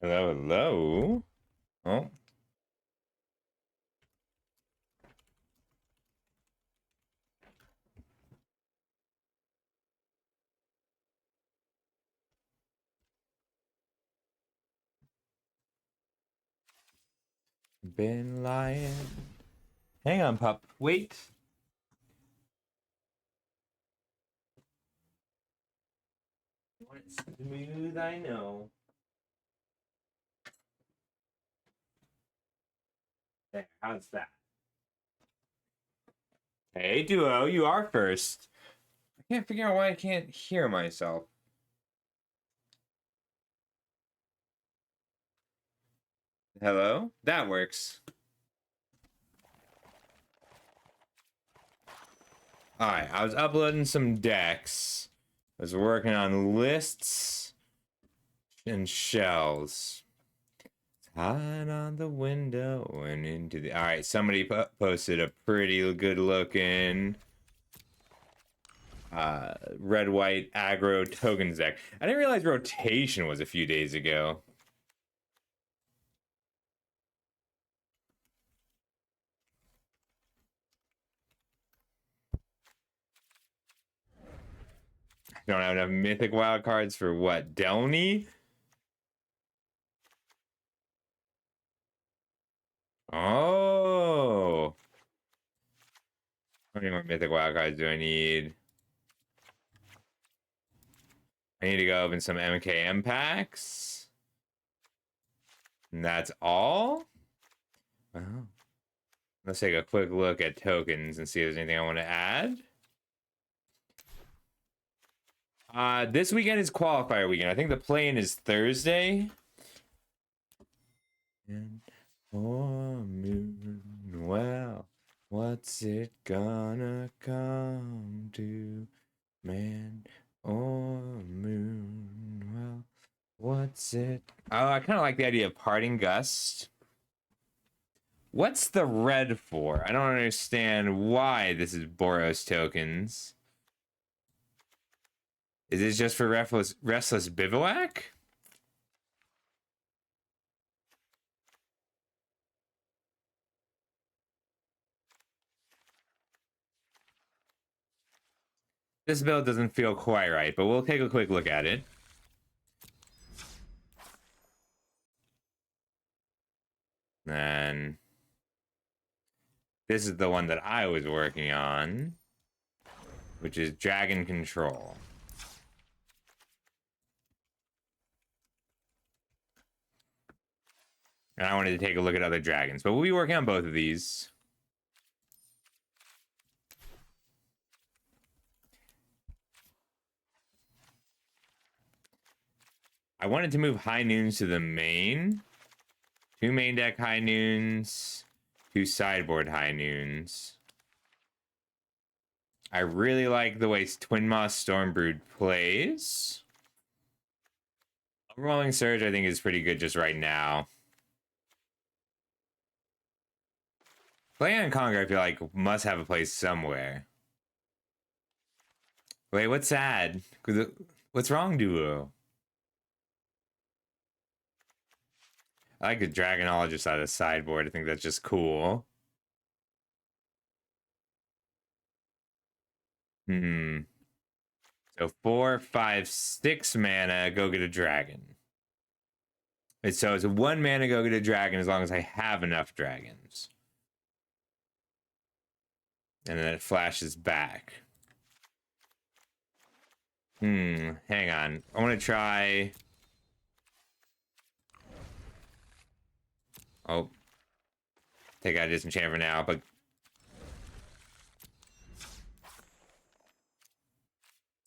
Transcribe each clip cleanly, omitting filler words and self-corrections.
Hello, hello. Oh, been lying. Hang on, pup. Wait. Want it smooth, I know. There, how's that? Hey, duo, you are first. I can't figure out why I can't hear myself. Hello? That works. Alright, I was uploading some decks. I was working on lists and shells. Tied on the window and into the. Alright, somebody posted a pretty good looking red white aggro tokens deck. I didn't realize rotation was a few days ago. Don't have enough mythic wild cards for what? Delny? Oh. How many more mythic wild cards do I need? I need to go open some MKM packs. And that's all? Oh. Let's take a quick look at tokens and see if there's anything I want to add. This weekend is qualifier weekend. I think the play-in is Thursday. And well, what's it gonna come to, man or moon? Well, what's it? Oh, I kind of like the idea of parting gust. What's the red for? I don't understand why this is Boros tokens. Is this just for restless bivouac? This build doesn't feel quite right, but we'll take a quick look at it. And this is the one that I was working on, which is Dragon Control. And I wanted to take a look at other dragons, but we'll be working on both of these. I wanted to move High Noons to the main. 2 main deck High Noons, 2 sideboard High Noons. I really like the way Twin Moss Stormbrood plays. Rolling Surge, I think, is pretty good just right now. Play on Conquer, I feel like, must have a place somewhere. Wait, what's sad? What's wrong, Duo? I like the Dragonologist out of sideboard. I think that's just cool. So 4, 5, 6 mana, go get a dragon. So it's a 1 mana, go get a dragon as long as I have enough dragons. And then it flashes back. Hang on. I want to try... Oh. Take out Disenchant for now, but...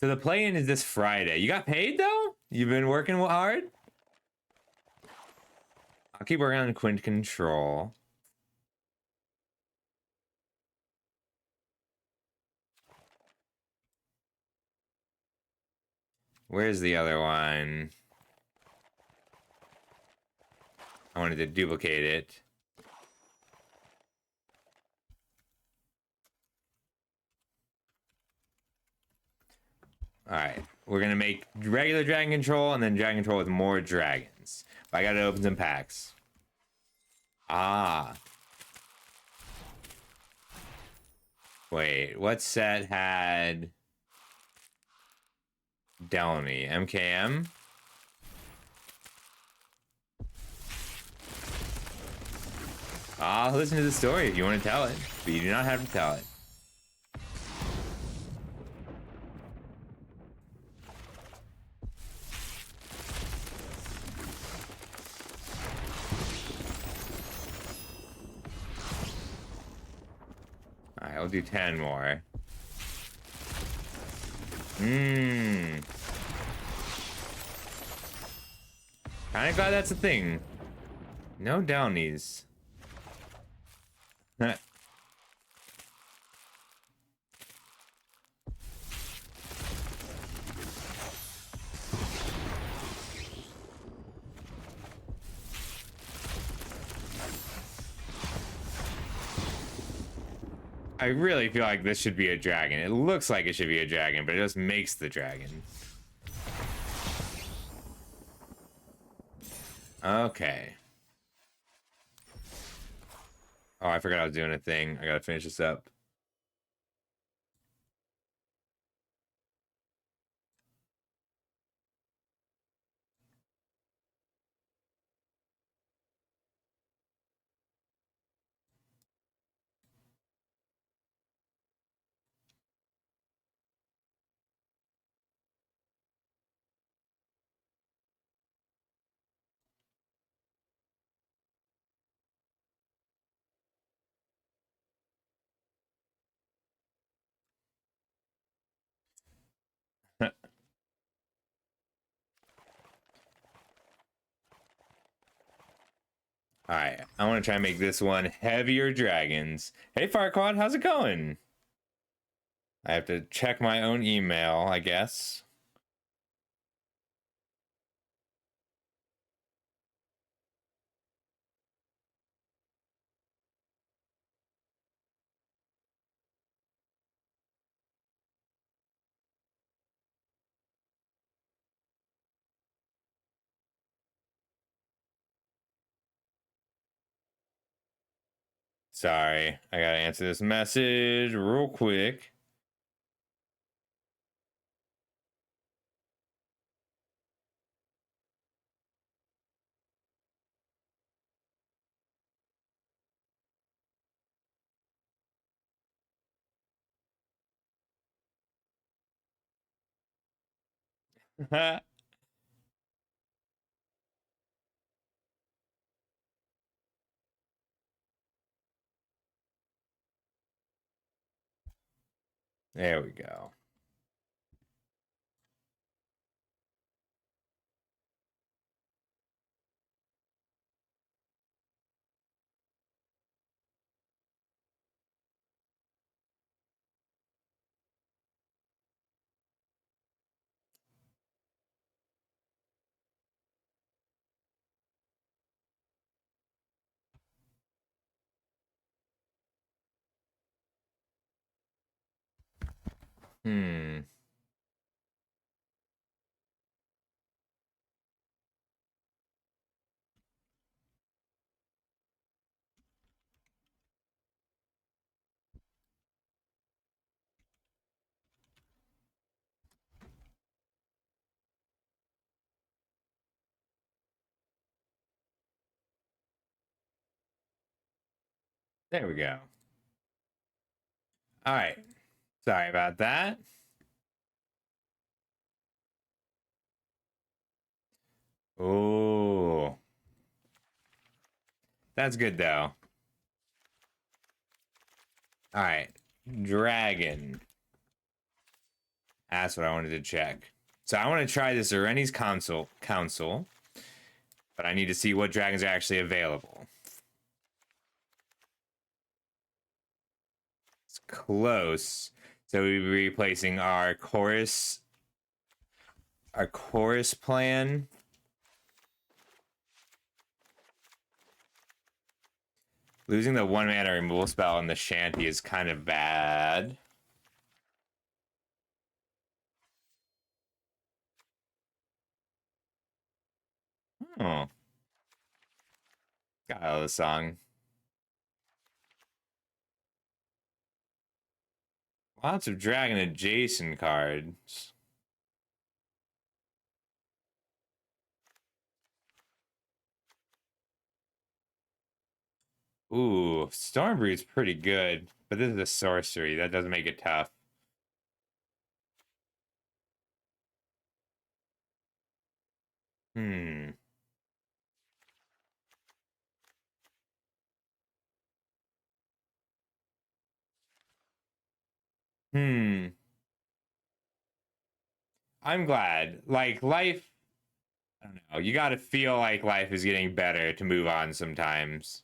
So the play-in is this Friday. You got paid, though? You've been working hard? I'll keep working on Quint Control. Where's the other one? I wanted to duplicate it. Alright, we're gonna make regular Dragon Control and then Dragon Control with more dragons. I gotta open some packs. Ah. Wait, what set had Delany? MKM? I'll listen to the story if you want to tell it, but you do not have to tell it. Alright, I'll do 10 more. Mmm. Kinda glad that's a thing. No downies. I really feel like this should be a dragon. It looks like it should be a dragon, but it just makes the dragon. Okay. Oh, I forgot I was doing a thing. I gotta finish this up. All right, I want to try and make this one heavier dragons. Hey, Farquaad, how's it going? I have to check my own email, I guess. Sorry, I gotta answer this message real quick. There we go. Hmm. There we go. All right. Sorry about that. Oh, that's good though. All right, dragon. That's what I wanted to check. So I want to try this Areni's council, but I need to see what dragons are actually available. It's close. So we'll be replacing our chorus plan. Losing the 1-mana removal spell in the shanty is kind of bad. Oh. God, I love the song. Lots of dragon adjacent cards. Ooh, Stormbreed's pretty good, but this is a sorcery. That doesn't make it tough. Hmm. Hmm. I'm glad. Like, life, I don't know. You gotta feel like life is getting better to move on sometimes.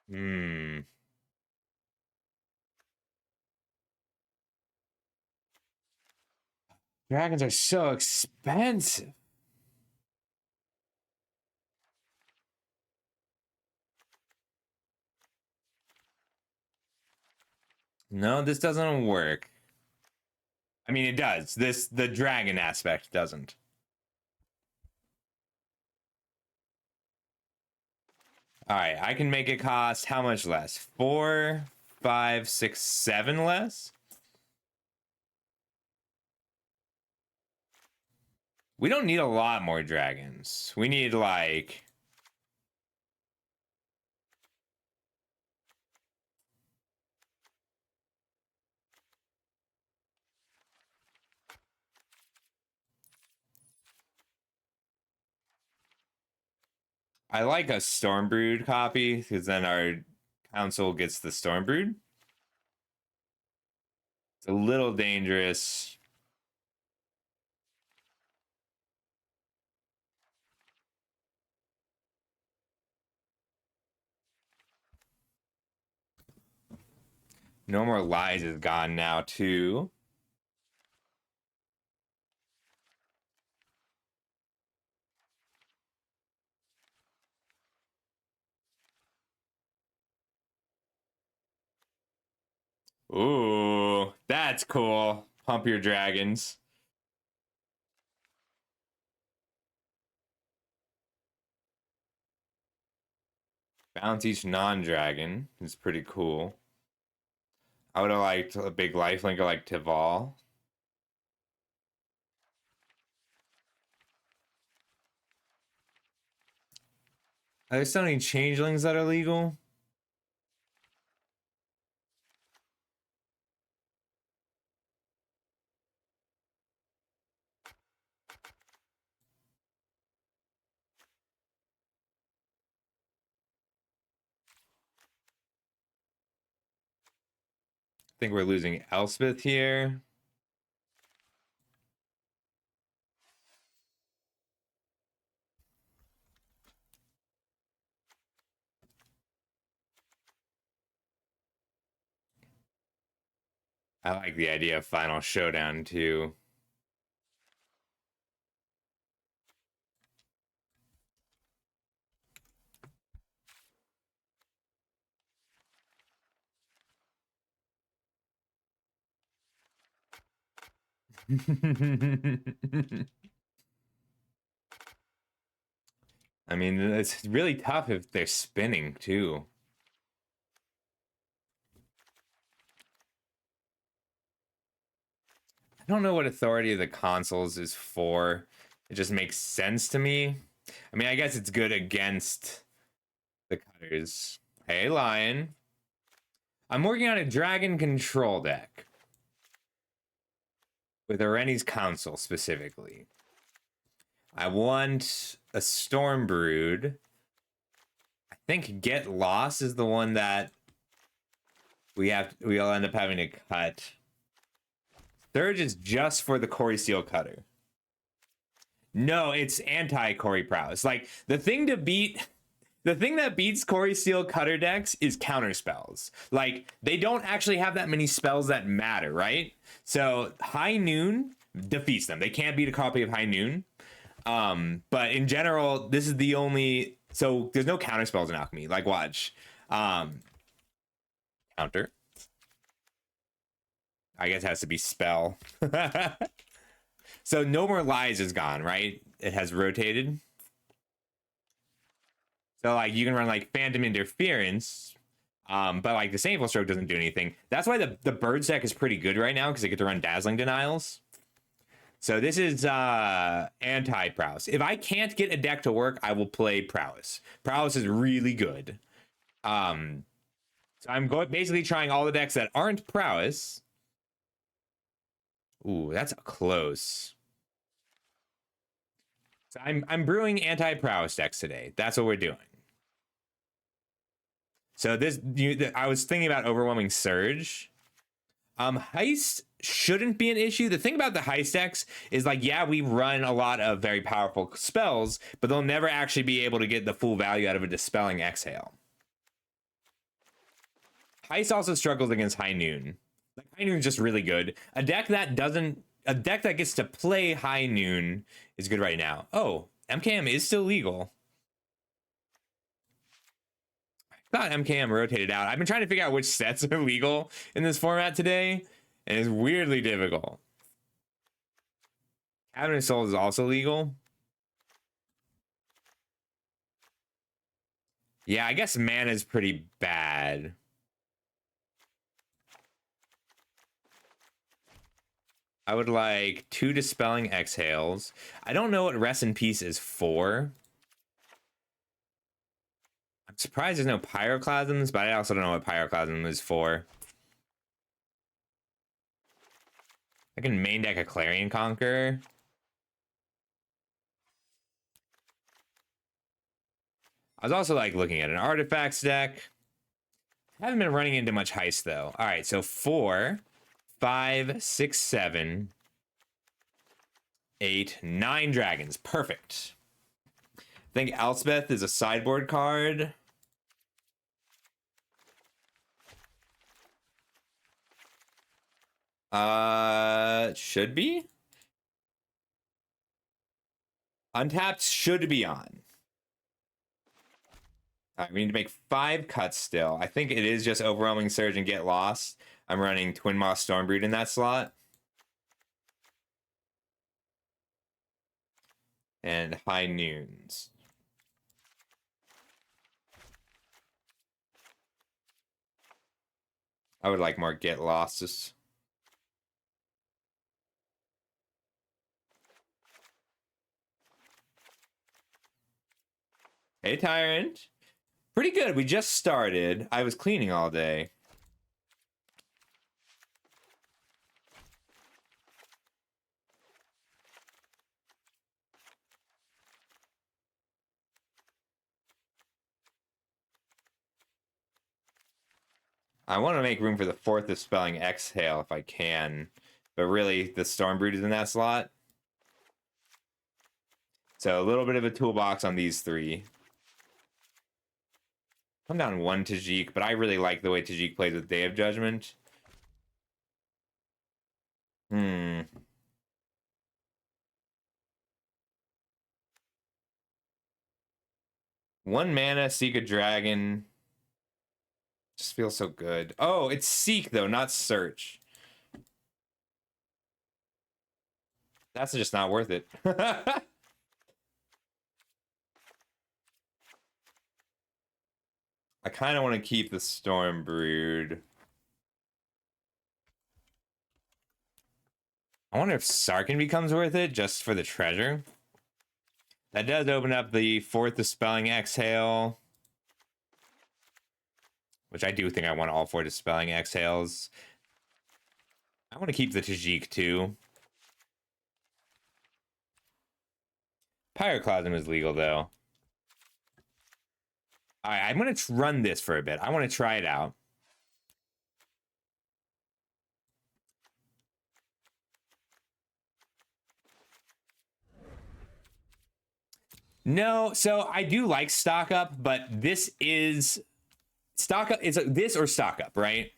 Hmm. Dragons are so expensive. No, this doesn't work. I mean, it does. The dragon aspect doesn't. All right, I can make it cost how much less? 4, 5, 6, 7 less? We don't need a lot more dragons. We need like I like a Stormbrood copy because then our council gets the Stormbrood. It's a little dangerous. No More Lies is gone now too. Ooh, that's cool. Pump your dragons. Bounce each non-dragon is pretty cool. I would have liked a big lifelinker like Tival. Are there still any changelings that are legal? I think we're losing Elspeth here. I like the idea of Final Showdown too. I mean, it's really tough if they're spinning too. I don't know what Authority of the Consuls is for. It just makes sense to me. I mean, I guess it's good against the Cutters. Hey, Lion. I'm working on a Dragon Control deck with Areni's Council specifically. I want a Stormbrood. I think Get Lost is the one that we'll end up having to cut. Third is just for the Corey Steel Cutter. No, it's anti Corey Prowess. Like the thing that beats Corey Steel Cutter decks is counter spells. Like they don't actually have that many spells that matter, right? So High Noon defeats them. They can't beat a copy of High Noon. But in general, this is the only. So there's no counter spells in Alchemy. Like watch, counter. I guess it has to be spell. So No More Lies is gone, right? It has rotated. So like you can run like Phantom Interference, but like the Disdainful Stroke doesn't do anything. That's why the Bird deck is pretty good right now because they get to run Dazzling Denials. So this is anti-Prowess. If I can't get a deck to work, I will play Prowess. Prowess is really good. So I'm basically trying all the decks that aren't Prowess. Ooh, that's close. So I'm brewing anti-Prowess decks today. That's what we're doing. So I was thinking about Overwhelming Surge. Heist shouldn't be an issue. The thing about the heist decks is like, yeah, we run a lot of very powerful spells, but they'll never actually be able to get the full value out of a Dispelling Exhale. Heist also struggles against High Noon. Like High Noon is just really good. A deck that gets to play High Noon is good right now. Oh, MKM is still legal. I thought MKM rotated out. I've been trying to figure out which sets are legal in this format today, and it's weirdly difficult. Cabinet of Souls is also legal. Yeah, I guess mana is pretty bad. I would like 2 Dispelling Exhales. I don't know what Rest in Peace is for. I'm surprised there's no Pyroclasms, but I also don't know what Pyroclasm is for. I can main deck a Clarion Conqueror. I was also like looking at an Artifacts deck. Haven't been running into much heist though. All right, so 4, 5, 6, 7, 8, 9 dragons. Perfect. I think Elspeth is a sideboard card. Should be. Untapped should be on. All right, we need to make 5 cuts still. I think it is just Overwhelming Surge and Get Lost. I'm running Twin Moss Stormbreed in that slot. And High Noons. I would like more Get Losses. Hey, Tyrant. Pretty good. We just started. I was cleaning all day. I want to make room for the 4th Dispelling Exhale if I can. But really, the Stormbreed is in that slot. So a little bit of a toolbox on these 3. I'm down 1 Tajik, but I really like the way Tajik plays with Day of Judgment. One mana, Seek a Dragon. Just feels so good. Oh, it's Seek, though, not Search. That's just not worth it. I kind of want to keep the Stormbreed. I wonder if Sarkin becomes worth it just for the treasure. That does open up the 4th Dispelling Exhale. Which I do think I want all 4 Dispelling Exhales. I want to keep the Tajik too. Pyroclasm is legal though. Alright, I'm going to run this for a bit. I want to try it out. No, so I do like Stock Up, but this is Stock Up. It's this or Stock Up, right?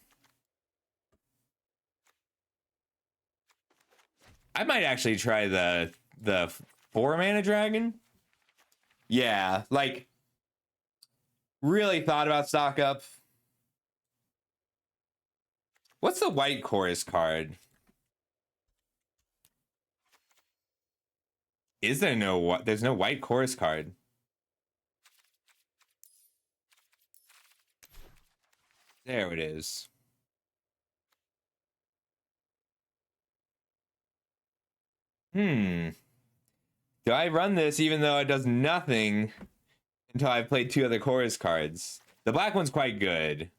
I might actually try the 4 mana dragon. Yeah, like really thought about Stock Up. What's the white chorus card? Is there no what? There's no white chorus card. There it is. Hmm. Do I run this even though it does nothing until I've played 2 other chorus cards? The black one's quite good.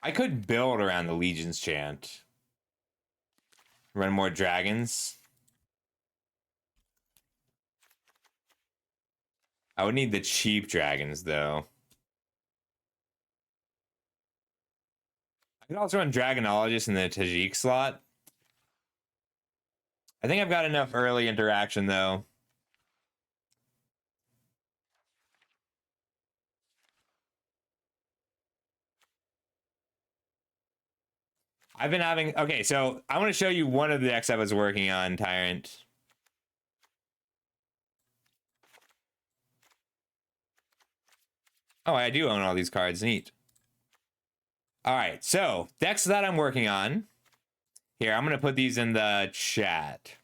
I could build around the Legion's Chant. Run more dragons. I would need the cheap dragons, though. I could also run Dragonologist in the Tajik slot. I think I've got enough early interaction, though. I've been having... Okay, so I want to show you one of the decks I was working on, Tyrant. Oh, I do own all these cards. Neat. All right, so decks that I'm working on. Here, I'm going to put these in the chat.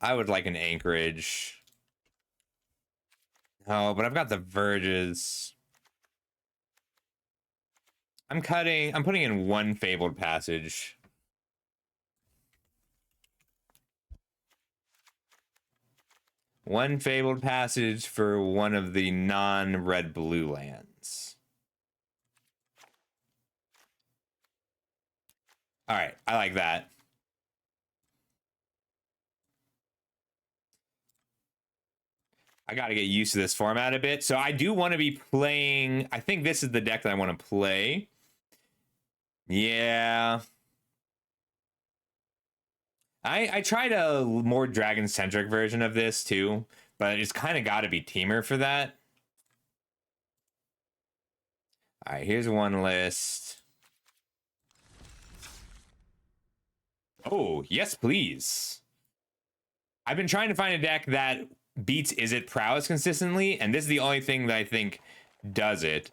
I would like an Anchorage. Oh, but I've got the Verges. I'm putting in 1 Fabled Passage. One Fabled Passage for one of the non-red-blue lands. All right, I like that. I got to get used to this format a bit. So I do want to be playing... I think this is the deck that I want to play. Yeah. I tried a more dragon-centric version of this, too. But it's kind of got to be Teamer for that. All right, here's one list. Oh, yes, please. I've been trying to find a deck that beats Izzet Prowess consistently, and this is the only thing that I think does it.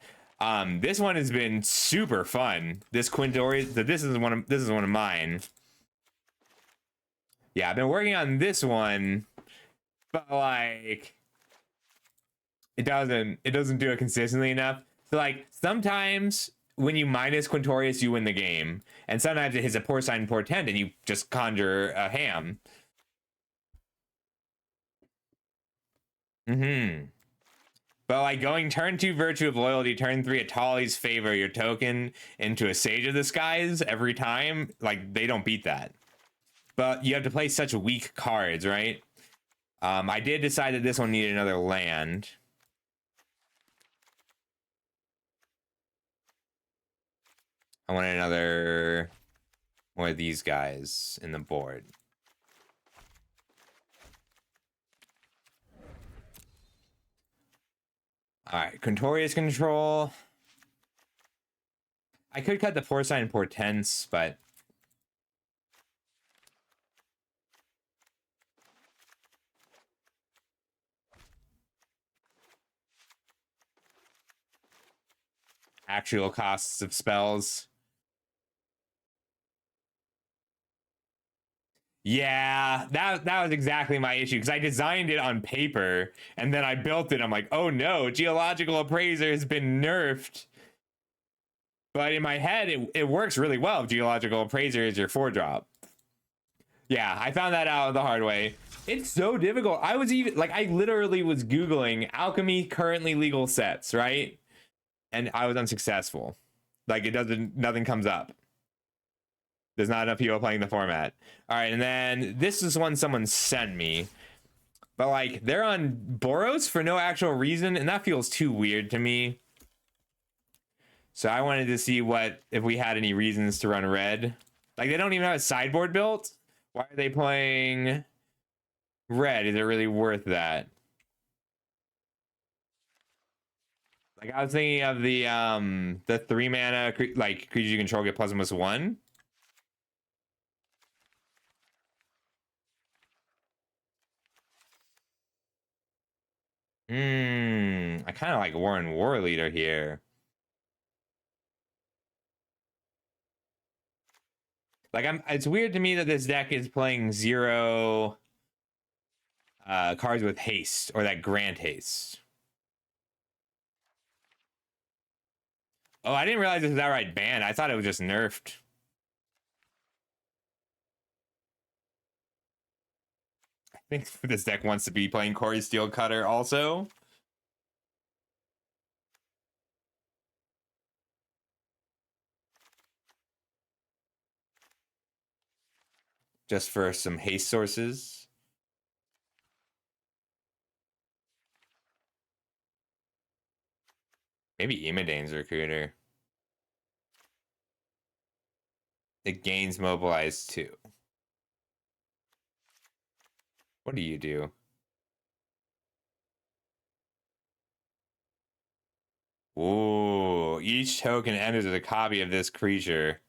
This one has been super fun. This Quintorius, this is one of mine. Yeah, I've been working on this one, but like it doesn't do it consistently enough. So like sometimes when you minus Quintorius, you win the game, and sometimes it hits a Porcine Portent and you just conjure a ham. But like going turn 2 Virtue of Loyalty, turn 3 Atali's Favor your token into a Sage of the Skies every time, like they don't beat that. But you have to play such weak cards, right? I did decide that this one needed another land. I wanted another one of these guys in the board. All right, Quintorius control. I could cut the Porcine Portents, but actual costs of spells. Yeah, that was exactly my issue, because I designed it on paper and then I built it. I'm like, oh no, Geological Appraiser has been nerfed. But in my head, it works really well if Geological Appraiser is your 4-drop. Yeah, I found that out the hard way. It's so difficult. I was even like, I literally was Googling Alchemy currently legal sets, right? And I was unsuccessful. Like nothing comes up. There's not enough people playing the format. All right, and then this is one someone sent me. But like, they're on Boros for no actual reason, and that feels too weird to me. So I wanted to see if we had any reasons to run red. Like, they don't even have a sideboard built. Why are they playing red? Is it really worth that? Like, I was thinking of the 3-mana like creature you control get +1/+1. I kind of like Warren War Leader here. Like it's weird to me that this deck is playing 0 cards with haste or that grant haste. Oh, I didn't realize this was outright banned. I thought it was just nerfed. I think this deck wants to be playing Corey Steel Cutter also. Just for some haste sources. Maybe Imadane's Recruiter. It gains mobilized too. What do you do? Ooh, each token enters a copy of this creature.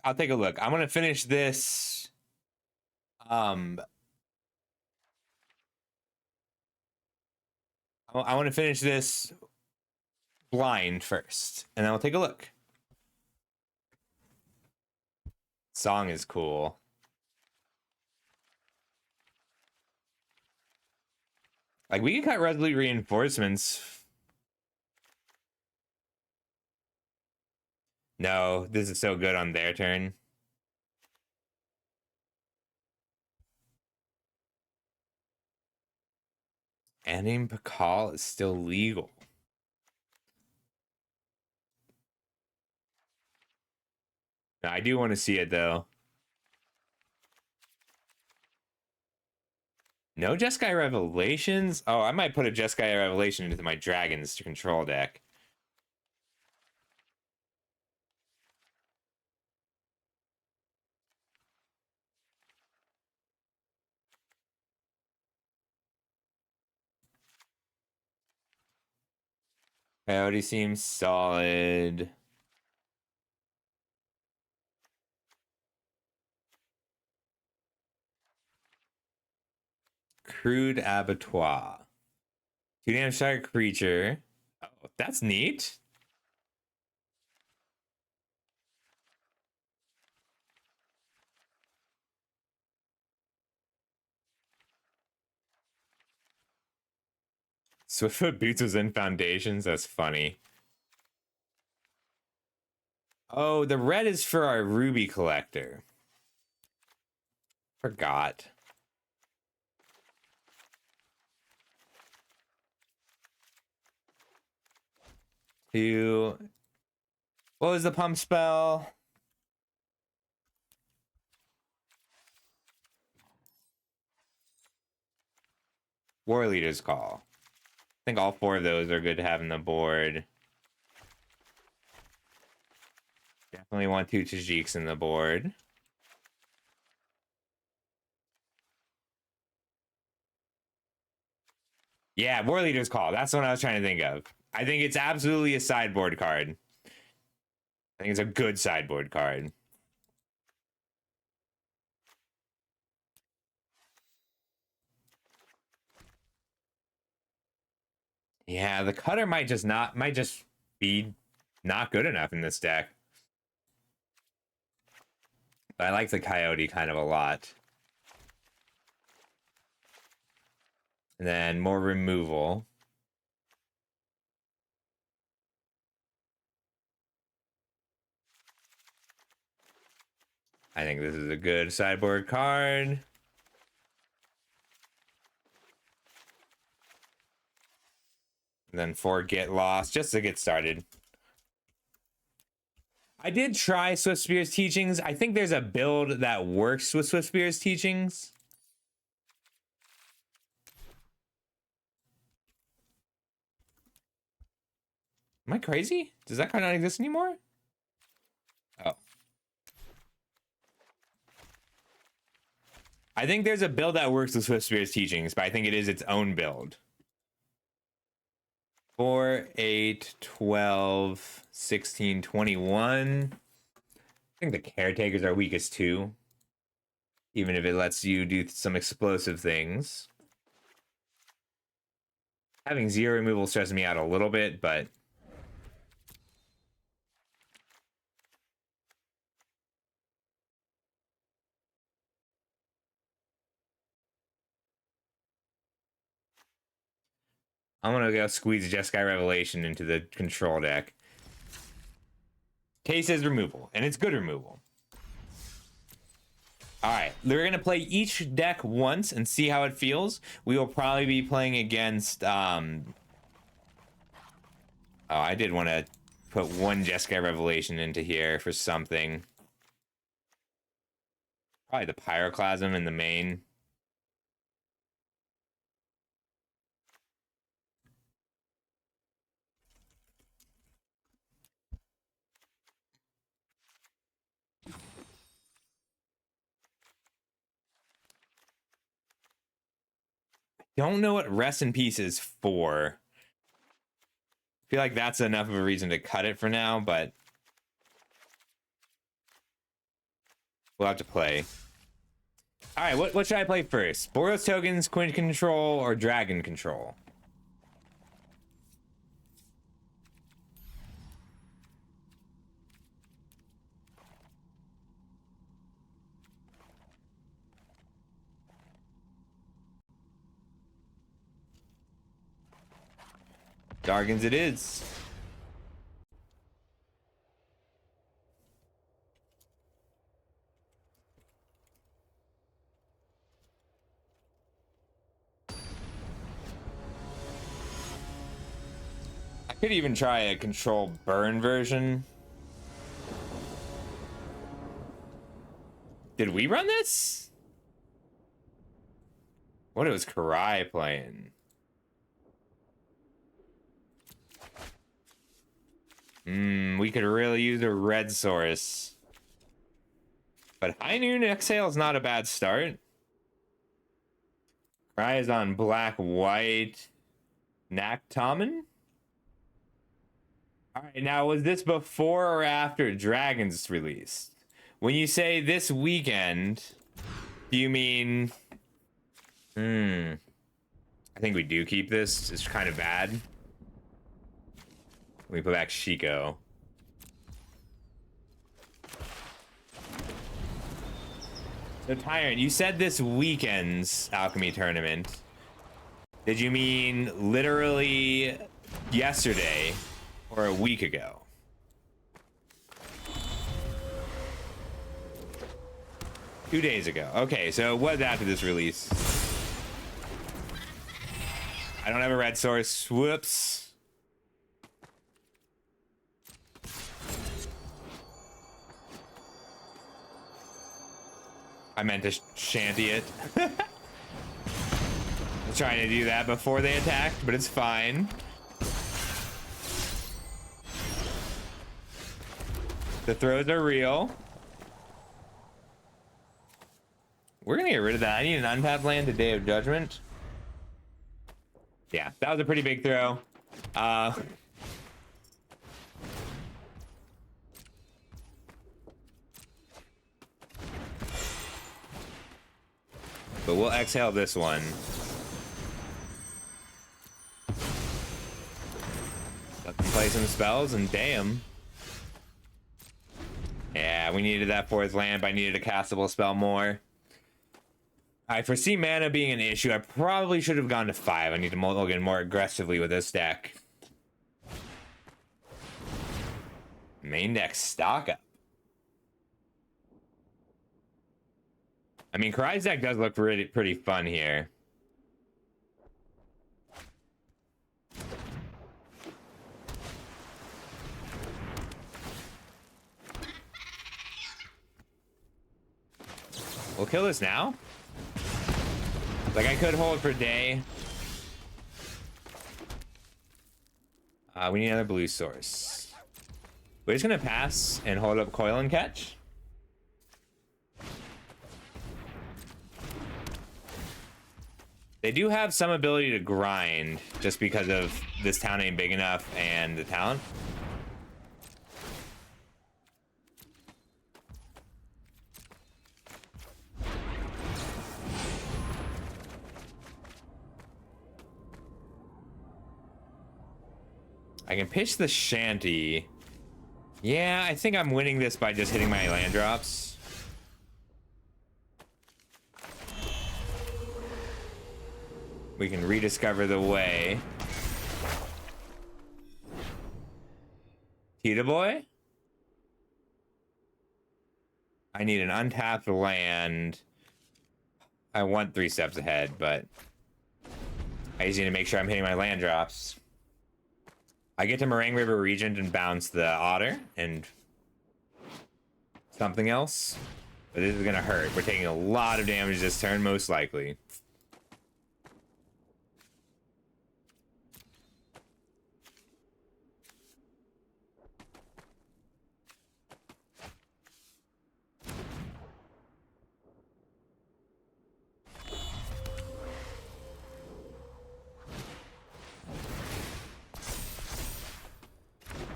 I'll take a look. I'm gonna finish this. I want to finish this blind first, and then I'll take a look. Song is cool. Like we can cut Resolute Reinforcements. No, this is so good on their turn. Ending Pakal is still legal. Now, I do want to see it though. No Jeskai Revelations? Oh, I might put a Jeskai Revelation into my Dragons to control deck. Coyote seems solid. Crude Abattoir. 2 damage target creature. Oh, that's neat. Swiftfoot Boots was in Foundations. That's funny. Oh, the red is for our Ruby collector. Forgot. Two. What was the pump spell? War Leader's Call. I think all 4 of those are good to have on the board. Definitely want 2 Tajiks in the board. Yeah, War Leader's Call. That's what I was trying to think of. I think it's absolutely a sideboard card. I think it's a good sideboard card. Yeah, the cutter might just be not good enough in this deck. But I like the Coyote kind of a lot. And then more removal. I think this is a good sideboard card. And then 4 Get Lost, just to get started. I did try Swift Spear's Teachings. I think there's a build that works with Swift Spear's Teachings. Am I crazy? Does that card not exist anymore? Oh. I think there's a build that works with Swift Spear's Teachings, but I think it is its own build. 4, 8, 12, 16, 21. I think the caretakers are weakest too. Even if it lets you do some explosive things. Having 0 removal stresses me out a little bit, but I'm gonna go squeeze Jeskai Revelation into the control deck. Case says removal, and it's good removal. All right, we're gonna play each deck once and see how it feels. We will probably be playing against. Oh, I did want to put one Jeskai Revelation into here for something. Probably the Pyroclasm in the main. Don't know what Rest in Peace is for. I feel like that's enough of a reason to cut it for now, but we'll have to play. All right, what should I play first? Boros Tokens, Quinn Control, or Dragon Control? Dargans it is. I could even try a control burn version. Did we run this? What was Karai playing? We could really use a red source. But High Noon Exhale is not a bad start. Karai is on black, white. Naktaman? Alright, now was this before or after Dragon's released? When you say this weekend, do you mean... I think we do keep this. It's kind of bad. We put back Shiko. So Tyrant, you said this weekend's Alchemy tournament. Did you mean literally yesterday or a week ago? Two days ago. Okay, so it was after this release. I don't have a red source. Whoops. I meant to shanty it. I was trying to do that before they attacked, but it's fine. The throws are real. We're gonna get rid of that. I need an untapped land to Day of Judgment. Yeah, that was a pretty big throw. But we'll exhale this one. Let them play some spells and damn. Yeah, we needed that fourth land, but I needed a castable spell more. I foresee mana being an issue. I probably should have gone to 5. I need to mulligan more aggressively with this deck. Main deck stock up. I mean, Karai's deck does look pretty fun here. We'll kill this now. Like, I could hold for day. We need another blue source. We're just gonna pass and hold up Coil and Catch. They do have some ability to grind just because of this town ain't big enough and the talent. I can pitch the shanty. Yeah, I think I'm winning this by just hitting my land drops. We can rediscover the way. Tita boy? I need an untapped land. I want 3 steps ahead, but I just need to make sure I'm hitting my land drops. I get to Meringue River Regent and bounce the Otter and something else. But this is gonna hurt. We're taking a lot of damage this turn, most likely.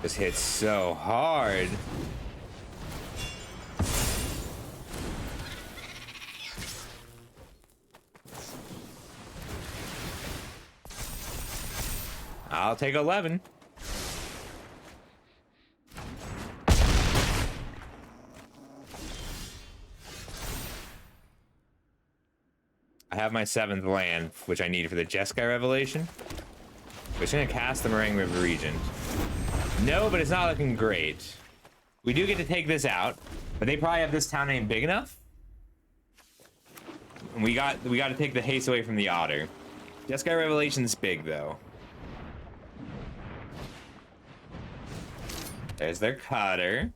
This hits so hard. I'll take 11. I have my 7th land, which I need for the Jeskai Revelation. We're just gonna cast the Meringue River Regent. No, but it's not looking great. We do get to take this out, but they probably have this town ain't big enough. And we got to take the haste away from the Otter. Jeskai Revelation's big though. There's their cutter.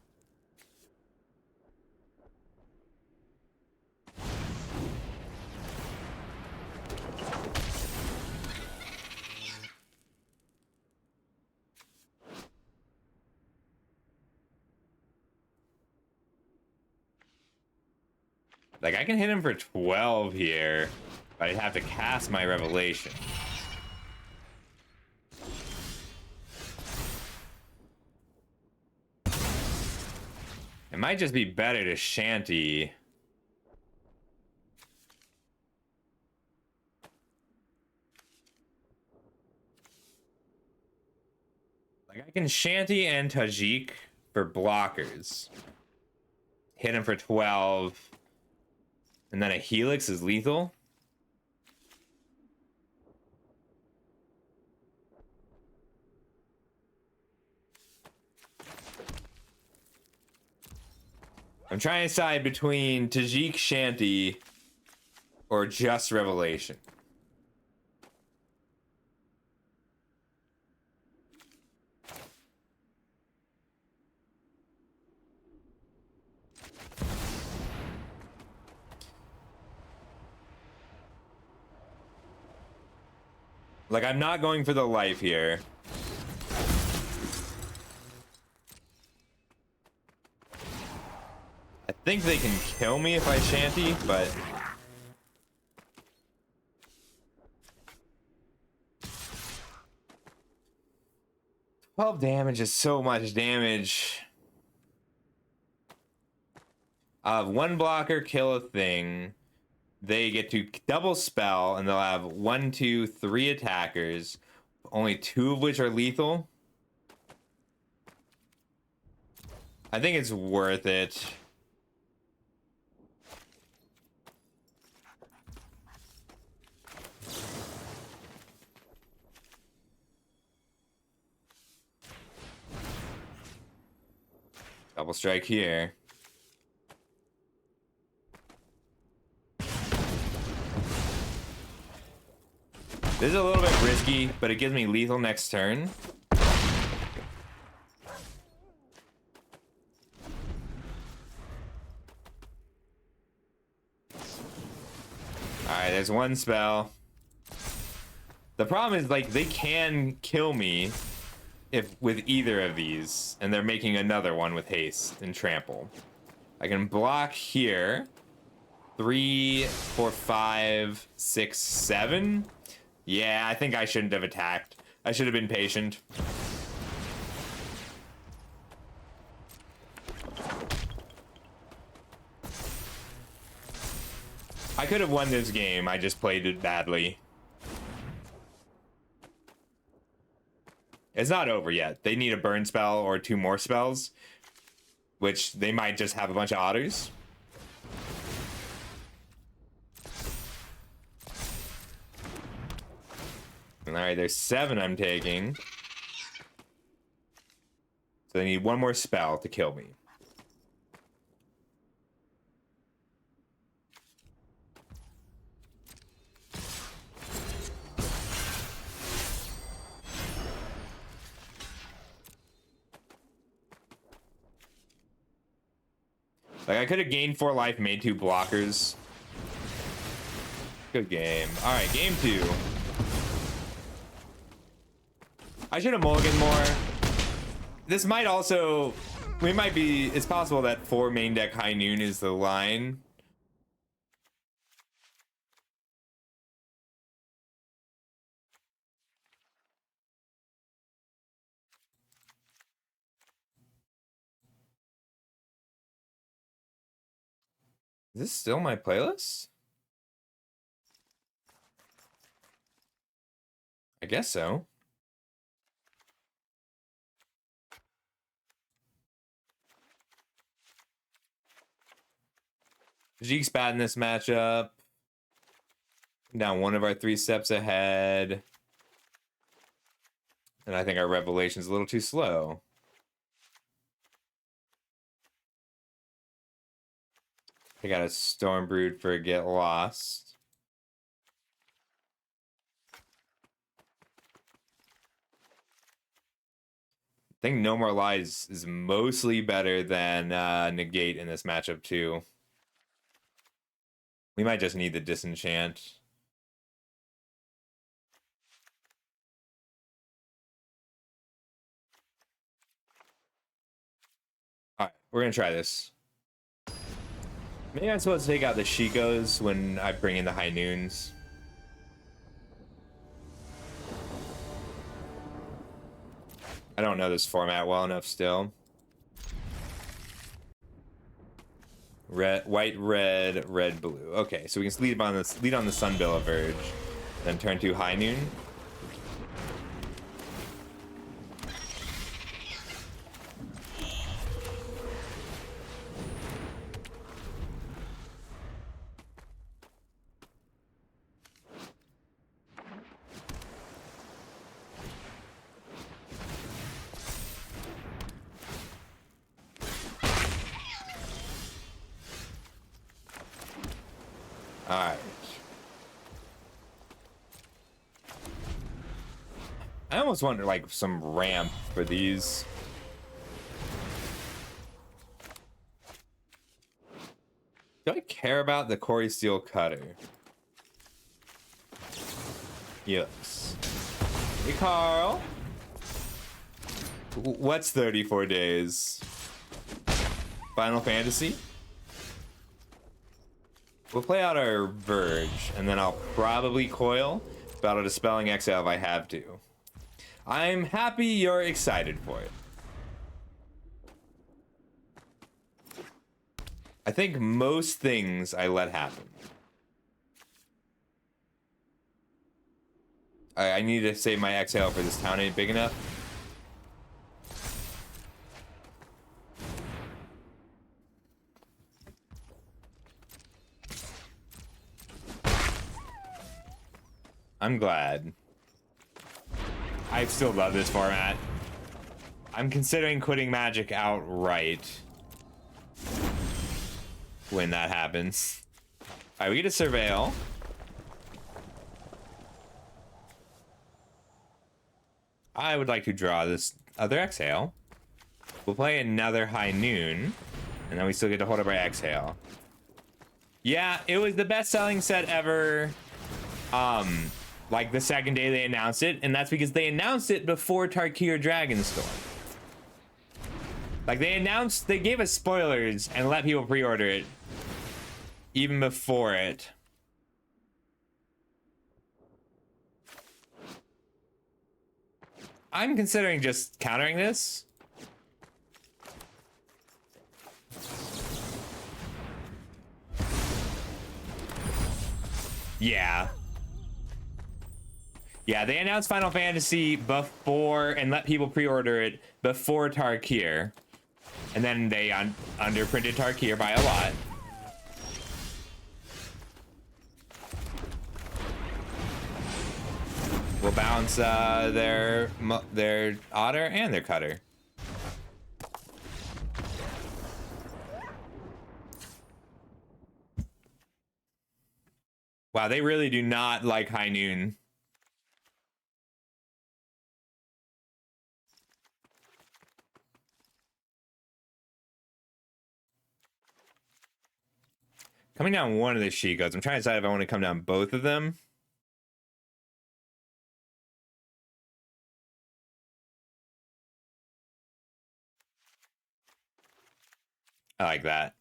Like, I can hit him for 12 here, but I'd have to cast my Revelation. It might just be better to shanty. Like, I can shanty and Tajik for blockers. Hit him for 12. And then a Helix is lethal. I'm trying to decide between Tajik Shanty or just Revelation. Like, I'm not going for the life here. I think they can kill me if I shanty, but... "12 damage is so much damage. One blocker, kill a thing. They get to double spell, and they'll have 1, 2, 3 attackers, only 2 of which are lethal. I think it's worth it. Double strike here. This is a little bit risky, but it gives me lethal next turn. Alright, there's one spell. The problem is, like, they can kill me if with either of these, and they're making another one with haste and trample. I can block here. 3, 4, 5, 6, 7. Yeah, I think I shouldn't have attacked. I should have been patient. I could have won this game. I just played it badly. It's not over yet. They need a burn spell or 2 more spells, which they might just have a bunch of otters. All right, there's 7 I'm taking. So they need 1 more spell to kill me. Like, I could have gained 4 life, made 2 blockers. Good game. All right, game 2. I should have mulliganed more. This might also... It's possible that 4 main deck High Noon is the line. Is this still my playlist? I guess so. Jeek's bad in this matchup. Down 1 of our 3 steps ahead. And I think our Revelation's a little too slow. I got a Stormbrood for Get Lost. I think No More Lies is mostly better than Negate in this matchup too. We might just need the Disenchant. Alright, we're gonna try this. Maybe I'm supposed to take out the Shikos when I bring in the High Noons. I don't know this format well enough still. Red, white, red, red, blue. Okay, so we can lead on the Sunbill Verge, then turn to High Noon. Alright. I almost wonder, like, some ramp for these. Do I care about the Corey Steel Cutter? Yes. Hey, Carl. What's 34 days? Final Fantasy? We'll play out our Verge, and then I'll probably coil Battle Dispelling Exile if I have to. I'm happy you're excited for it. I think most things I let happen. I need to save my exhale for this town ain't big enough. I'm glad. I still love this format. I'm considering quitting Magic outright when that happens. Alright, we get a Surveil. I would like to draw this other Exhale. We'll play another High Noon, and then we still get to hold up our Exhale. Yeah, it was the best-selling set ever. Like the second day they announced it, and that's because they announced it before Tarkir Dragonstorm. Like they gave us spoilers and let people pre-order it even before it. I'm considering just countering this. Yeah. Yeah, they announced Final Fantasy before and let people pre-order it before Tarkir. And then they underprinted Tarkir by a lot. We'll balance their otter and their cutter. Wow, they really do not like High Noon. Coming down one of the Shigos. I'm trying to decide if I want to come down both of them. I like that.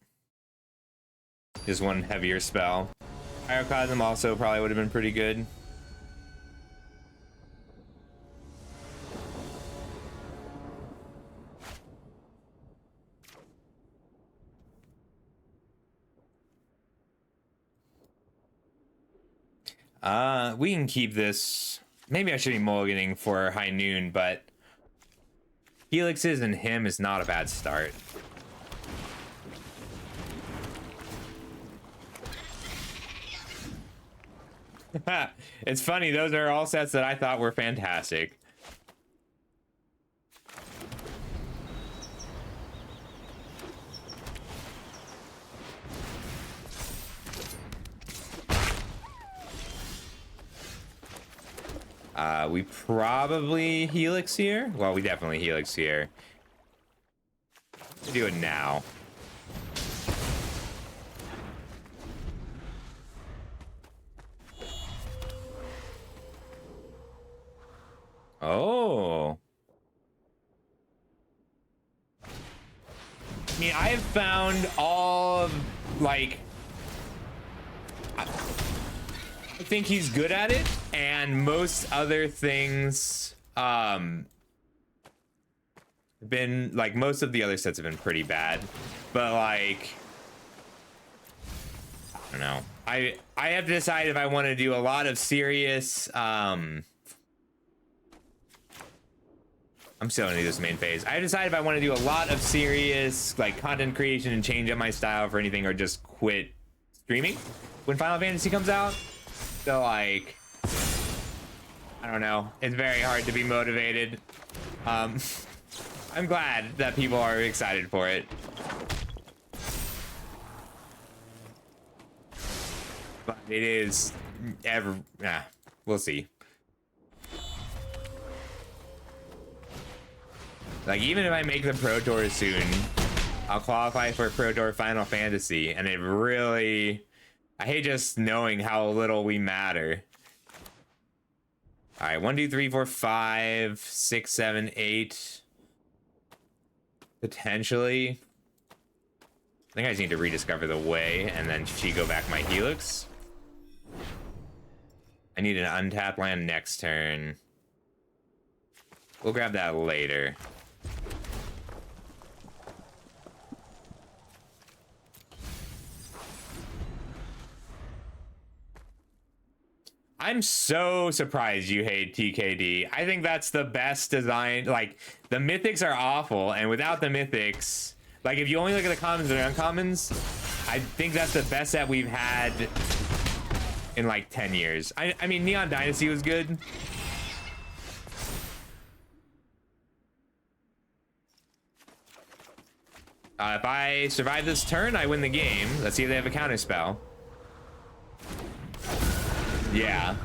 Just one heavier spell. Pyroclasm also probably would have been pretty good. We can keep this. Maybe I should be mulliganing for High Noon, but Helix's and him is not a bad start. It's funny, those are all sets that I thought were fantastic. We probably Helix here. Well, we definitely Helix here. Let's do it now. Oh. I mean, I have found all of, like, I think he's good at it, and most other things, been, like, most of the other sets have been pretty bad, but, like, I don't know. I have to decide if I want to do a lot of serious, I'm still gonna do this main phase. I decided if I want to do a lot of serious, like, content creation and change up my style for anything, or just quit streaming when Final Fantasy comes out. So, like, I don't know. It's very hard to be motivated. I'm glad that people are excited for it. But it is we'll see. Like, even if I make the Pro Tour soon, I'll qualify for Pro Tour Final Fantasy, and it really, I hate just knowing how little we matter. All right, 1, 2, 3, 4, 5, 6, 7, 8. Potentially. I think I just need to rediscover the way, and then go back my Helix. I need an untapped land next turn. We'll grab that later. I'm so surprised you hate TKD. I think that's the best design. Like, the mythics are awful, and without the mythics, like, if you only look at the commons and uncommons, I think that's the best that we've had in like 10 years. I mean, Neon Dynasty was good. If I survive this turn, I win the game. Let's see if they have a counter spell. Yeah.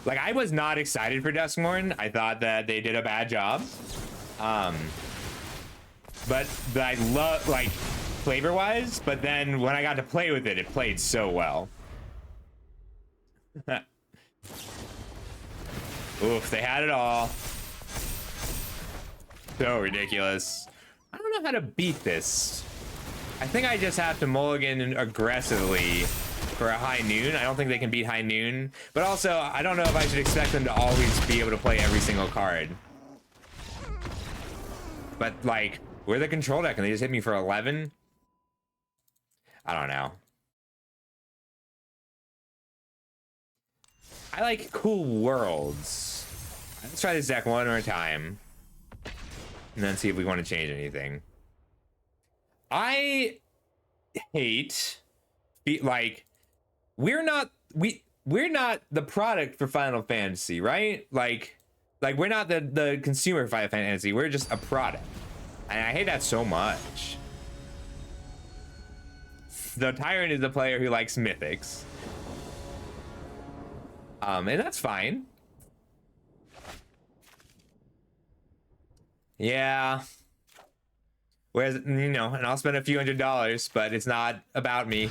Like, I was not excited for Duskmorn. I thought that they did a bad job. But I love, like, flavor-wise, but then when I got to play with it, it played so well. Oof, they had it all. so ridiculous. I don't know how to beat this. I think I just have to mulligan aggressively for a high noon. I don't think they can beat high noon, but also I don't know if I should expect them to always be able to play every single card. But like, we're the control deck and they just hit me for 11. I don't know. I like cool worlds. Let's try this deck one more time and then see if we want to change anything. I hate like we're not the product for Final Fantasy, right? Like we're not the consumer for Final Fantasy. We're just a product, and I hate that so much. The Tyrant is the player who likes mythics, and that's fine. Yeah. Whereas, you know, and I'll spend a few $100s, but it's not about me.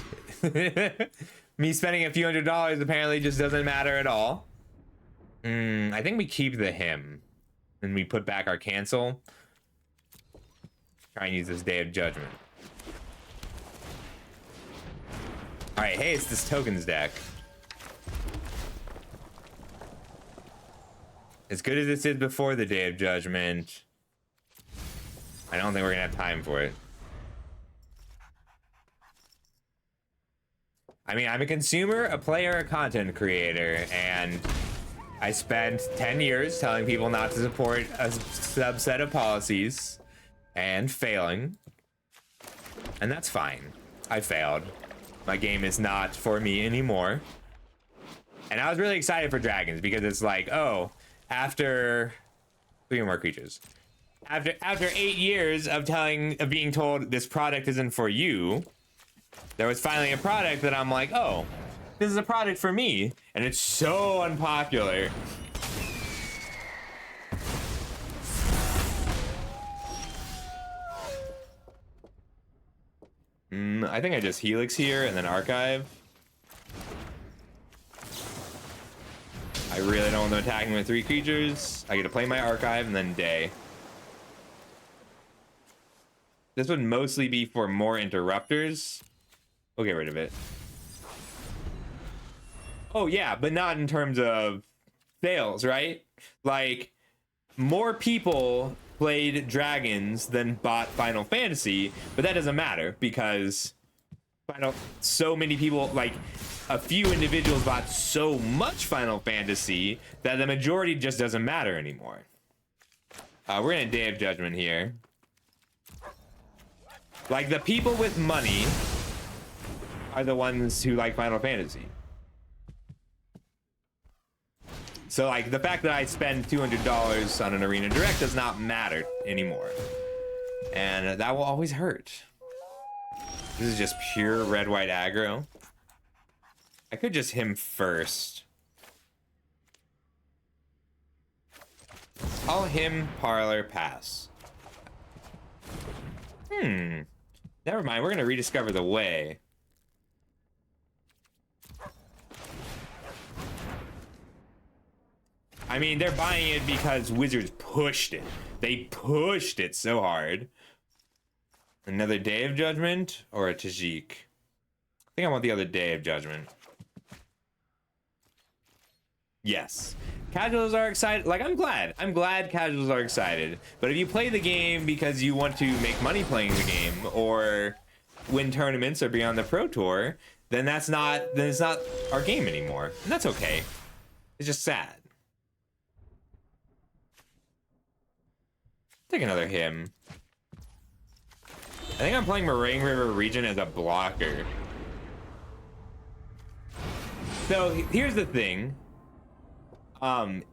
Me spending a few $100s apparently just doesn't matter at all. I think we keep the hymn and we put back our cancel. Try and use this Day of Judgment. All right, hey, it's this tokens deck. As good as this is before the Day of Judgment, I don't think we're gonna have time for it. I mean, I'm a consumer, a player, a content creator, and I spent 10 years telling people not to support a subset of policies and failing. And that's fine. I failed. My game is not for me anymore. And I was really excited for dragons because it's like, oh, after 3 more creatures. After 8 years of being told this product isn't for you, there was finally a product that I'm like, oh, this is a product for me, and it's so unpopular. I think I just Helix here and then Archive. I really don't want them attacking with 3 creatures. I get to play my Archive and then Day. This would mostly be for more interrupters. We'll get rid of it. Oh yeah, but not in terms of sales, right? Like, more people played Dragons than bought Final Fantasy, but that doesn't matter because so many people, like a few individuals bought so much Final Fantasy that the majority just doesn't matter anymore. We're in a Day of Judgment here. Like, the people with money are the ones who like Final Fantasy. So, like, the fact that I spend $200 on an Arena Direct does not matter anymore. And that will always hurt. This is just pure red-white aggro. I could just him first. I'll him, Parlor, pass. Never mind, we're gonna rediscover the way. I mean, they're buying it because Wizards pushed it. They pushed it so hard. Another Day of Judgment or a Tajik? I think I want the other Day of Judgment. Yes. Casuals are excited. Like, I'm glad casuals are excited. But if you play the game because you want to make money playing the game or win tournaments or be on the Pro Tour, then it's not our game anymore. And that's okay. It's just sad. Take another hymn. I think I'm playing Moraine River Region as a blocker. So here's the thing.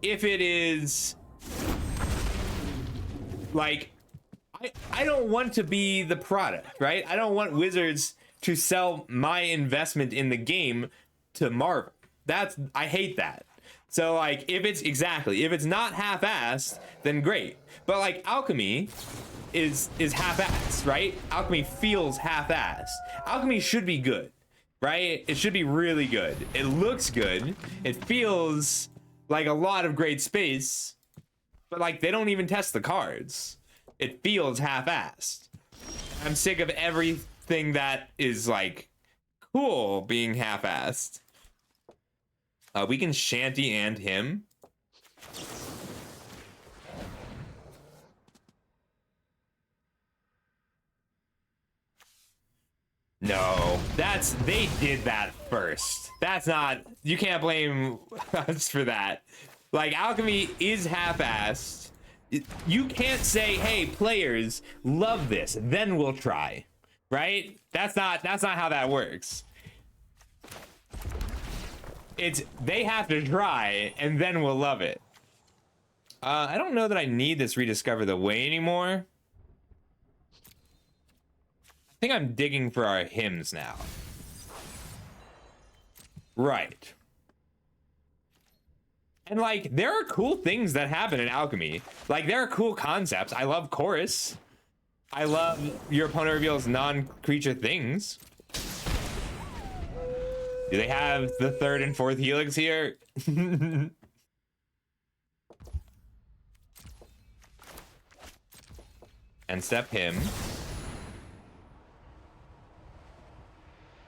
If it is like, I don't want to be the product, right? I don't want Wizards to sell my investment in the game to Marvel. I hate that. So like, if it's not half-assed, then great. But like, Alchemy is half-assed, right? Alchemy feels half-assed. Alchemy should be good, right? It should be really good. It looks good. It feels like a lot of great space, but like, they don't even test the cards. It feels half-assed. I'm sick of everything that is like cool being half-assed. We can shanty and him. No, they did that first. That's not, you can't blame us for that. Like, Alchemy is half-assed. You can't say, hey, players, love this, then we'll try. Right? That's not how that works. It's, they have to try, and then we'll love it. I don't know that I need this Rediscover the Way anymore. I think I'm digging for our hymns now. Right. And, like, there are cool things that happen in Alchemy. Like, there are cool concepts. I love Chorus. I love your opponent reveals non-creature things. Do they have the 3rd and 4th Helix here? And step him.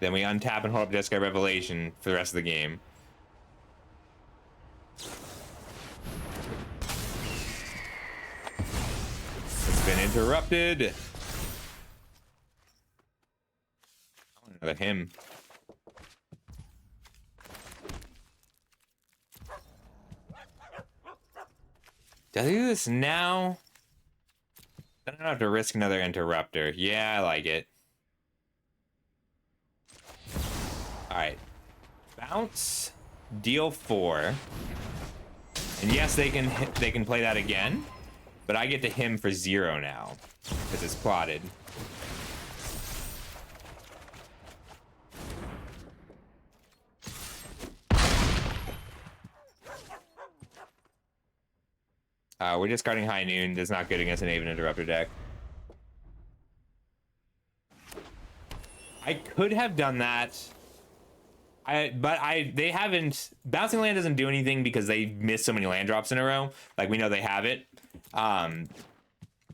Then we untap and hold up Jeskai Revelation for the rest of the game. It's been interrupted. I want another hymn. Does I do this now? I don't have to risk another interrupter. Yeah, I like it. Alright. Bounce. Deal 4. And yes, they can play that again. But I get to him for 0 now. Because it's plotted. We're discarding High Noon. That's not good against an Aven Interrupter deck. I could have done that. They haven't. Bouncing Land doesn't do anything because they miss so many land drops in a row. Like, we know they have it.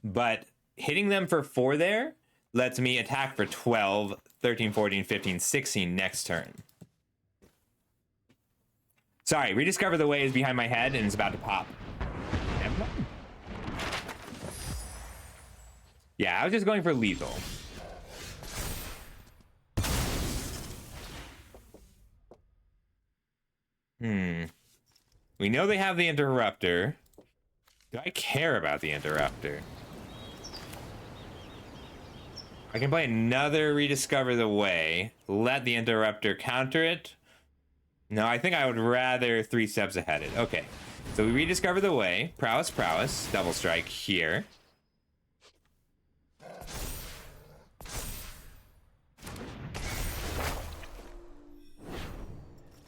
But hitting them for 4 there lets me attack for 12, 13, 14, 15, 16 next turn. Sorry, Rediscover the Way is behind my head and it's about to pop. Yeah, I was just going for lethal. We know they have the Interrupter. Do I care about the Interrupter? I can play another Rediscover the Way. Let the Interrupter counter it. No, I think I would rather 3 steps ahead it. Okay. So we Rediscover the Way. Prowess, Prowess. Double strike here.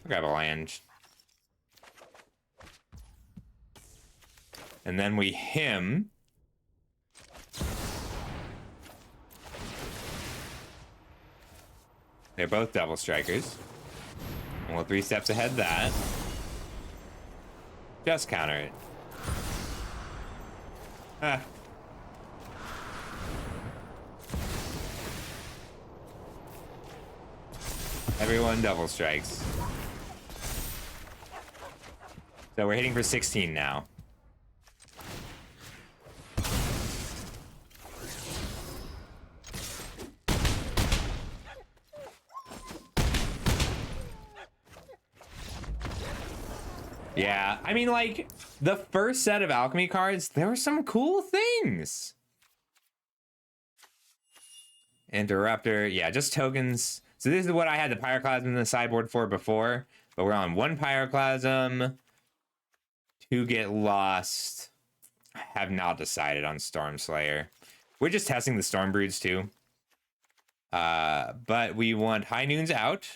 Grab a land. And then we him. They're both double strikers. And we'll 3 steps ahead that. Just counter it. Ah. Everyone double strikes. So we're hitting for 16 now. Yeah, I mean, like, the first set of Alchemy cards, there were some cool things. Interrupter, yeah, just tokens. So this is what I had the Pyroclasm in the sideboard for before, but we're on 1 Pyroclasm. 2 get lost. I have not decided on Stormslayer. We're just testing the Stormbroods too. But we want High Noons out.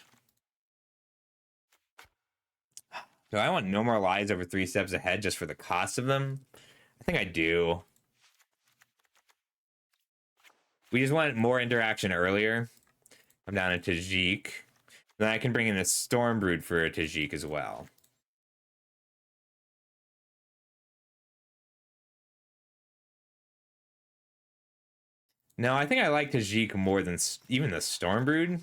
Do I want No More Lies over 3 steps ahead just for the cost of them? I think I do. We just want more interaction earlier. I'm down a Tajik. Then I can bring in a Stormbrood for a Tajik as well. No, I think I like Tajik more than even the Stormbrood.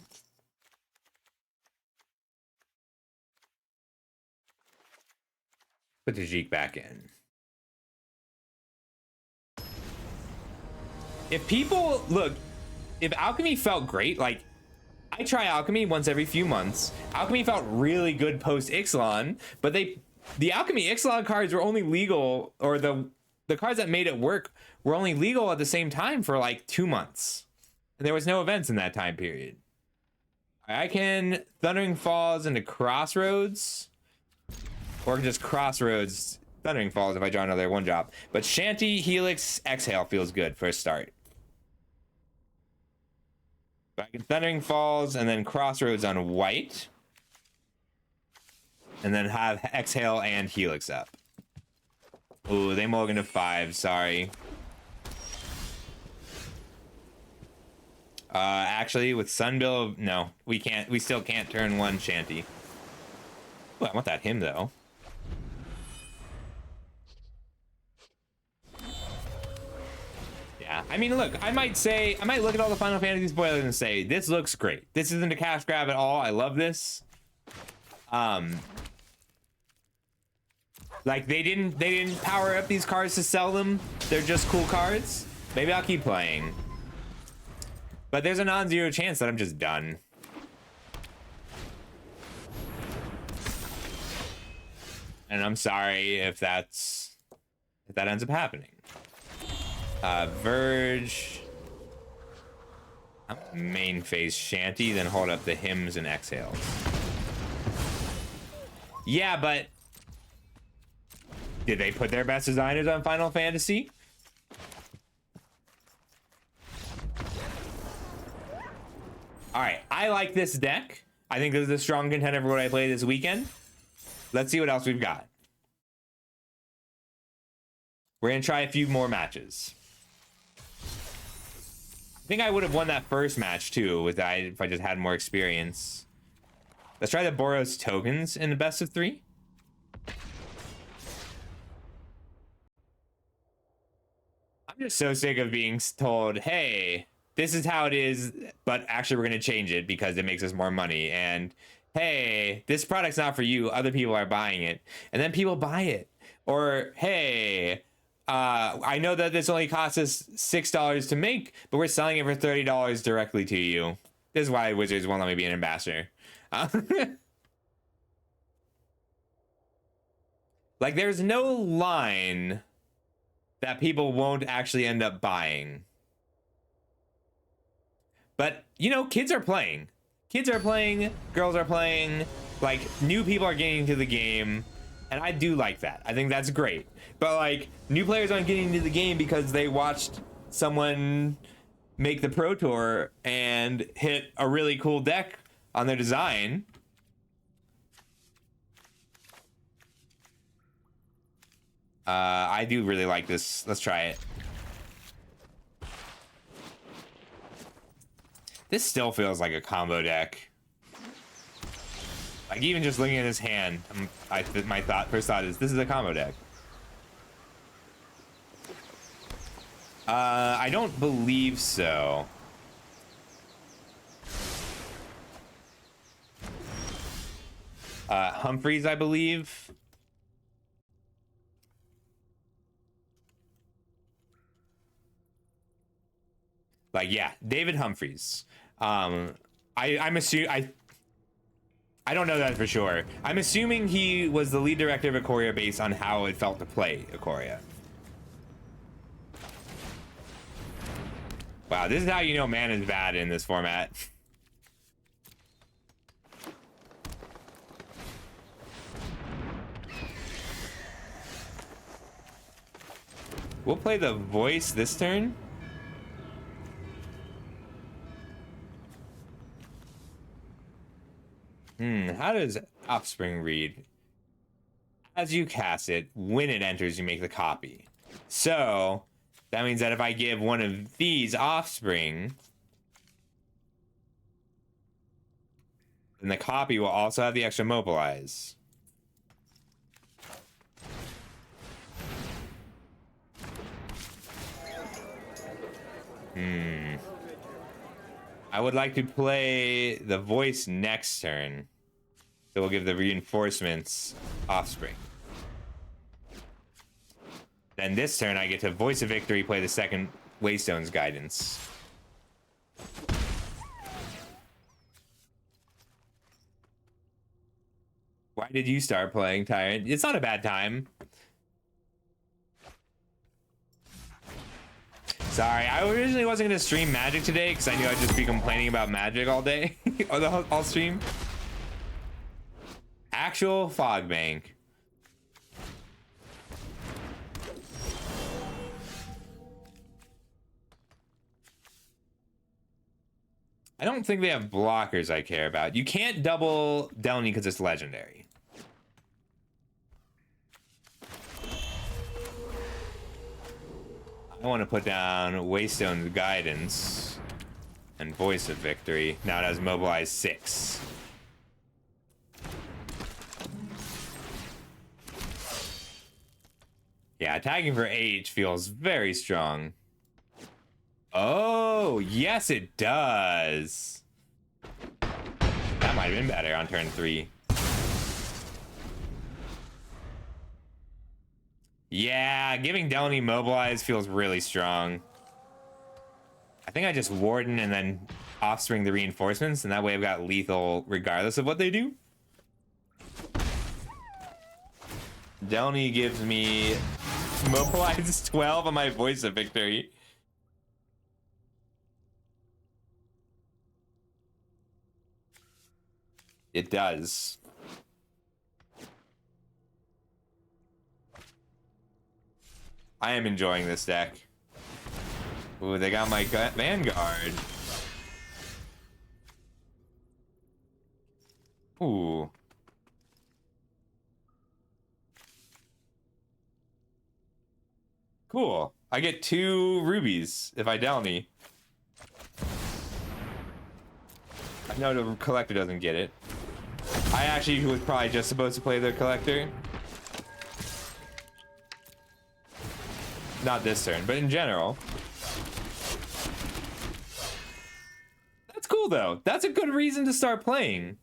Put Tajik back in. If people look, if Alchemy felt great, like I try Alchemy once every few months. Alchemy felt really good post Ixalan, but the Alchemy Ixalan cards were only legal, or the cards that made it work were only legal at the same time for like 2 months. And there was no events in that time period. I can Thundering Falls into Crossroads, or just Crossroads Thundering Falls if I draw another 1-drop. But Shanty, Helix, Exhale feels good for a start. So I can Thundering Falls and then Crossroads on white. And then have Exhale and Helix up. Ooh, they mulligan to 5, sorry. Actually, with Sunbill, no, we can't. We still can't turn 1 Shanty. Ooh, I want that him though. Yeah, I mean, look, I might look at all the Final Fantasy spoilers and say this looks great. This isn't a cash grab at all. I love this. Like they didn't power up these cards to sell them. They're just cool cards. Maybe I'll keep playing. But there's a non-zero chance that I'm just done. And I'm sorry if that ends up happening. Verge. Main phase Shanty, then hold up the hymns and exhales. Yeah, but did they put their best designers on Final Fantasy? All right, I like this deck. I think this is a strong contender for what I play this weekend. Let's see what else we've got. We're gonna try a few more matches. I think I would have won that first match too if I just had more experience. Let's try the Boros tokens in the best of 3. I'm just so sick of being told, hey, this is how it is, but actually we're going to change it because it makes us more money. And hey, this product's not for you. Other people are buying it. And then people buy it. Or, hey, I know that this only costs us $6 to make, but we're selling it for $30 directly to you. This is why Wizards won't let me be an ambassador. Like, there's no line that people won't actually end up buying. But, you know, kids are playing. Kids are playing, girls are playing, like, new people are getting into the game, and I do like that. I think that's great. But, like, new players aren't getting into the game because they watched someone make the Pro Tour and hit a really cool deck on their design. I do really like this. Let's try it. This still feels like a combo deck. Like, even just looking at his hand, my first thought is this is a combo deck. I don't believe so. Humphreys, I believe. Like, yeah, David Humphreys. I'm assuming I don't know that for sure. I'm assuming he was the lead director of Ikoria based on how it felt to play Ikoria. Wow, this is how you know man is bad in this format. We'll play the voice this turn. How does Offspring read? As you cast it, when it enters, you make the copy. So that means that if I give one of these Offspring, then the copy will also have the extra mobilize. I would like to play the voice next turn. So we'll give the reinforcements offspring. Then this turn, I get to voice of victory, play the second Waystone's guidance. Why did you start playing Tyrant? It's not a bad time. Sorry, I originally wasn't going to stream Magic today because I knew I'd just be complaining about Magic all day. Or the whole stream. Actual Fog Bank. I don't think they have blockers I care about. You can't double Delny because it's legendary. I want to put down Waystone's Guidance and Voice of Victory. Now it has Mobilize 6. Yeah, attacking for H feels very strong. Oh, yes, it does. That might have been better on turn 3. Yeah, giving Delny Mobilize feels really strong. I think I just Warden and then Offspring the reinforcements, and that way I've got lethal regardless of what they do. Delny gives me Mobilize 12 on my Voice of Victory. It does. I am enjoying this deck. Ooh, they got my Vanguard. Ooh. Cool. I get 2 rubies if I Delny. I know the collector doesn't get it. I actually was probably just supposed to play the collector. Not this turn, but in general. That's cool though. That's a good reason to start playing.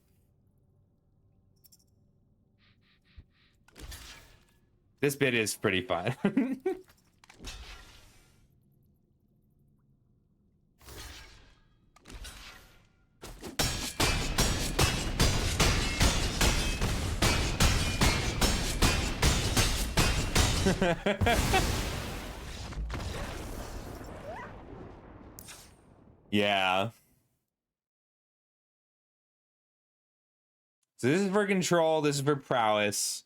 This bit is pretty fun. Yeah. So this is for control, this is for prowess.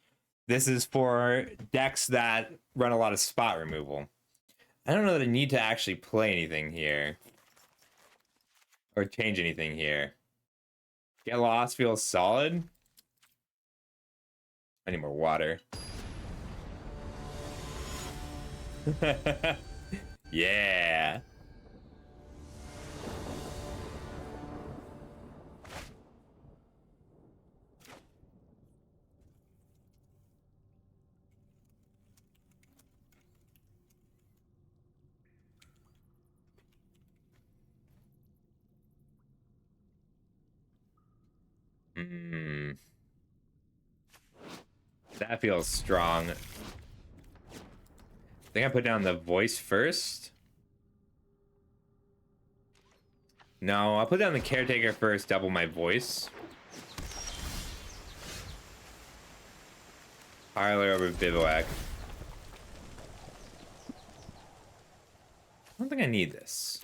This is for decks that run a lot of spot removal. I don't know that I need to actually play anything here. Or change anything here. Get Lost feels solid. I need more water. Yeah. That feels strong. I think I put down the voice first. No, I'll put down the caretaker first, double my voice. Parlor over bivouac. I don't think I need this.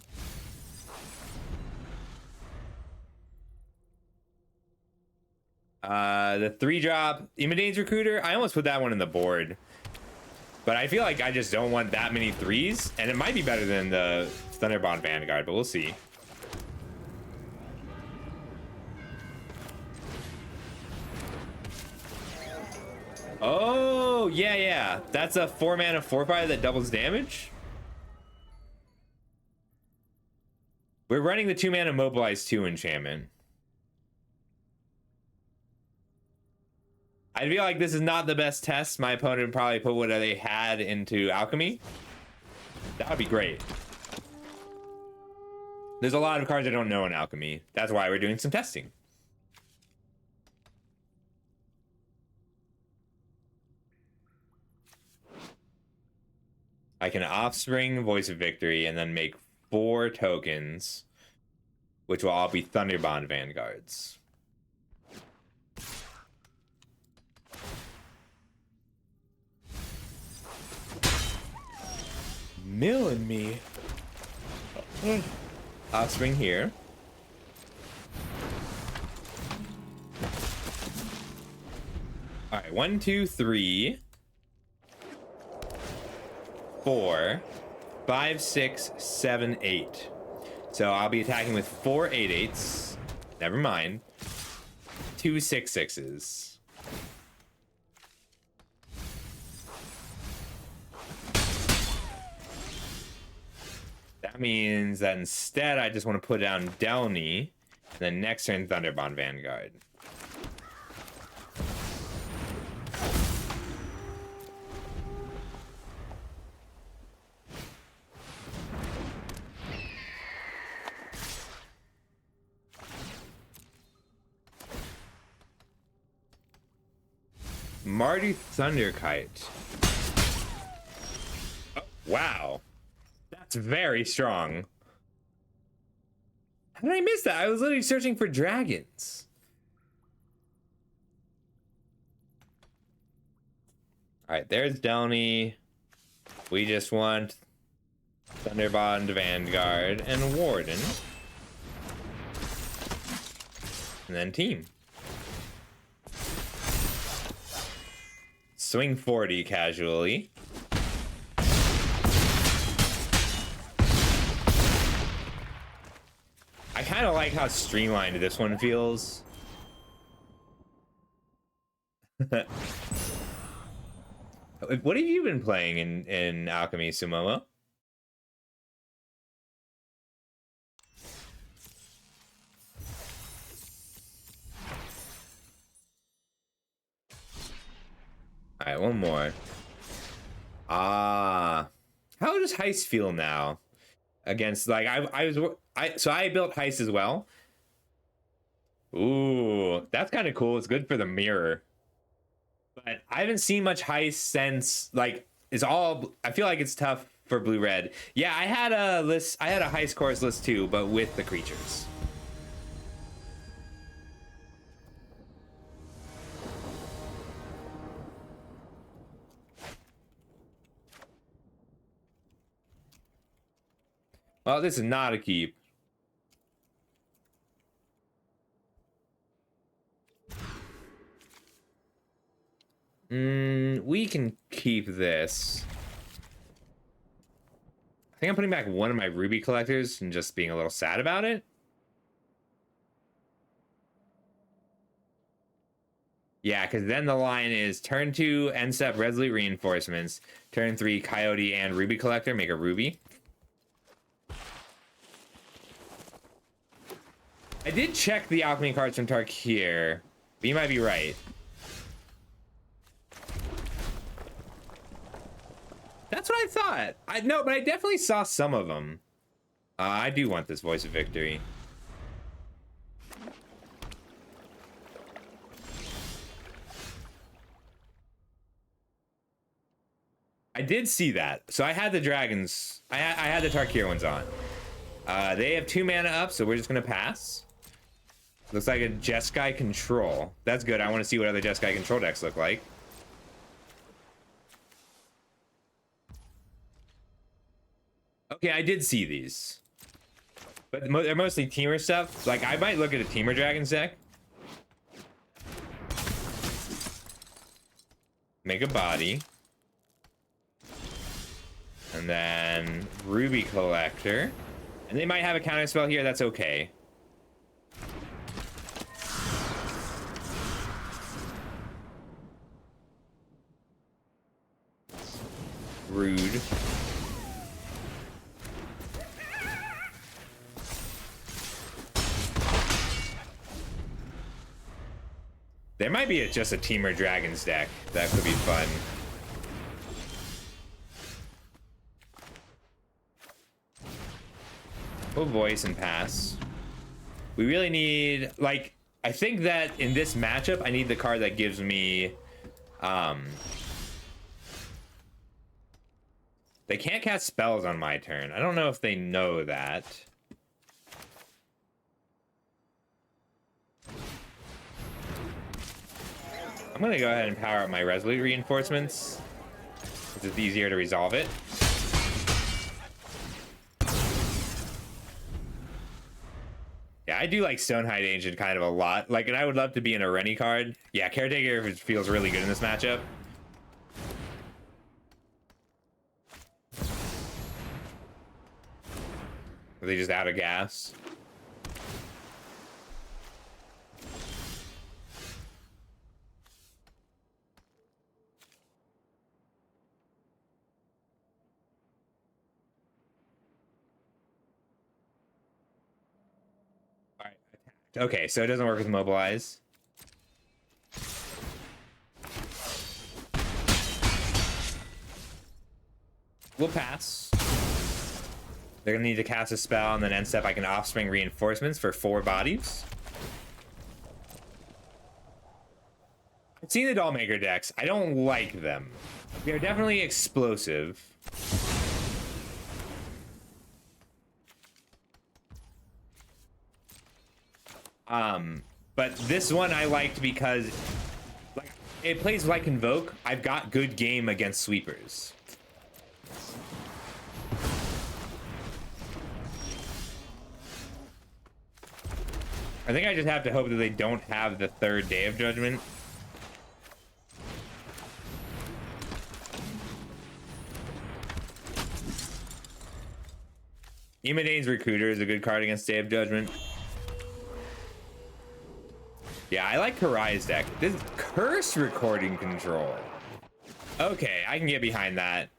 The 3-drop Imadane's Recruiter. I almost put that one in the board. But I feel like I just don't want that many 3s. And it might be better than the Thunderbond Vanguard, but we'll see. Oh, yeah. That's a 4-mana 4/5 that doubles damage. We're running the 2-mana Mobilize 2 enchantment. I feel like this is not the best test. My opponent would probably put what they had into Alchemy. That would be great. There's a lot of cards I don't know in Alchemy. That's why we're doing some testing. I can Offspring, Voice of Victory, and then make 4 tokens, which will all be Thunderbond Vanguards. Milling me. Offspring here. All right, 1, 2, 3, 4, 5, 6, 7, 8. So I'll be attacking with 4 8/8s. Never mind. 2 6/6s. That means that instead I just want to put down Delny, and then next turn Thunderbond Vanguard. Marty Thunderkite. Oh, wow. That's very strong. How did I miss that? I was literally searching for dragons. Alright, there's Delny. We just want Thunderbond Vanguard and Warden. And then team. Swing 40 casually. I kind of like how streamlined this one feels. What have you been playing in Alchemy, Sumomo? All right, one more. How does Heist feel now? Against, like, so I built Heist as well. Ooh, that's kind of cool. It's good for the mirror. But I haven't seen much Heist since, like, I feel like it's tough for blue-red. Yeah, I had a Heist course list too, but with the creatures. Well, this is not a keep. We can keep this. I think I'm putting back one of my ruby collectors and just being a little sad about it. Yeah, because then the line is turn 2, end step, Resolute Reinforcements. Turn 3, Coyote and Ruby Collector, make a ruby. I did check the alchemy cards from Tarkir, but you might be right. That's what I thought. No, but I definitely saw some of them. I do want this Voice of Victory. I did see that. So I had the dragons. I had the Tarkir ones on. They have 2 mana up, so we're just gonna pass. Looks like a Jeskai control. That's good. I want to see what other Jeskai control decks look like. Okay, I did see these. But they're mostly teamer stuff. Like, I might look at a teamer Dragons deck. Make a body. And then Ruby Collector. And they might have a counter spell here, that's okay. Rude. There might be just a Teamer Dragons deck. That could be fun. We'll voice and pass. We really need, like, I think that in this matchup, I need the card that gives me, they can't cast spells on my turn. I don't know if they know that. I'm gonna go ahead and power up my Resolute reinforcements, because it's easier to resolve it. Yeah, I do like Stonehide Ancient kind of a lot. Like, and I would love to be in a Rennie card. Yeah, Caretaker feels really good in this matchup. Are they just out of gas? All right, attacked. Okay, so it doesn't work with Mobilize. We'll pass. They're gonna need to cast a spell, and then end step I can Offspring Reinforcements for 4 bodies. I've seen the Dollmaker decks. I don't like them. They're definitely explosive. But this one I liked because, like, it plays like Invoke. I've got good game against sweepers. I think I just have to hope that they don't have the 3rd Day of Judgment. Imadane's Recruiter is a good card against Day of Judgment. Yeah, I like Karai's deck. This is Curse Recording Control. Okay, I can get behind that.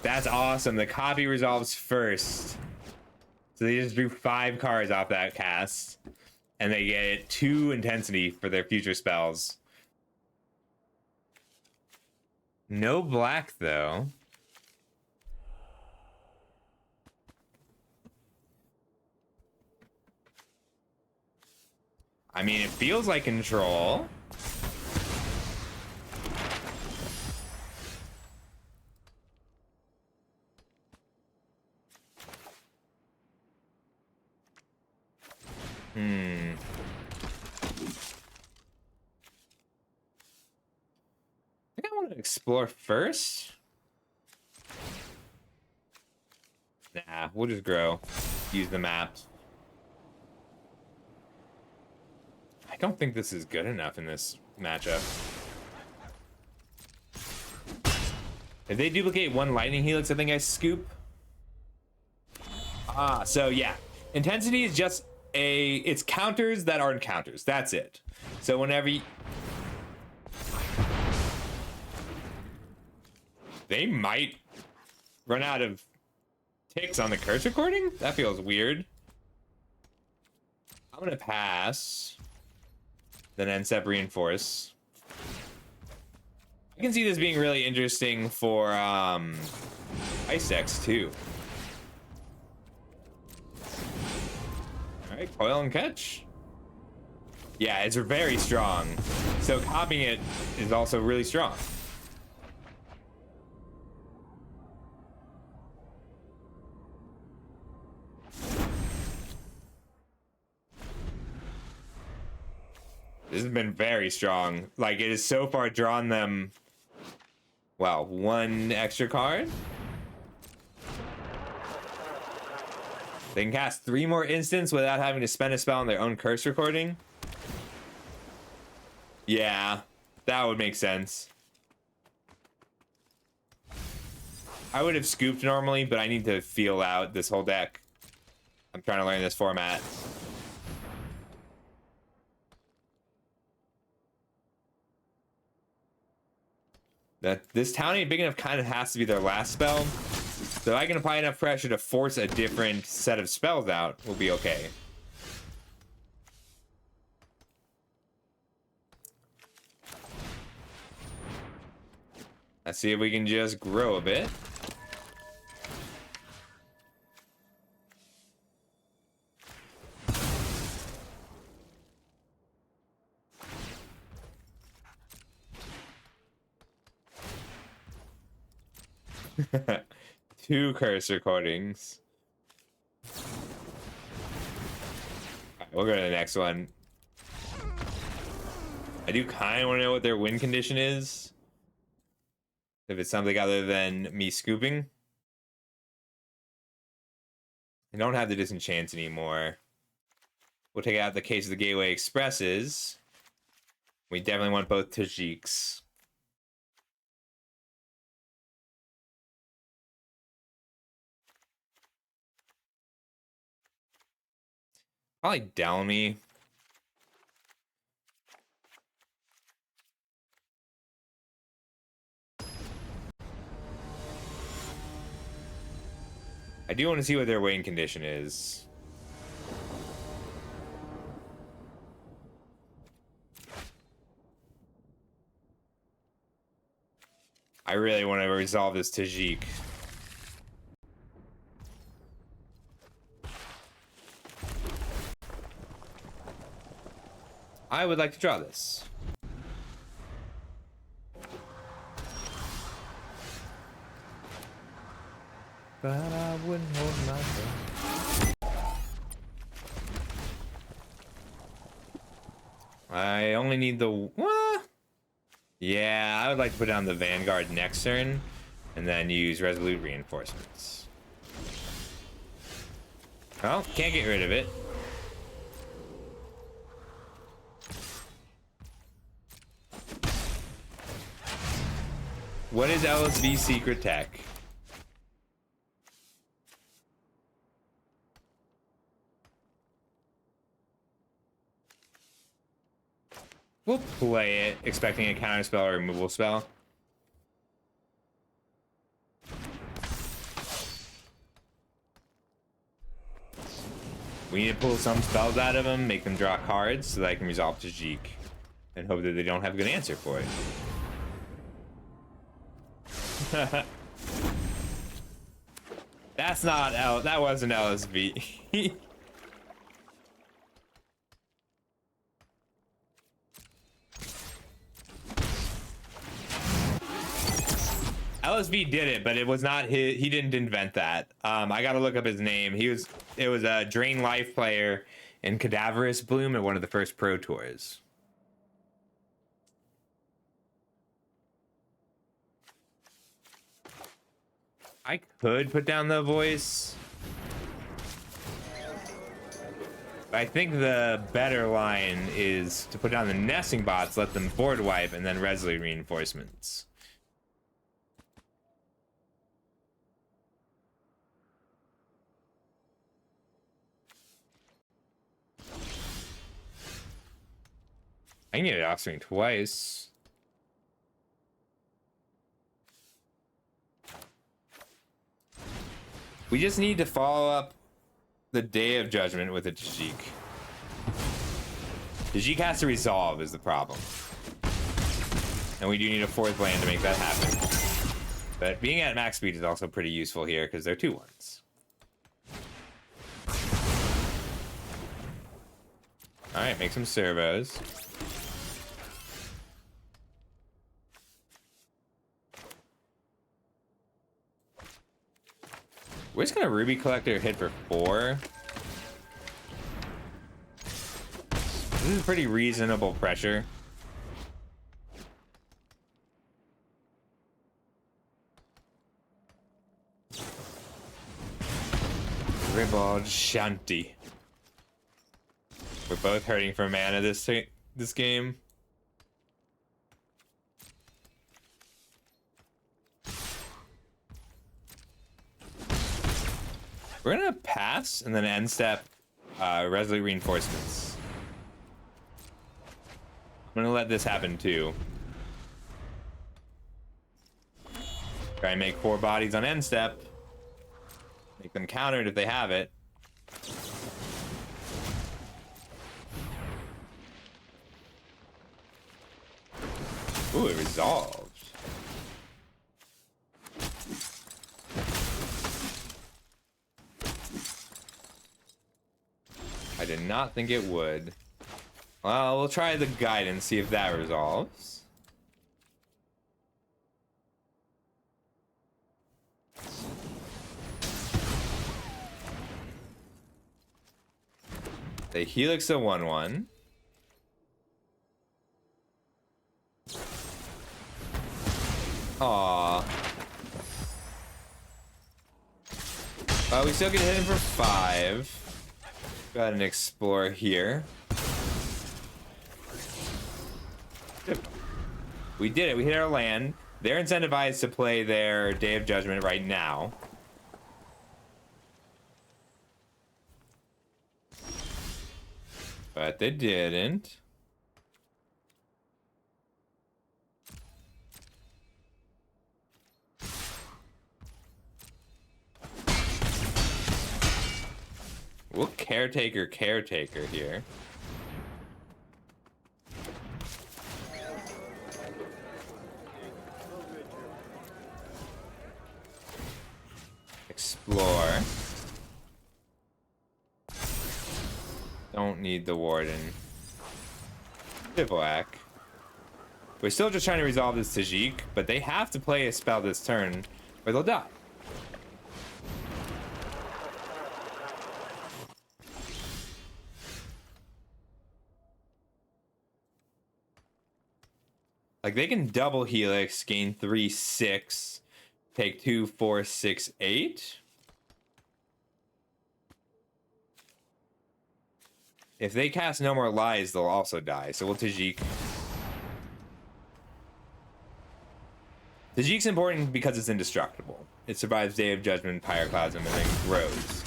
That's awesome. The copy resolves first. So they just drew 5 cards off that cast. And they get 2 intensity for their future spells. No black, though. I mean, it feels like control. I think I want to explore first. Nah, we'll just grow. Use the maps. I don't think this is good enough in this matchup. If they duplicate 1 Lightning Helix, I think I scoop. So yeah. Intensity is just it's counters that aren't counters. That's it. So whenever they might run out of ticks on the curse recording? That feels weird. I'm gonna pass. Then end step reinforce. I can see this being really interesting for ice decks too. All right, coil and catch. Yeah, it's very strong. So copying it is also really strong. This has been very strong. Like, it has so far drawn them, well, 1 extra card. They can cast 3 more instants without having to spend a spell on their own curse recording. Yeah, that would make sense. I would have scooped normally, but I need to feel out this whole deck. I'm trying to learn this format. This town ain't big enough kind of has to be their last spell. So I can apply enough pressure to force a different set of spells out. We'll be okay. Let's see if we can just grow a bit. Two curse recordings. Alright, we'll go to the next one. I do kind of want to know what their win condition is. If it's something other than me scooping. I don't have the disenchant anymore. We'll take out the case of the Gateway Expresses. We definitely want both Tajiks. Probably Dalmy. I do want to see what their win condition is. I really want to resolve this Tajik. I would like to draw this. But I wouldn't hold my breath. I only need the... What? Yeah, I would like to put down the Vanguard next turn, and then use Resolute Reinforcements. Well, can't get rid of it. What is LSV secret tech? We'll play it, expecting a counter spell or removal spell. We need to pull some spells out of them, make them draw cards so that I can resolve Tajik, and hope that they don't have a good answer for it. That's not that wasn't LSV. LSV did it, but it was not his. He didn't invent that. I gotta look up his name. It was a Drain Life player in Cadaverous Bloom at one of the first Pro Tours. I could put down the voice. But I think the better line is to put down the nesting bots, let them board wipe, and then Resolute Reinforcements. I can get it off screen twice. We just need to follow up the Day of Judgment with a Tajik. Tajik has to resolve is the problem. And we do need a fourth land to make that happen. But being at max speed is also pretty useful here because they're 2/1s. Alright, make some servos. We're just gonna Ruby Collector hit for 4. This is pretty reasonable pressure. Ribald Shanti. We're both hurting for mana this game. We're gonna pass and then end step Resolute Reinforcements. I'm gonna let this happen too. Try and make 4 bodies on end step. Make them countered if they have it. Ooh, it resolved. I did not think it would. Well, we'll try the guidance, see if that resolves. They Helix a 1/1. Aww. Well, we still get hit him for 5. Got an Explorer here. We did it. We hit our land. They're incentivized to play their Day of Judgment right now. But they didn't. We'll caretaker here. Explore. Don't need the Warden. Bivouac. We're still just trying to resolve this Tajik, but they have to play a spell this turn or they'll die. Like, they can double Helix, gain 3/6, take 2, 4, 6, 8. If they cast No More Lies, they'll also die. So we'll Tajik. Tajik's important because it's indestructible. It survives Day of Judgment, Pyroclasm, and then grows.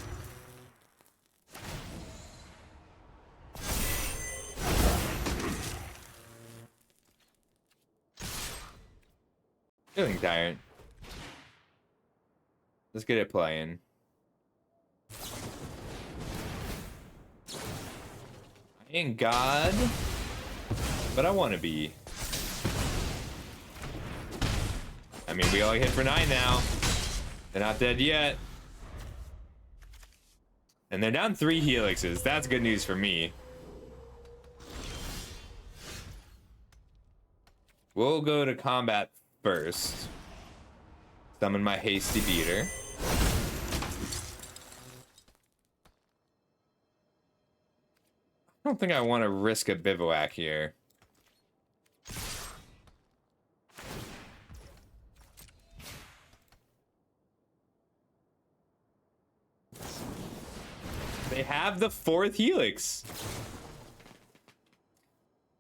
Feeling tired. Let's get it playing. I ain't God, but I want to be. I mean, we only hit for 9 now. They're not dead yet. And they're down 3 Helixes. That's good news for me. We'll go to combat first. Summon my Hasty Beater. I don't think I want to risk a Bivouac here. They have the 4th Helix.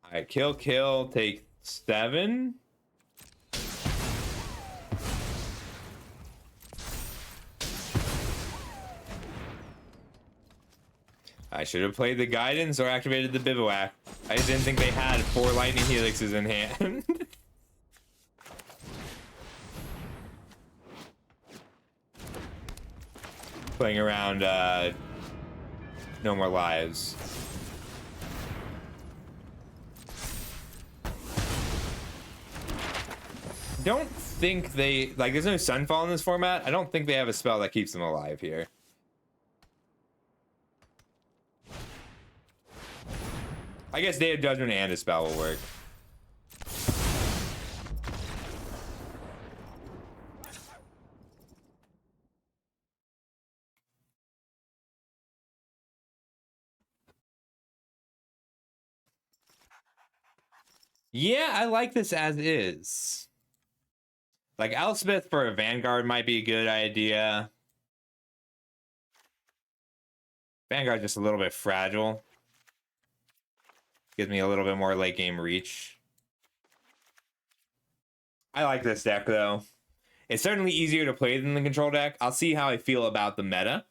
Alright, kill, take 7. I should have played the Guidance or activated the Bivouac. I just didn't think they had 4 Lightning Helixes in hand. Playing around No More Lives. Don't think they... Like, there's no Sunfall in this format. I don't think they have a spell that keeps them alive here. I guess Day of Judgment and a spell will work. Yeah, I like this as is. Like, Elspeth for a Vanguard might be a good idea. Vanguard's just a little bit fragile. Gives me a little bit more late game reach. I like this deck, though. It's certainly easier to play than the control deck. I'll see how I feel about the meta.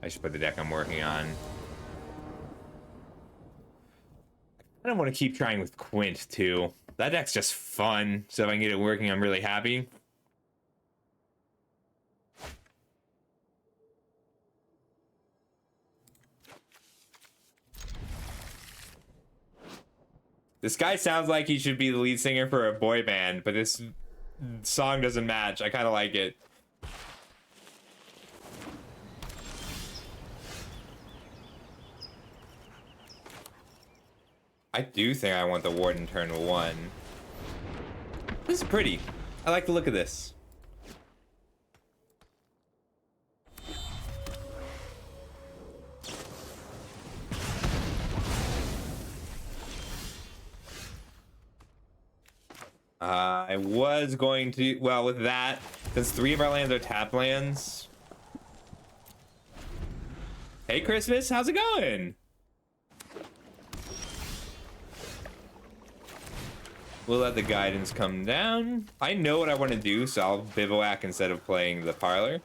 I should put the deck I'm working on. I don't want to keep trying with Quint, too. That deck's just fun, so if I can get it working, I'm really happy. This guy sounds like he should be the lead singer for a boy band, but this song doesn't match. I kind of like it. I do think I want the Warden turn 1. This is pretty. I like the look of this. I was going to, well, with that, since 3 of our lands are tap lands. Hey, Christmas, how's it going? We'll let the guidance come down. I know what I want to do, so I'll bivouac instead of playing the parlor.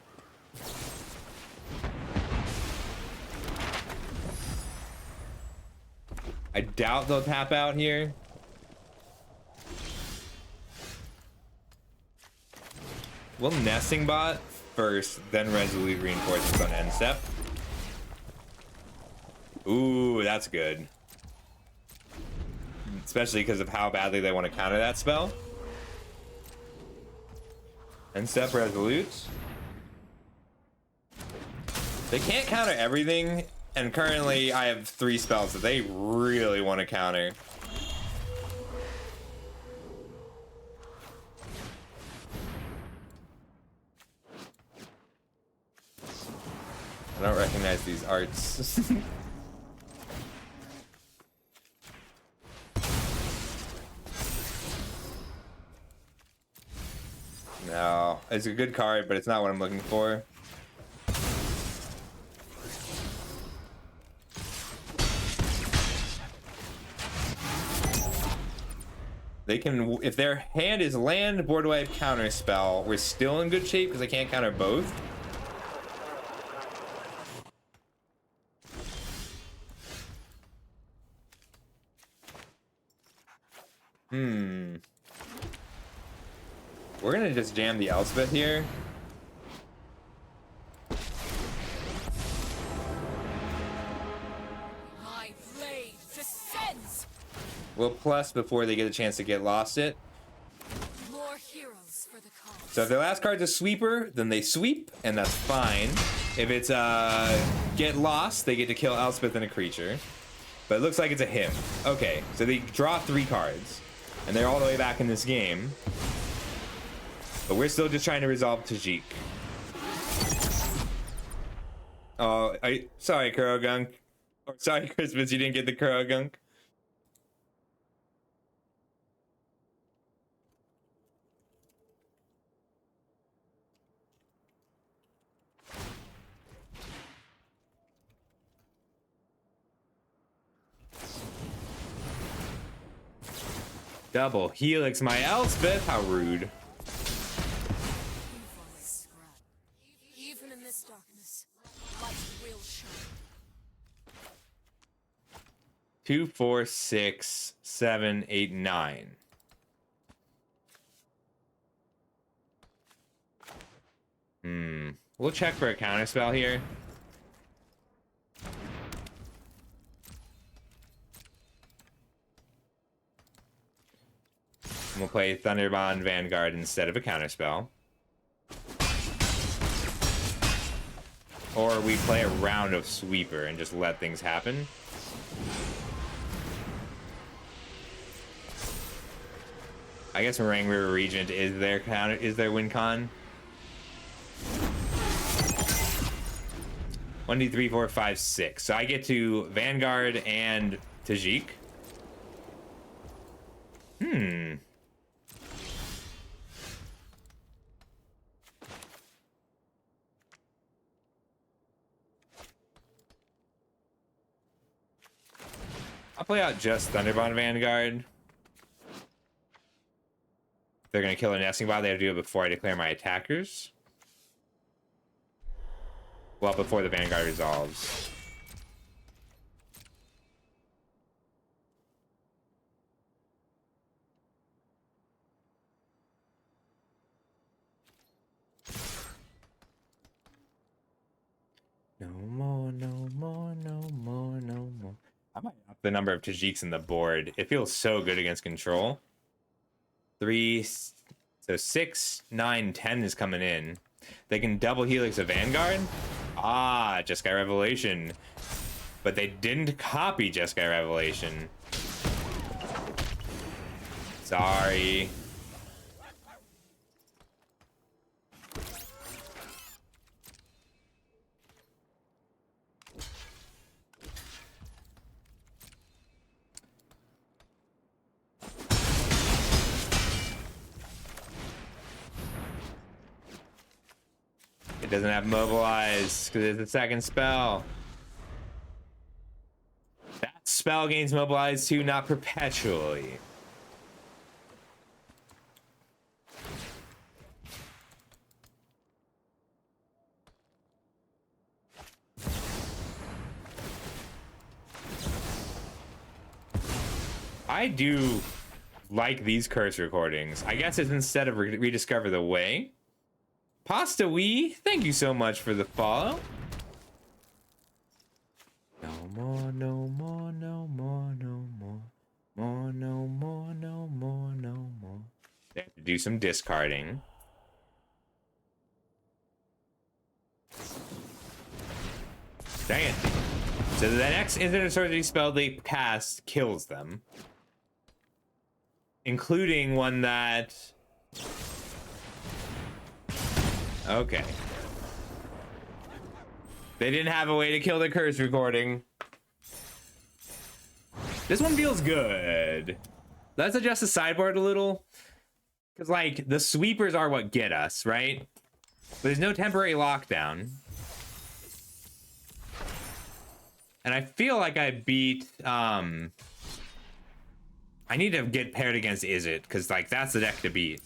I doubt they'll tap out here. We'll Nesting Bot first, then Resolute Reinforcements on end step. Ooh, that's good. Especially because of how badly they want to counter that spell. End step Resolute. They can't counter everything, and currently I have 3 spells that they really want to counter. I don't recognize these arts. No, it's a good card, but it's not what I'm looking for. They can, if their hand is land, board wipe, counter spell, we're still in good shape because they can't counter both. We're gonna just jam the Elspeth here. My blade descends. We'll plus before they get a chance to get lost it. More heroes for the cause. So if their last card's a sweeper, then they sweep, and that's fine. If it's get lost, they get to kill Elspeth and a creature. But it looks like it's a him. Okay, so they draw 3 cards, and they're all the way back in this game. But we're still just trying to resolve Tajik. Oh, sorry, Kurogunk. Or sorry, Christmas, you didn't get the Kurogunk. Double Helix my Elspeth, how rude. Even in this darkness, light will shine. 2, 4, 6, 7, 8, 9. We'll check for a counterspell here. We'll play Thunderbond Vanguard instead of a counterspell. Or we play a round of Sweeper and just let things happen. I guess Meringue River Regent is their win con. 1, 2, 3, 4, 5, 6. So I get to Vanguard and Tajik. I'll play out just Thunderbond Vanguard. If they're gonna kill a nesting bot, they have to do it before I declare my attackers. Well, before the Vanguard resolves. No more, no more, no more, no more. I might up the number of Tajiks in the board. It feels so good against control. 3, 6, So 6, 9, 10 is coming in. They can double Helix a Vanguard. Ah, Jeskai Revelation. But they didn't copy Jeskai Revelation. Sorry. It doesn't have mobilize because it's the second spell. That spell gains mobilize too, not perpetually. I do like these curse recordings. I guess it's instead of rediscover the way. Pasta Wee, thank you so much for the follow. No more, no more, no more, no more. More, no more, no more, no more. They have to do some discarding. Dang it. So the next Infinite Sorcery spell they cast kills them. Including one that... Okay. They didn't have a way to kill the curse recording. This one feels good. Let's adjust the sideboard a little. Because, like, the sweepers are what get us, right? But there's no temporary lockdown. And I feel like I beat, I need to get paired against Izzet, because, like, that's the deck to beat.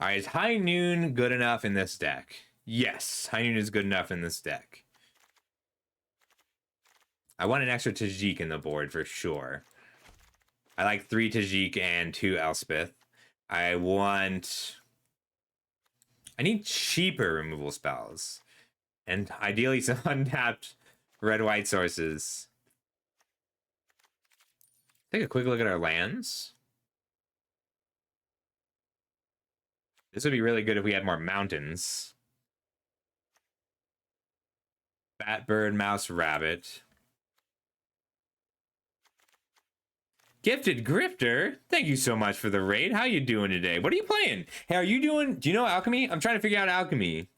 Alright, is High Noon good enough in this deck? Yes, High Noon is good enough in this deck. I want an extra Tajik in the board for sure. I like 3 Tajik and 2 Elspeth. I need cheaper removal spells. And ideally some untapped red-white sources. Take a quick look at our lands. This would be really good if we had more mountains. Bat, bird, mouse, rabbit. Gifted Grifter, thank you so much for the raid. How you doing today? What are you playing? Hey, are you doing... Do you know Alchemy? I'm trying to figure out Alchemy.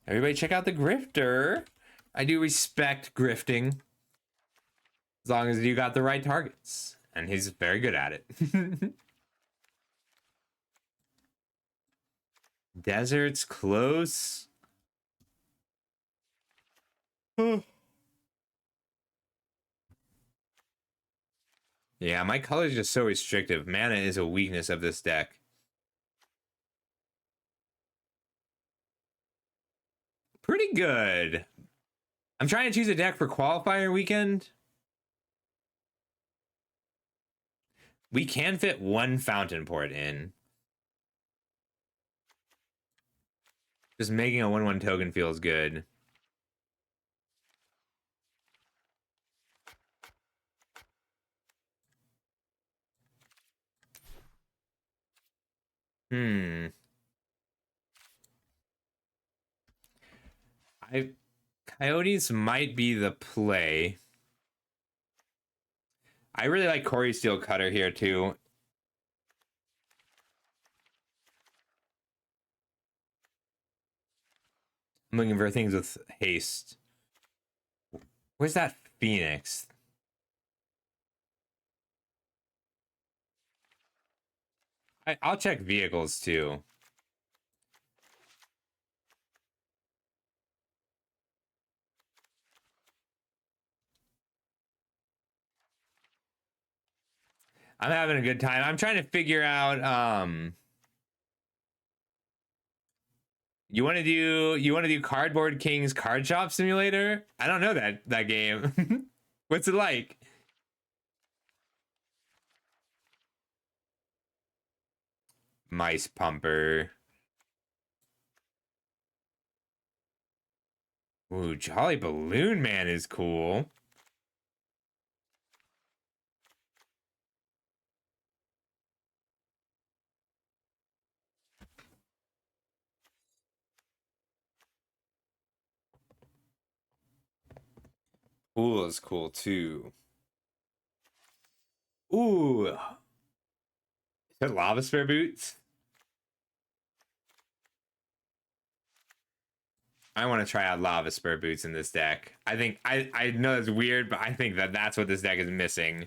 Everybody check out the Grifter. I do respect grifting. As long as you got the right targets. And he's very good at it. Desert's close. Yeah, my colors are just so restrictive. Mana is a weakness of this deck. Pretty good. I'm trying to choose a deck for qualifier weekend. We can fit 1 fountain port in. Just making a 1/1 token feels good. Coyotes might be the play. I really like Corey Steel Cutter here too. I'm looking for things with haste. Where's that Phoenix? I'll check vehicles too. I'm having a good time. I'm trying to figure out you want to do Cardboard King's Card Shop Simulator? I don't know that game. What's it like? Mice Pumper. Ooh, Jolly Balloon Man is cool. Pool is cool too. Ooh. Is it Lava Spare Boots? I want to try out Lava Spur Boots in this deck. I think I know it's weird, but I think that that's what this deck is missing.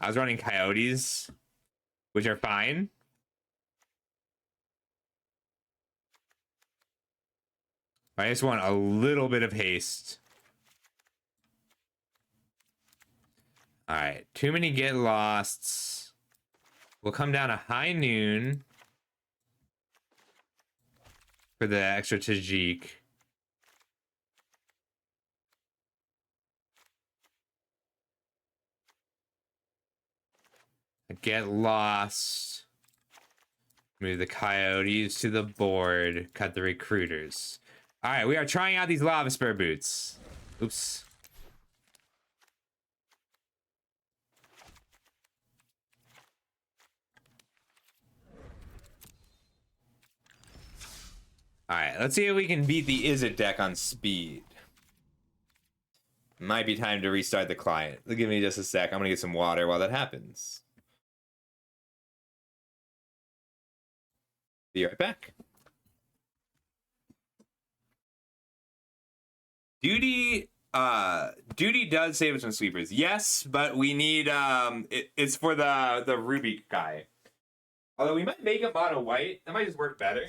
I was running Coyotes, which are fine. I just want a little bit of haste. All right, too many get losts. We'll come down to High Noon for the extra Tajik. Get lost. Move the Coyotes to the board. Cut the recruiters. All right, we are trying out these Lava Spur Boots. Oops. All right, let's see if we can beat the Is It deck on speed. Might be time to restart the client. Give me just a sec. I'm gonna get some water while that happens. Be right back. Duty does save us from sweepers. Yes, but we need it's for the Ruby guy. Although we might make him mono white. That might just work better.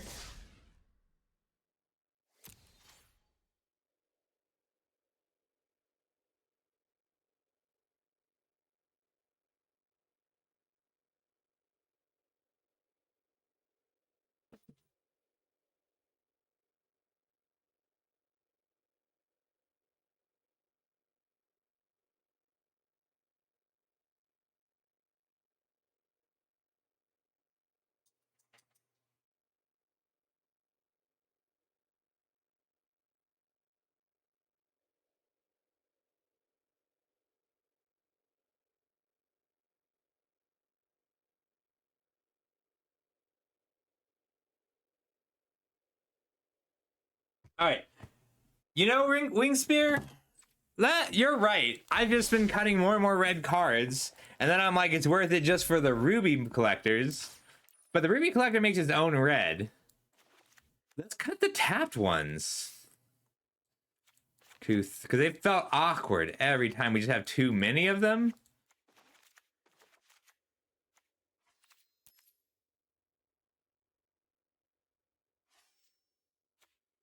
All right. You know, Wing Spear? You're right. I've just been cutting more and more red cards, and then I'm like, it's worth it just for the Ruby collectors. But the Ruby collector makes his own red. Let's cut the tapped ones. Because they felt awkward every time we just have too many of them.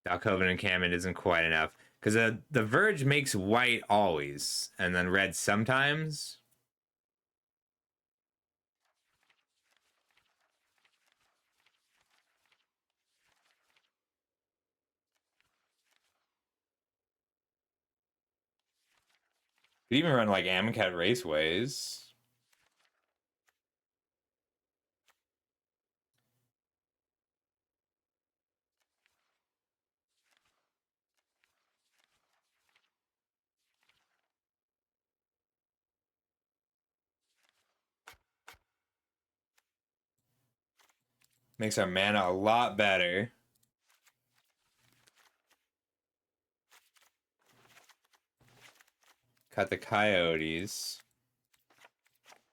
Dalcoven and Cameron isn't quite enough. Because the Verge makes white always, and then red sometimes. Could even run like Amcat Raceways. Makes our mana a lot better. Cut the Coyotes.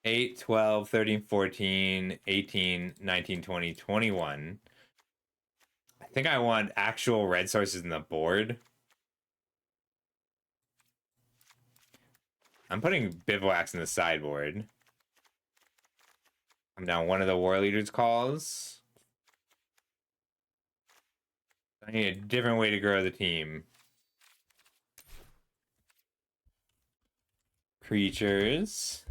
8, 12, 13, 14, 18, 19, 20, 21. I think I want actual red sources in the board. I'm putting Bivouacs in the sideboard. I'm down one of the War Leaders calls. I need a different way to grow the team. Creatures.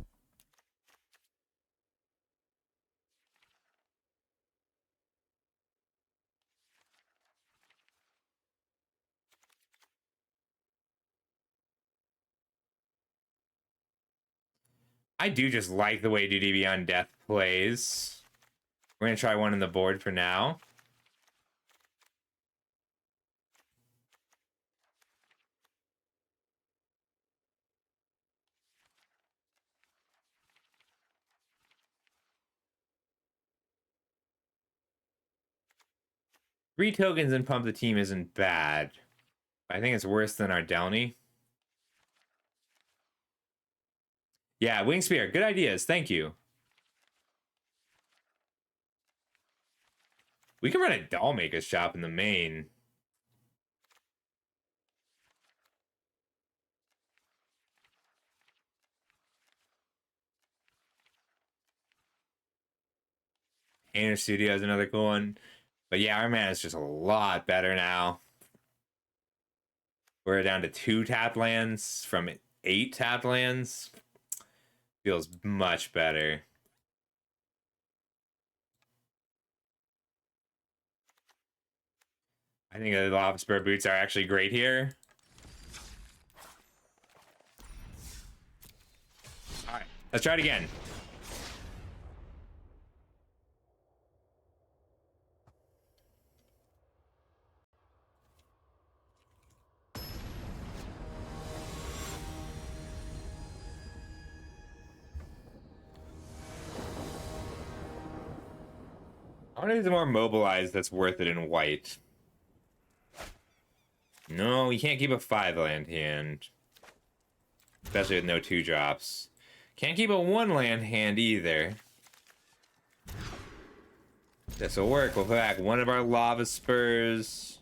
I do just like the way Duty Beyond Death plays. We're going to try one on the board for now. 3 tokens and pump the team isn't bad. I think it's worse than our Delny. Yeah, Wing Spear. Good ideas. Thank you. We can run a doll maker shop in the main. Painter Studio is another cool one. But yeah, our mana is just a lot better now. We're down to 2 tapped lands from 8 tapped lands. Feels much better. I think the Lava Spur boots are actually great here. Alright, let's try it again. I wonder if it's more mobilized that's worth it in white. No, you can't keep a 5-land hand. Especially with no 2-drops. Can't keep a 1-land hand either. This will work. We'll put back one of our Lava Spurs.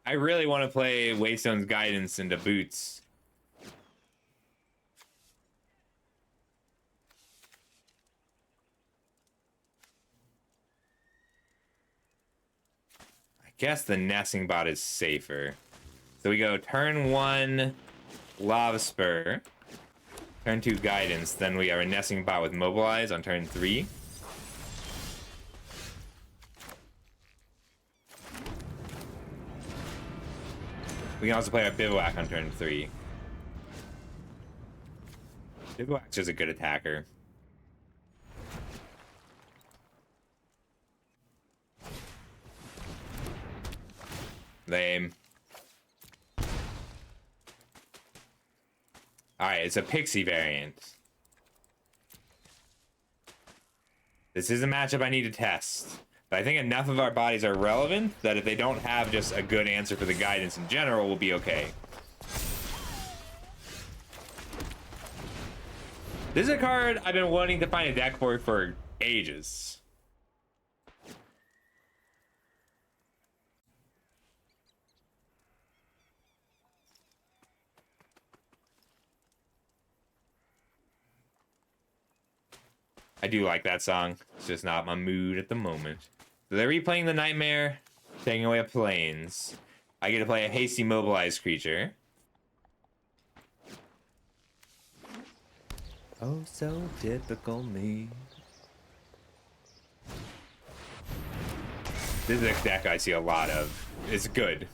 I really want to play Waystone's Guidance into boots. I guess the Nesting Bot is safer. So we go turn 1 Lava Spur. Turn 2 Guidance. Then we have a Nesting Bot with Mobilize on turn 3. We can also play our Bivouac on turn 3. Bivouac's just a good attacker. Lame. Alright, it's a Pixie variant. This is a matchup I need to test. But I think enough of our bodies are relevant that if they don't have just a good answer for the guidance in general, we'll be okay. This is a card I've been wanting to find a deck for ages. I do like that song. It's just not my mood at the moment. So they're replaying the Nightmare, taking away a Plains. I get to play a hasty mobilized creature. Oh, so typical me. This is a deck I see a lot of. It's good.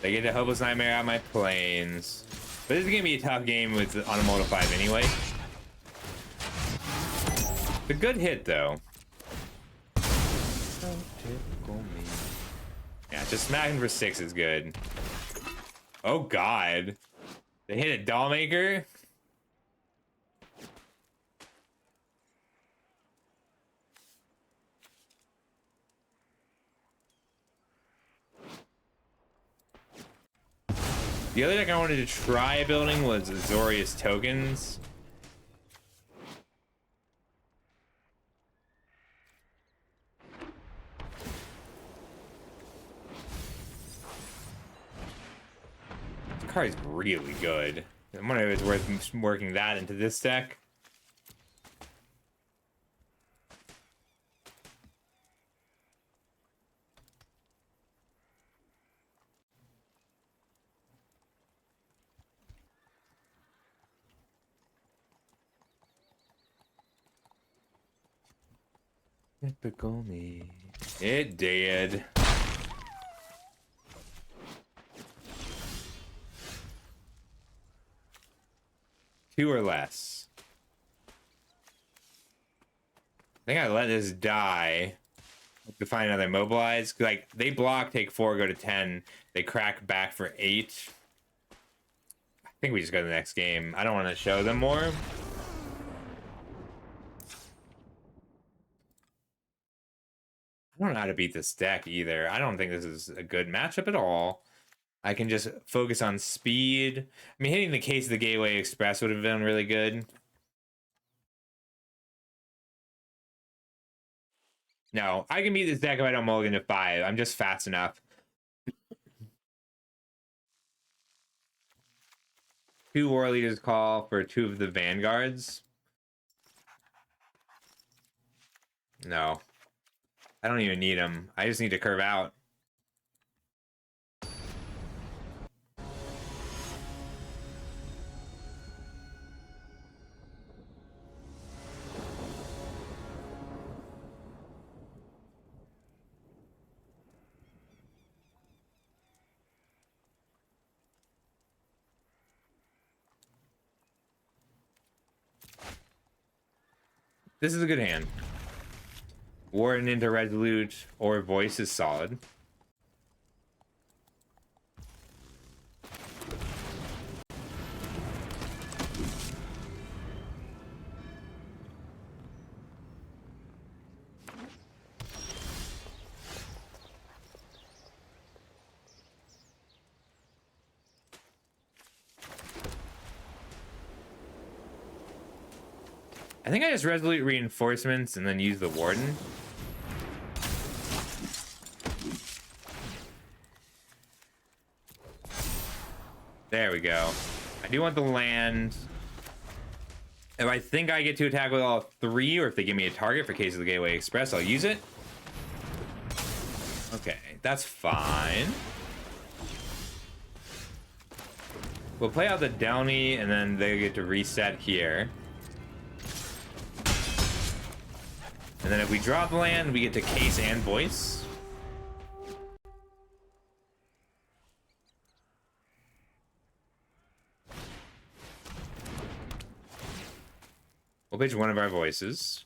They get a Hopeless Nightmare out of my Plains. But this is gonna be a tough game with on a Moto 5 anyway. It's a good hit though. So typical me. Yeah, just smacking for 6 is good. Oh god. They hit a Doll Maker? The other deck I wanted to try building was Azorius Tokens. This card is really good. I wonder if it's worth working that into this deck. Typical me. It did. 2 or less. I think I let this die to find another mobilize. Like, they block, take 4, go to 10. They crack back for 8. I think we just go to the next game. I don't want to show them more. I don't know how to beat this deck either. I don't think this is a good matchup at all. I can just focus on speed. I mean, hitting the case of the Gateway Express would have been really good. No, I can beat this deck if I don't mulligan to 5. I'm just fast enough. 2 War Leaders call for 2 of the Vanguards. No. I don't even need them. I just need to curve out. This is a good hand. Warden into Resolute or Voice is solid. I think I just Resolute Reinforcements and then use the Warden. There we go. I do want the land. If I think I get to attack with all 3, or if they give me a target for Case of the Gateway Express, I'll use it. Okay, that's fine. We'll play out the Downey, and then they get to reset here. And then if we drop land, we get to Case and Voice. We'll pitch one of our Voices.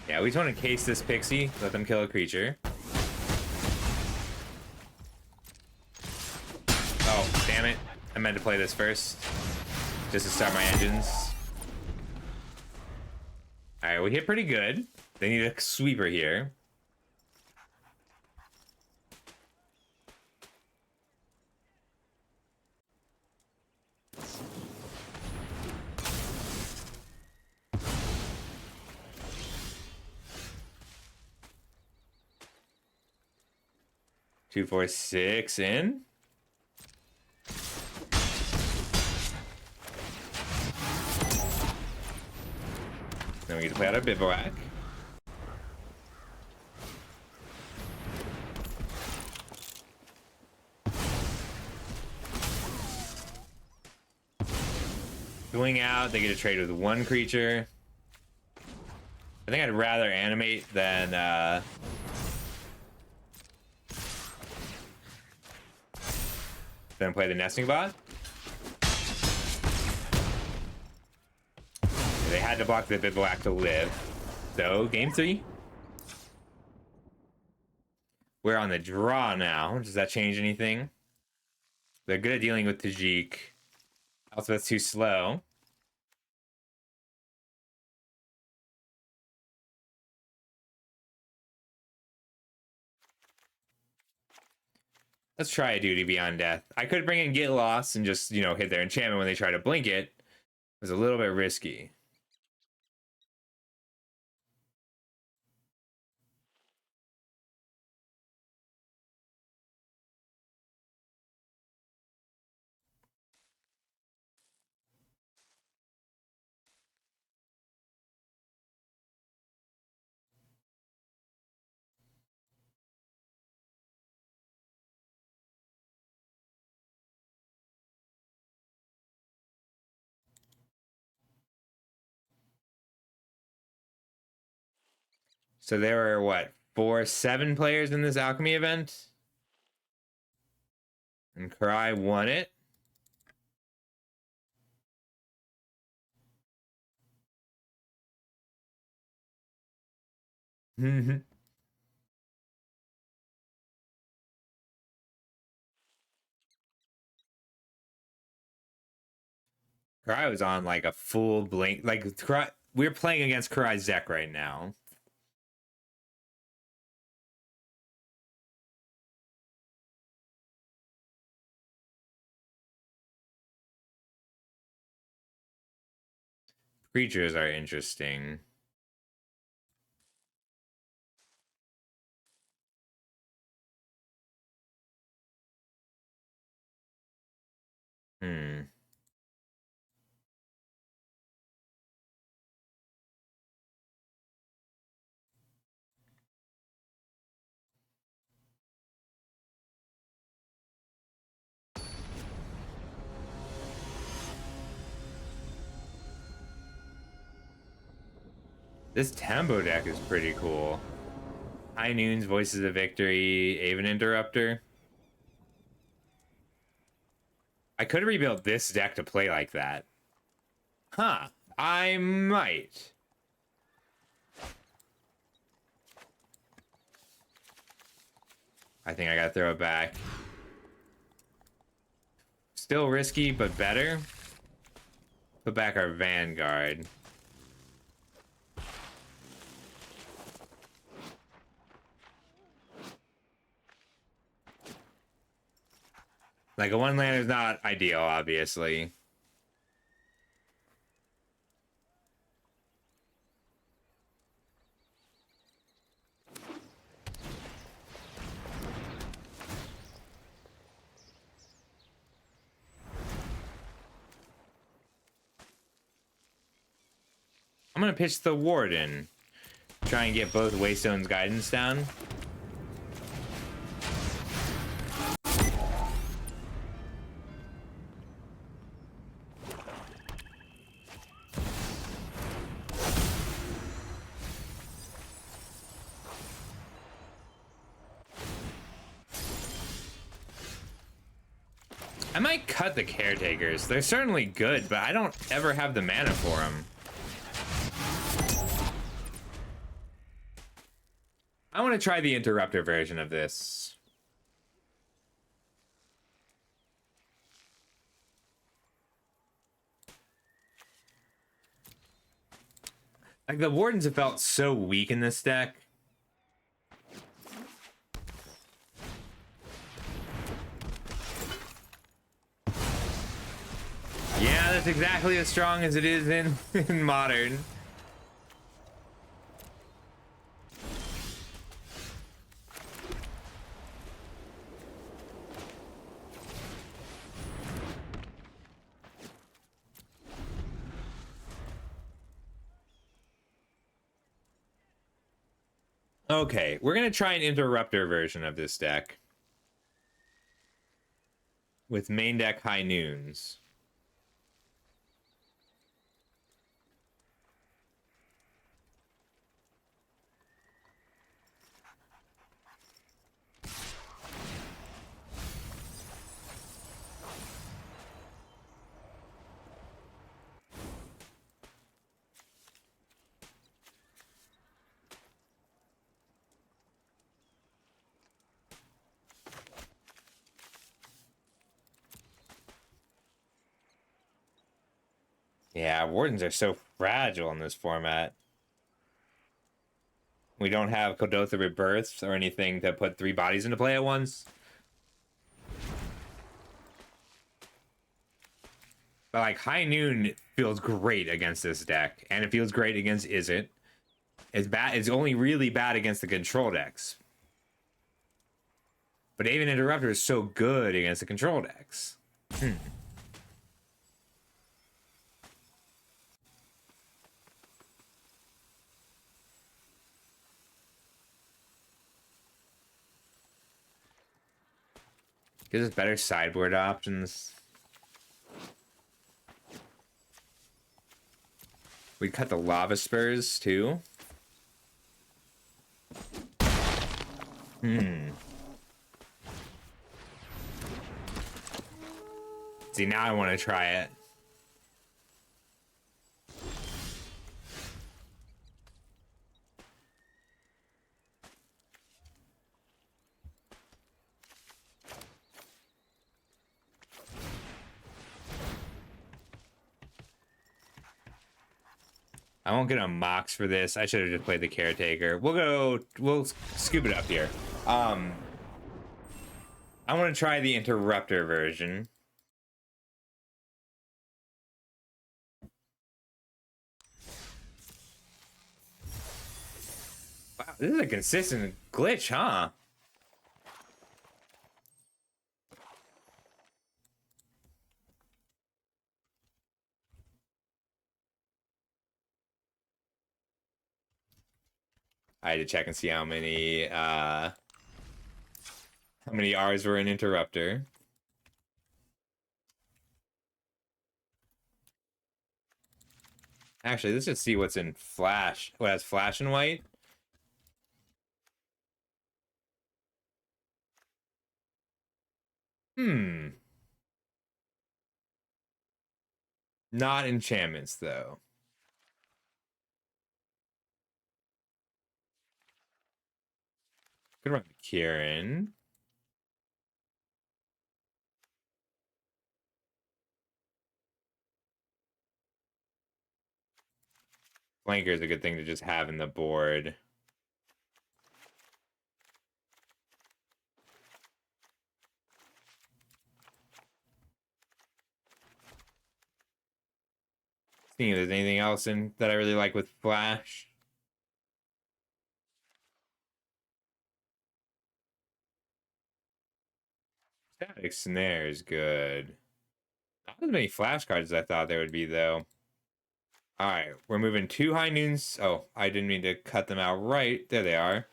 Yeah, we just want to case this Pixie, let them kill a creature. Oh, damn it. I meant to play this first. Just to start my engines. Alright, we hit pretty good. They need a sweeper here. Two, 4, 6 in. Then we get to play out our Bivouac. Going out, they get to trade with 1 creature. I think I'd rather animate than play the Nesting Bot. They had to block the Bivouac to live. So, game 3. We're on the draw now. Does that change anything? They're good at dealing with Tajik. Also, that's too slow. Let's try a Duty Beyond Death. I could bring in Get Lost and just, you know, hit their enchantment when they try to blink it. It was a little bit risky. So there were what, 7 players in this alchemy event? And Karai won it. Karai was on like a full blink. Like Karai, we're playing against Karai's deck right now. Creatures are interesting. Hmm. This Tambo deck is pretty cool. High Noons, Voices of Victory, Aven Interrupter. I could rebuild this deck to play like that. Huh. I might. I think I gotta throw it back. Still risky, but better. Put back our Vanguard. Like a 1-lander is not ideal, obviously. I'm gonna pitch the Warden. Try and get both Waystone's guidance down. I might cut the Caretakers. They're certainly good, but I don't ever have the mana for them. I want to try the Interrupter version of this. Like, the Wardens have felt so weak in this deck. Yeah, that's exactly as strong as it is in Modern. Okay, we're gonna try an Interrupter version of this deck. With main deck High Noons. Yeah, Wardens are so fragile in this format. We don't have Kodotha Rebirths or anything to put 3 bodies into play at once. But like High Noon feels great against this deck, and it feels great against Izzet. It's bad. It's only really bad against the control decks. But Aven Interrupter is so good against the control decks. Gives us better sideboard options. We cut the Lava Spurs too. Hmm. See, now I want to try it. I won't get a mox for this. I should have just played the caretaker. We'll scoop it up here. I want to try the interrupter version. Wow, this is a consistent glitch, huh? I had to check and see how many R's were in interrupter. Actually, let's just see what's in flash. What has flash and white? Hmm. Not enchantments though. Could run Kieran. Flanker is a good thing to just have in the board. Seeing if there's anything else in that I really like with flash. Static snare is good. Not as many flash cards as I thought there would be though. All right, we're moving 2 high noons. Oh, I didn't mean to cut them out right. There they are.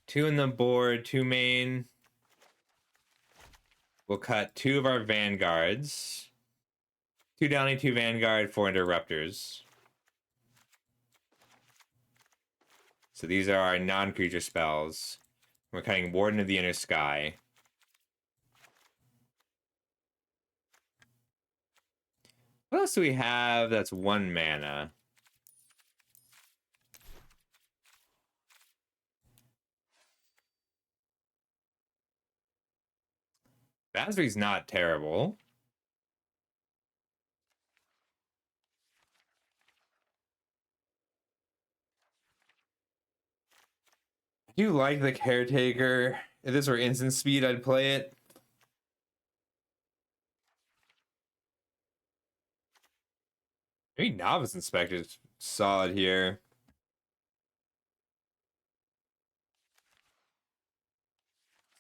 Two in the board, 2 main. We'll cut 2 of our vanguards. 2 Downy, 2 vanguard, 4 interrupters. So these are our non-creature spells. We're cutting Warden of the Inner Sky. What else do we have that's 1 mana? Basri's not terrible. I do like the Caretaker. If this were instant speed, I'd play it. Maybe Novice Inspector's solid here.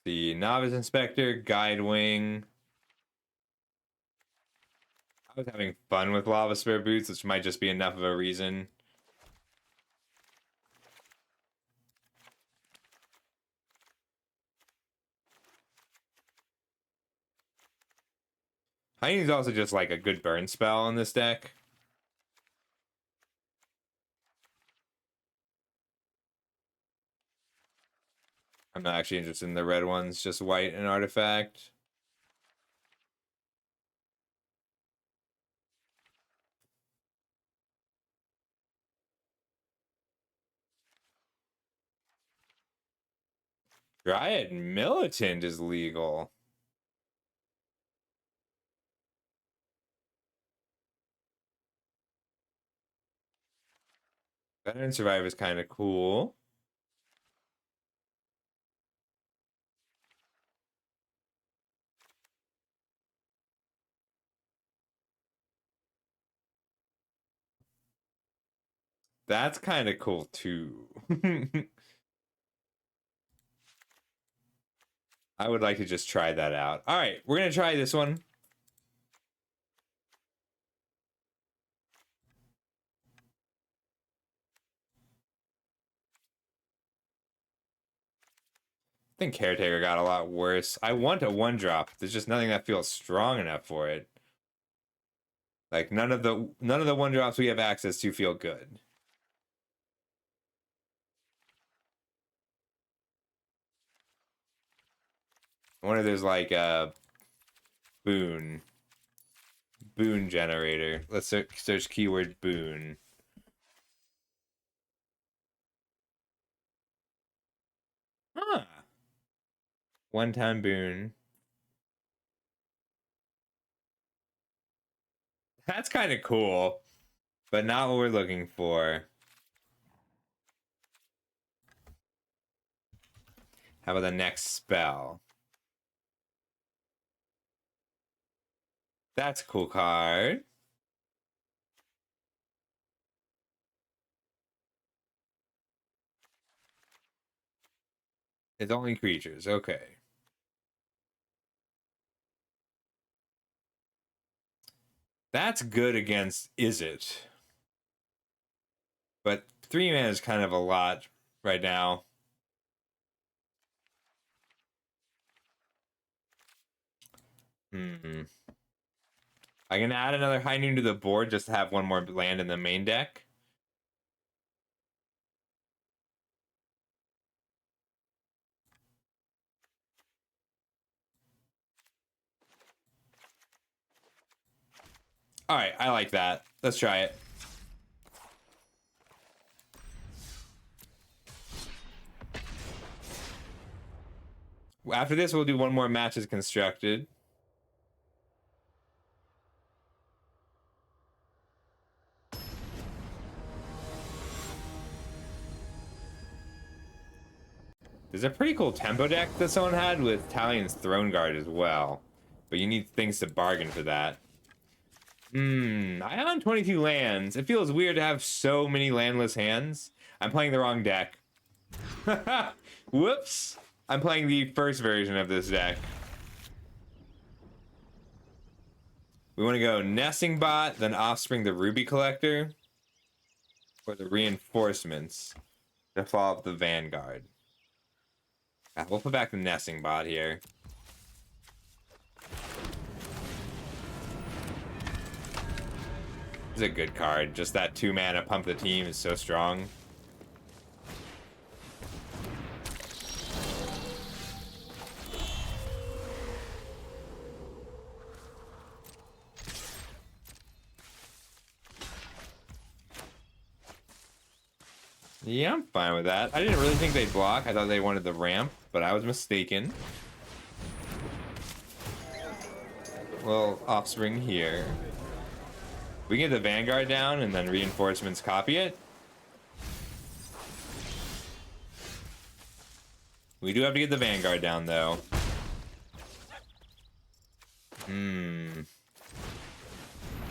The Novice Inspector, Guide Wing. I was having fun with Lava Spare Boots, which might just be enough of a reason. Heine's also just like a good burn spell in this deck. I'm not actually interested in the red ones, just white and artifact. Dryad Militant is legal. Veteran Survivor is kind of cool. That's kind of cool too. I would like to just try that out. All right, we're going to try this one. think Caretaker got a lot worse. I want a 1-drop. There's just nothing that feels strong enough for it. Like none of the 1-drops we have access to feel good. I wonder if there's like a boon generator. Let's search keyword boon. Huh. One-time boon. That's kind of cool, but not what we're looking for. How about the next spell? That's a cool card. It's only creatures. Okay. That's good against Is It? But 3 mana is kind of a lot right now. I can add another High Noon to the board just to have one more land in the main deck. Alright, I like that. Let's try it. After this, we'll do one more matches constructed. There's a pretty cool tempo deck that someone had with Talion's Throne Guard as well. But you need things to bargain for that. I own 22 lands. It feels weird to have so many landless hands. I'm playing the wrong deck. Whoops. I'm playing the first version of this deck. We want to go Nesting Bot, then Offspring the Ruby Collector, or the Reinforcements to follow up the Vanguard. We'll put back the Nesting Bot here. This is a good card. Just that 2 mana pump the team is so strong. Yeah, I'm fine with that. I didn't really think they'd block. I thought they wanted the ramp, but I was mistaken. Well, Offspring here. We can get the Vanguard down and then Reinforcements copy it. We do have to get the Vanguard down, though.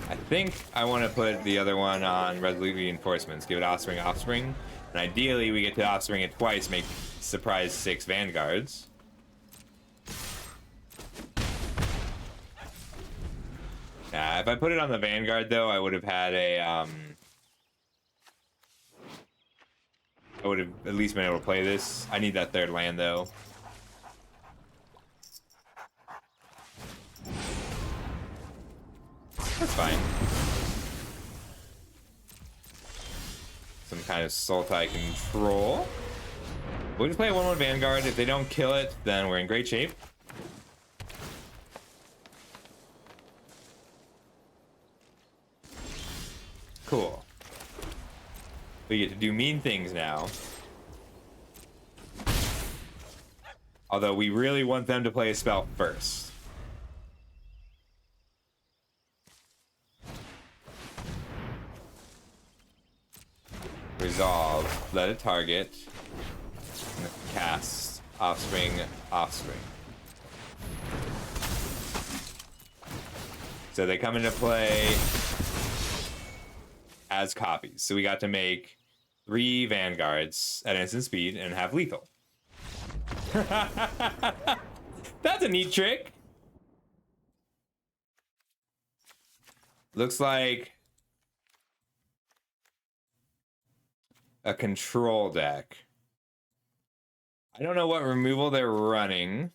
I think I want to put the other one on Resolute Reinforcements. Give it Offspring, Offspring. And ideally, we get to Offspring it twice, make surprise 6 Vanguards. If I put it on the Vanguard, though, I would have had a, I would have at least been able to play this. I need that 3rd land, though. That's fine. Some kind of Sultai control. We'll just play a 1/1 Vanguard. If they don't kill it, then we're in great shape. Cool. We get to do mean things now. Although we really want them to play a spell first. Resolve. Let it target. Cast. Offspring. Offspring. So they come into play as copies. So we got to make 3 Vanguards at instant speed and have lethal. That's a neat trick. Looks like a control deck. I don't know what removal they're running.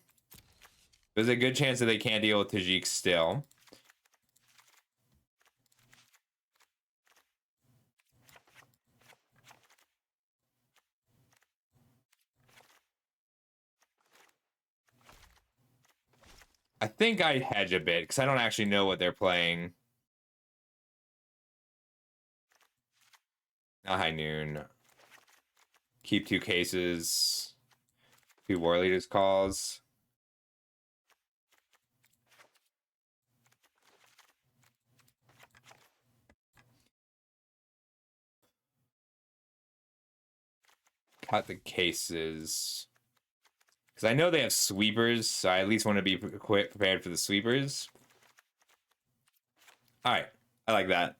There's a good chance that they can't deal with Tajik still. I think I hedge a bit because I don't actually know what they're playing. Now high noon. Keep 2 cases. 2 war leaders calls. Cut the cases. Because I know they have sweepers, so I at least want to be prepared for the sweepers. Alright, I like that.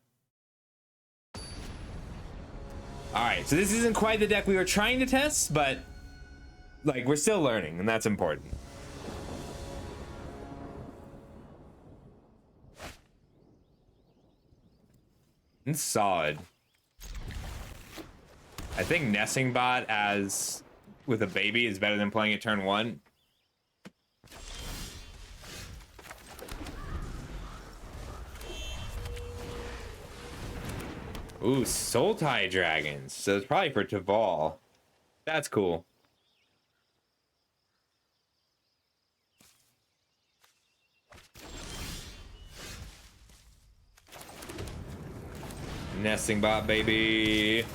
Alright, so this isn't quite the deck we were trying to test, but like we're still learning, and that's important. It's solid. I think nesting bot as with a baby is better than playing it turn 1. Ooh, soul tie dragons. So it's probably for Taval. That's cool. Nesting bot, baby.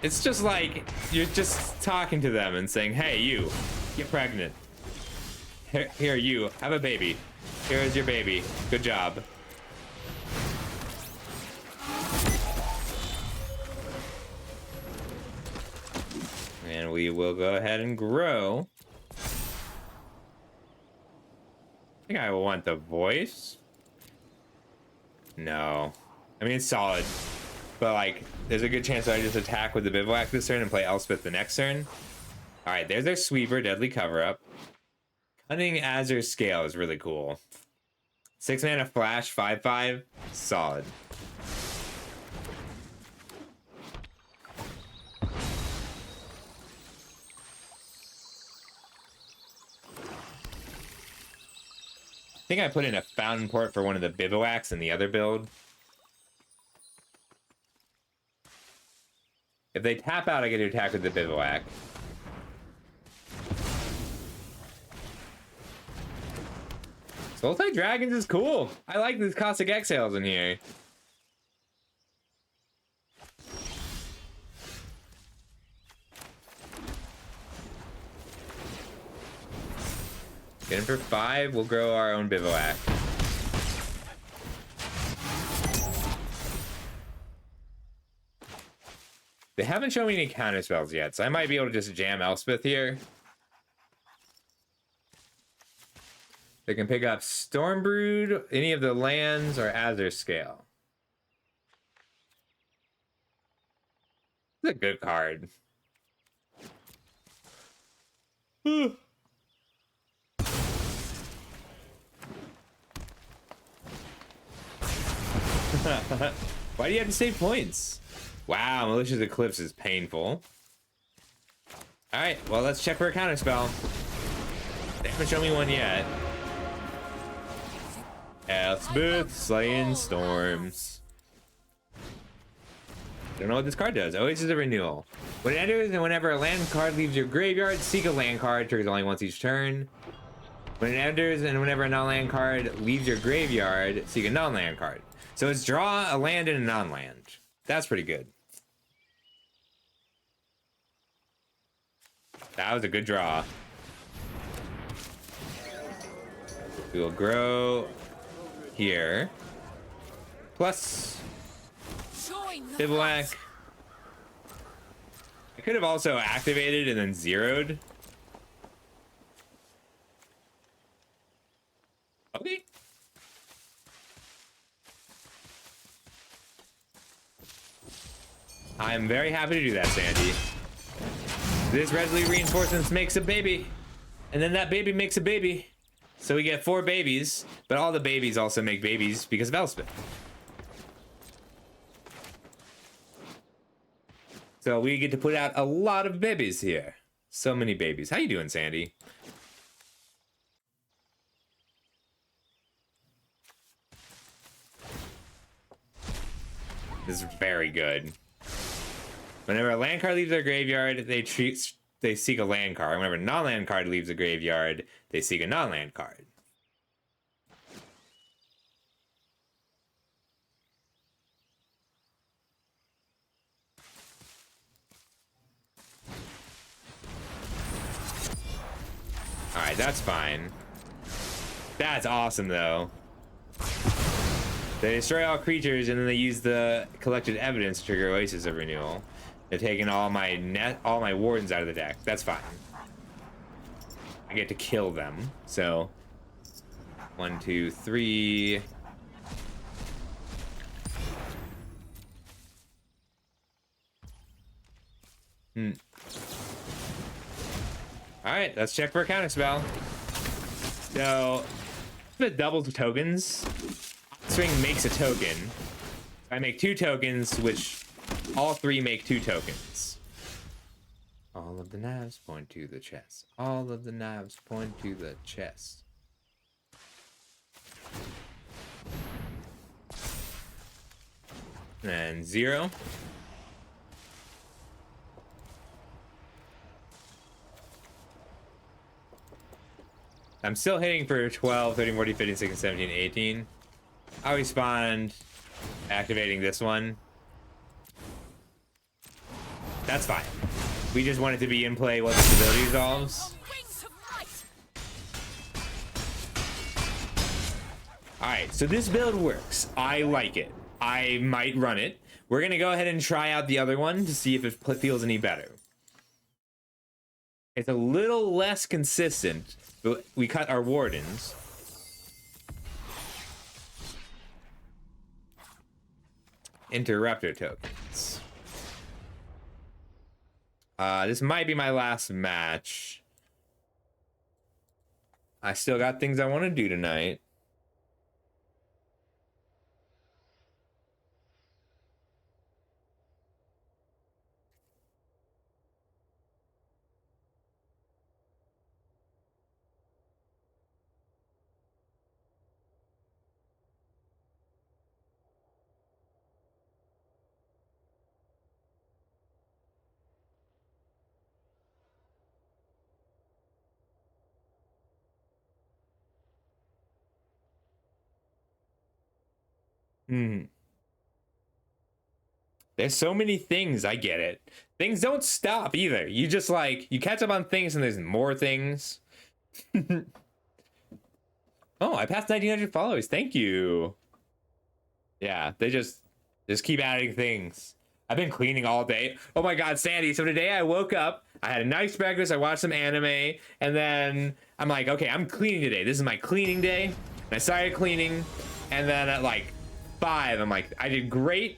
It's just like you're just talking to them and saying, hey, you, get pregnant. Here, you, have a baby. Here is your baby. Good job. And we will go ahead and grow. I think I want the voice. No. I mean, it's solid. But, like, there's a good chance that I just attack with the Bivouac this turn and play Elspeth the next turn. Alright, there's their Sweeper, Deadly Cover-Up. Cunning Azure Scale is really cool. 6 mana flash, 5/5. Solid. I think I put in a Fountain Port for one of the Bivouacs in the other build. If they tap out, I get to attack with the Bivouac. Soul-Tide Dragons is cool. I like these Caustic Exhales in here. Get him for 5. We'll grow our own Bivouac. They haven't shown me any counter spells yet, so I might be able to just jam Elspeth here. They can pick up Stormbrood, any of the lands, or Azure Scale. It's a good card. Why do you have to save points? Wow, Malicious Eclipse is painful. Alright, well, let's check for a counterspell. They haven't shown me one yet. Elspeth, Slaying Storms. Don't know what this card does. Always is a renewal. When it enters and whenever a land card leaves your graveyard, seek a land card. Triggers only once each turn. When it enters and whenever a non-land card leaves your graveyard, seek a non-land card. So it's draw a land and a non-land. That's pretty good. That was a good draw. We will grow here. Plus Bivouac. I could have also activated and then zeroed. Okay. I'm very happy to do that, Sandy. This Resolute Reinforcements makes a baby. And then that baby makes a baby. So we get 4 babies, but all the babies also make babies because of Elspeth. So we get to put out a lot of babies here. So many babies. How you doing, Sandy? This is very good. Whenever a land card leaves their graveyard, they seek a land card. Whenever a non-land card leaves the graveyard, they seek a non-land card. Alright, that's fine. That's awesome, though. They destroy all creatures, and then they use the collected evidence to trigger Oasis of Renewal. They're taking all my wardens out of the deck. That's fine. I get to kill them. So 1, 2, 3. Alright, let's check for a counter spell. So if it doubles tokens, Swing makes a token. I make 2 tokens, which all 3 make 2 tokens. All of the knives point to the chest. All of the knives point to the chest. And 0. I'm still hitting for 12, 13, 14, 15, 16, 17, 18. I'll respond activating this one. That's fine. We just want it to be in play once the ability resolves. Alright, so this build works. I like it. I might run it. We're gonna go ahead and try out the other one to see if it feels any better. It's a little less consistent, but we cut our wardens. Interrupter tokens. This might be my last match. I still got things I want to do tonight. There's so many things. I get it. Things don't stop either. You just like, you catch up on things and there's more things. Oh, I passed 1900 followers. Thank you. Yeah, they just keep adding things. I've been cleaning all day. Oh my God, Sandy. So today I woke up, I had a nice breakfast, I watched some anime, and then I'm like, okay, I'm cleaning today. This is my cleaning day. And I started cleaning, and then at like 5, I'm like, I did great.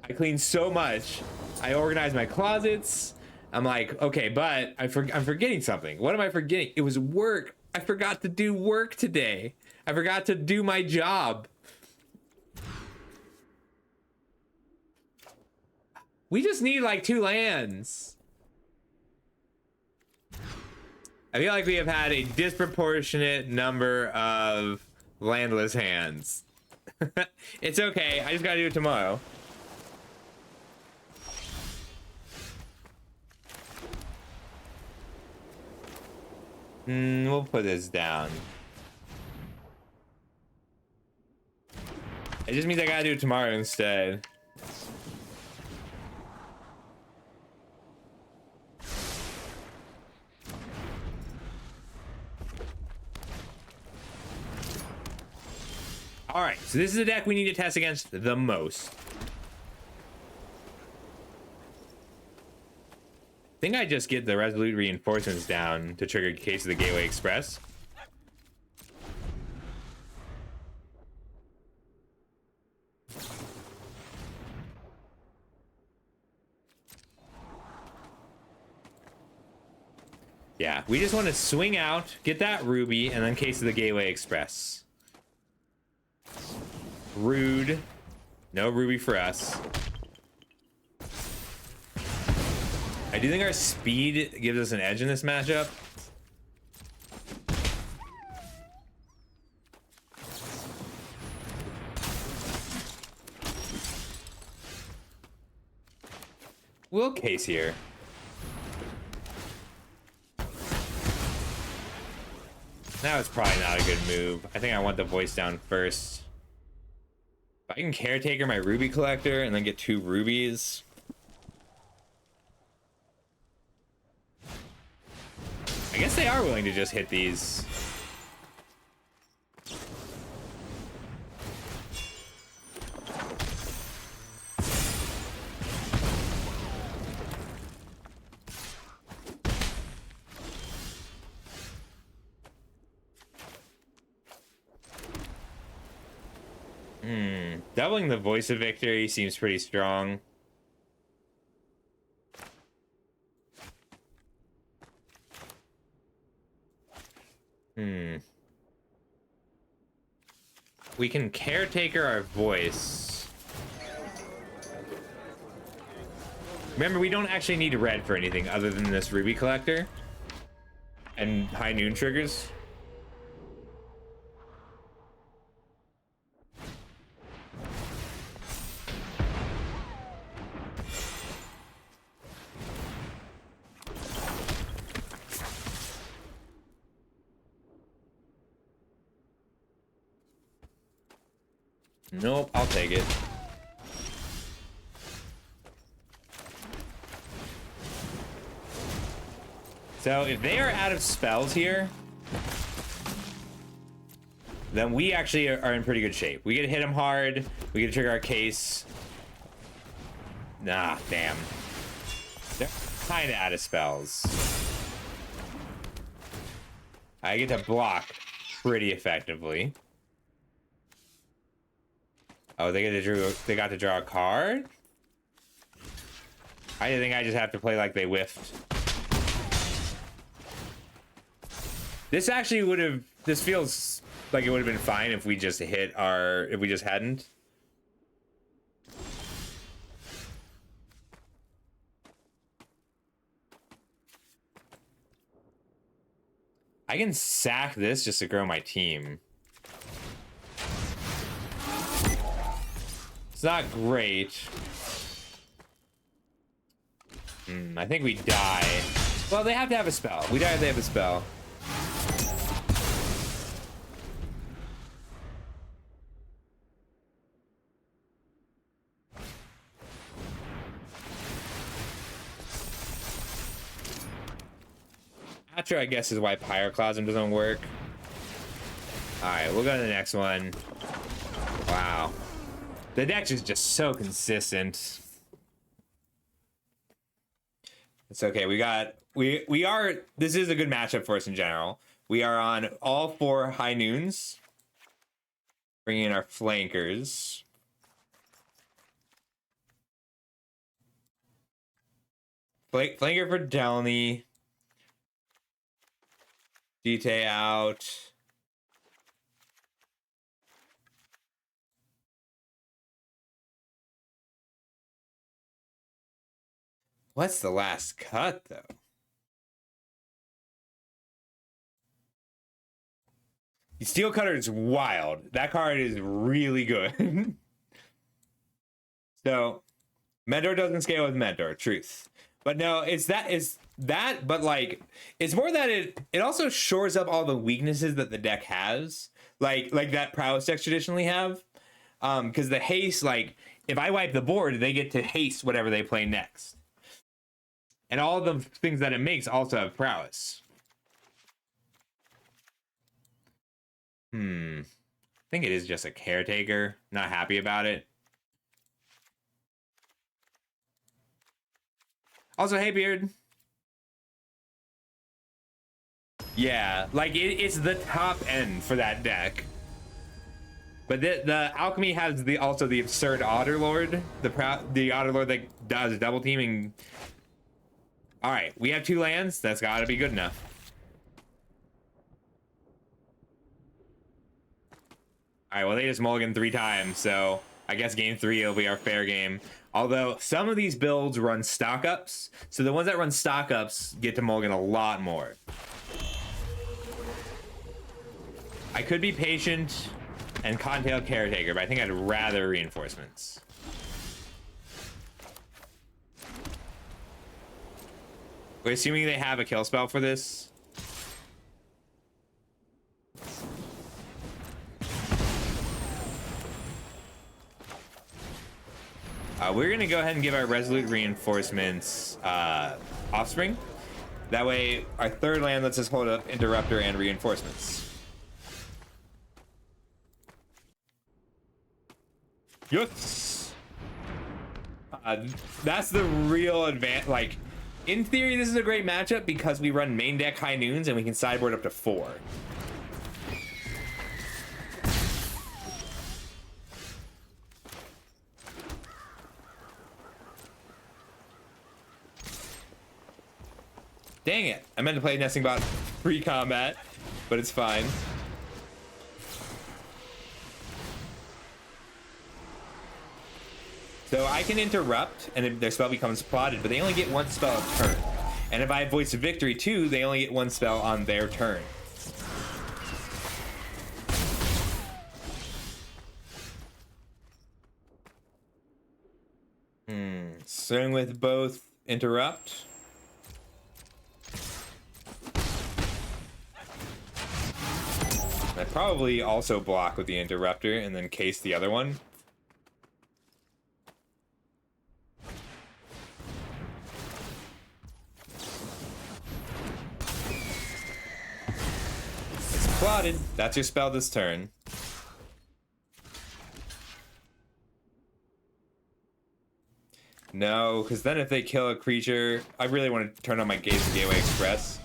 I cleaned so much. I organized my closets. I'm like, okay, but I'm forgetting something. What am I forgetting? It was work. I forgot to do work today. I forgot to do my job. We just need like 2 lands. I feel like we have had a disproportionate number of landless hands. It's okay. I just gotta do it tomorrow. We'll put this down. It just means I gotta do it tomorrow instead. All right, so this is the deck we need to test against the most. I think I just get the Resolute Reinforcements down to trigger Case of the Gateway Express. Yeah, we just want to swing out, get that Ruby, and then Case of the Gateway Express. Rude. No Ruby for us. do you think our speed gives us an edge in this matchup? Will case here. That was probably not a good move. I think I want the voice down first. If I can caretaker my ruby collector and then get 2 rubies. I guess they are willing to just hit these. Doubling the voice of victory seems pretty strong. We can caretaker our voice. Remember, we don't actually need red for anything other than this ruby collector and high noon triggers. Nope, I'll take it. So if they are out of spells here, then we actually are in pretty good shape. We get to hit them hard. We get to trigger our case. Nah, damn. They're kind of out of spells. I get to block pretty effectively. Oh, they got to draw a card? I think I just have to play like they whiffed. This actually would have, this feels like it would have been fine if we just hit our, if we just hadn't. I can sack this just to grow my team. It's not great. I think we die. Well, they have to have a spell. We die if they have a spell. Atro, I guess, is why Pyroclasm doesn't work. Alright, we'll go to the next one. Wow. The deck is just so consistent. It's okay. We are, this is a good matchup for us in general. We are on all 4 high noons. Bringing in our flankers. Flanker for Delny. Dite out. What's the last cut, though? The Steel Cutter is wild. That card is really good. So, Mentor doesn't scale with Mentor, truth. But no, it's that, but like, it's more that it also shores up all the weaknesses that the deck has. Like that prowess decks traditionally have. Because the haste, like, if I wipe the board, they get to haste whatever they play next. And all the things that it makes also have prowess. I think it is just a caretaker. Not happy about it. Also, hey, Beard. Yeah, like, it's the top end for that deck. But the Alchemy has also the absurd Otterlord. The Otterlord that does double teaming. Alright, we have 2 lands. That's gotta be good enough. Alright, well, they just mulligan 3 times, so I guess game 3 will be our fair game. Although some of these builds run stock ups, so the ones that run stock ups get to mulligan a lot more. I could be patient and Cottontail Caretaker, but I think I'd rather reinforcements. We're assuming they have a kill spell for this. We're gonna go ahead and give our Resolute reinforcements Offspring. That way, our third land lets us hold up Interrupter and reinforcements. Yes. That's the real advantage. Like, in theory, this is a great matchup because we run main deck High Noons and we can sideboard up to 4. Dang it. I meant to play Nesting Bot pre-combat, but it's fine. So I can interrupt, and their spell becomes plotted, but they only get 1 spell a turn. And if I have Voice of Victory too, they only get 1 spell on their turn. Starting with both Interrupt. I probably also block with the Interrupter and then case the other one. It's plotted. That's your spell this turn. No, because then if they kill a creature, I really want to turn on my Gates of Gateway Express.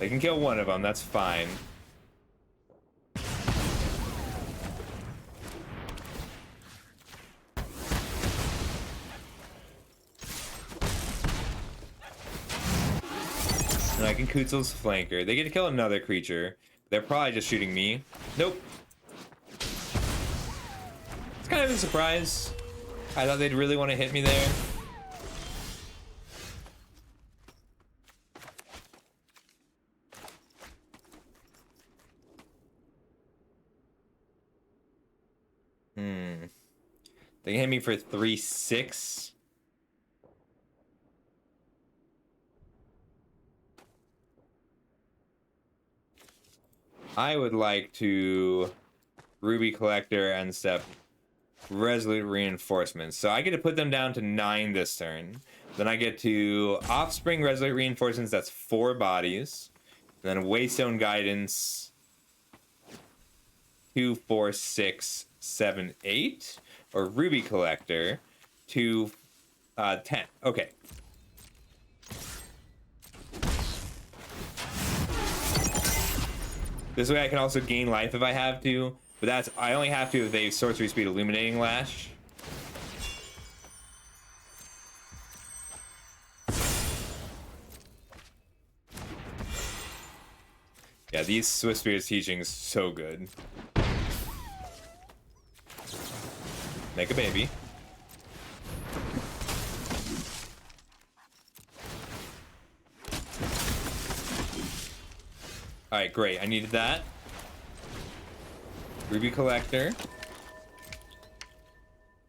They can kill one of them, that's fine. And I can Kutzel's Flanker. They get to kill another creature. They're probably just shooting me. Nope. It's kind of a surprise. I thought they'd really want to hit me there. They hit me for 3-6. I would like to Ruby Collector and step Resolute Reinforcements. So I get to put them down to 9 this turn. Then I get to Offspring Resolute Reinforcements, that's 4 bodies. And then Waystone Guidance, 2, 4, 6, 7, 8. Or Ruby Collector, 2, 10. Okay. This way I can also gain life if I have to, but that's I only have to if they have Sorcery Speed Illuminating Lash. Yeah, these Swift Spirit's teachings so good. Make a baby. Alright, great. I needed that. Ruby Collector.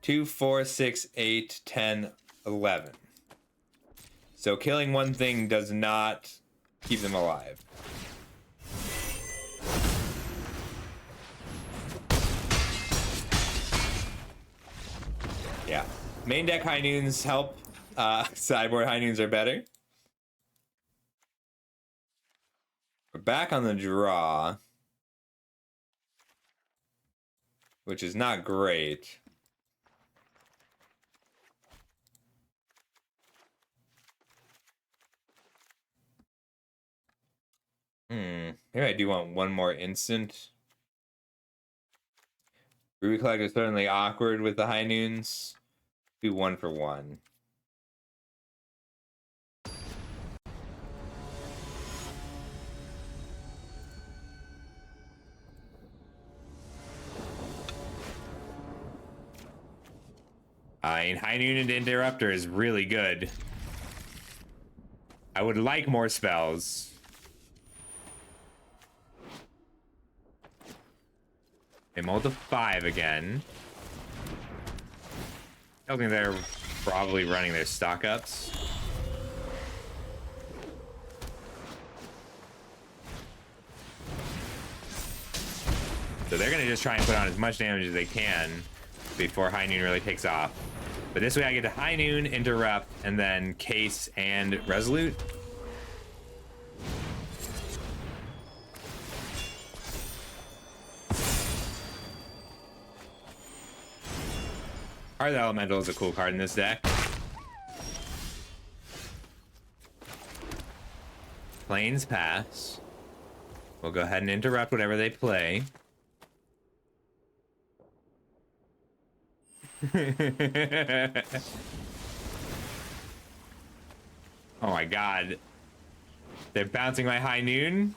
2, 4, 6, 8, 10, 11. So killing one thing does not keep them alive. Yeah. Main deck High Noons help. Sideboard High Noons are better. We're back on the draw, which is not great. Maybe I do want one more instant. Ruby Collector is certainly awkward with the High Noons. Do 1 for 1. And High Noon and Interrupter is really good. I would like more spells. They mulled to 5 again. I think they're probably running their stock ups. So they're gonna just try and put on as much damage as they can before High Noon really takes off. But this way I get to High Noon, Interrupt, and then Case and Resolute. Hearth Elemental is a cool card in this deck. Plains pass. We'll go ahead and interrupt whatever they play. Oh my god. They're bouncing my High Noon.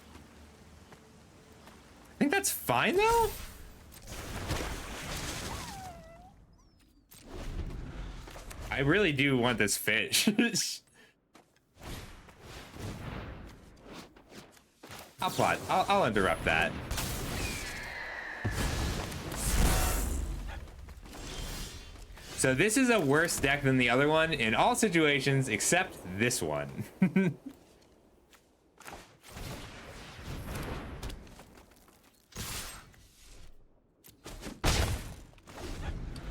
I think that's fine though. I really do want this fish. I'll interrupt that. So this is a worse deck than the other one in all situations except this one.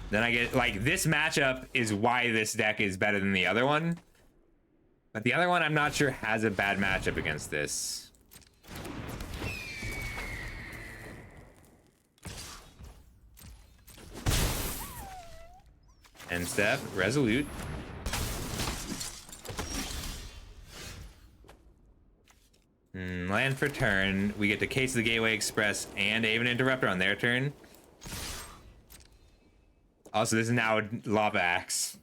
Then I get, like, this matchup is why this deck is better than the other one. But the other one, I'm not sure has a bad matchup against this. End step, Resolute. Land for turn. We get to Case the Gateway Express and Aven Interrupter on their turn. Also, this is now Lava Axe.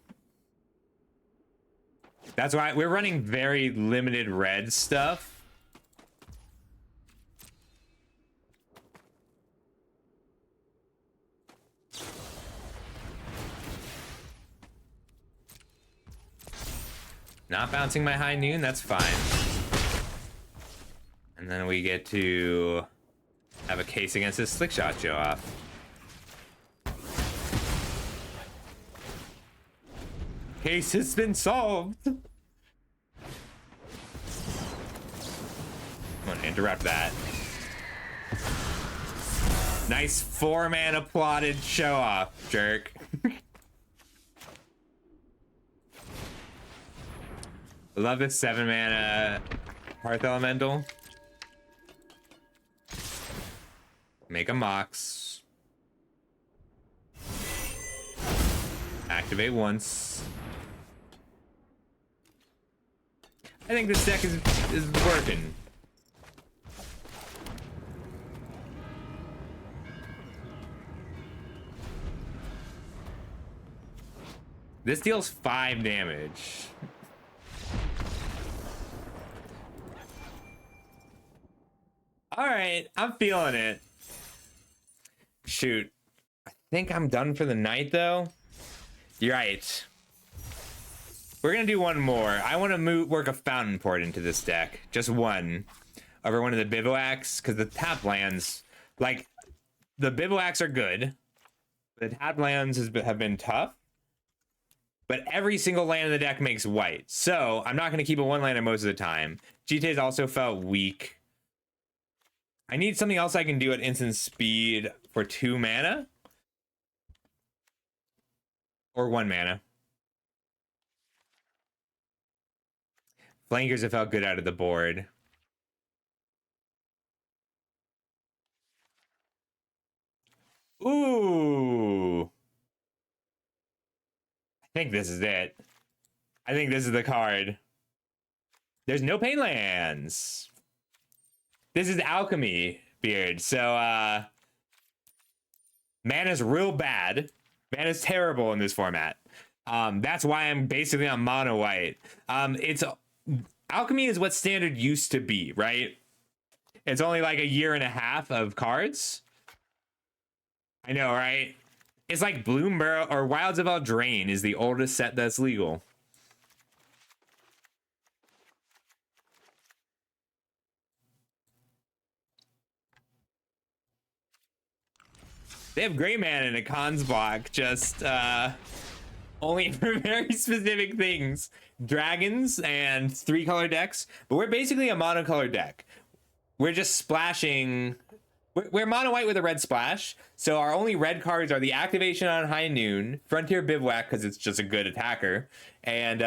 That's why we're running very limited red stuff. Not bouncing my High Noon, that's fine. And then we get to have a case against this Slick Shot show off. Case has been solved. I'm gonna interrupt that. Nice 4-mana plotted show off, jerk. Love this 7-mana Hearth Elemental. Make a Mox. Activate once. I think this deck is working. This deals 5 damage. All right, I'm feeling it. Shoot. I think I'm done for the night, though. You're right. We're going to do one more. I want to work a Fountain Port into this deck. Just one. Over one of the Bivouacs, because the tap lands, like, the Bivouacs are good. The tap lands have been tough. But every single land in the deck makes white. So I'm not going to keep a 1-lander most of the time. GTA's also felt weak. I need something else I can do at instant speed for 2 mana. Or 1 mana. Flankers have felt good out of the board. Ooh. I think this is it. I think this is the card. There's no pain lands. This is Alchemy Beard. So, mana's real bad. Mana's terrible in this format. That's why I'm basically on mono white. Alchemy is what Standard used to be, right? It's only like a year and a half of cards. I know, right? It's like Bloomburrow or Wilds of Eldraine is the oldest set that's legal. They have Gray Man in a cons block, just only for very specific things. Dragons and 3-color decks, but we're basically a monocolor deck. We're just splashing. We're mono white with a red splash, so our only red cards are the activation on High Noon, Frontier Bivouac because it's just a good attacker, and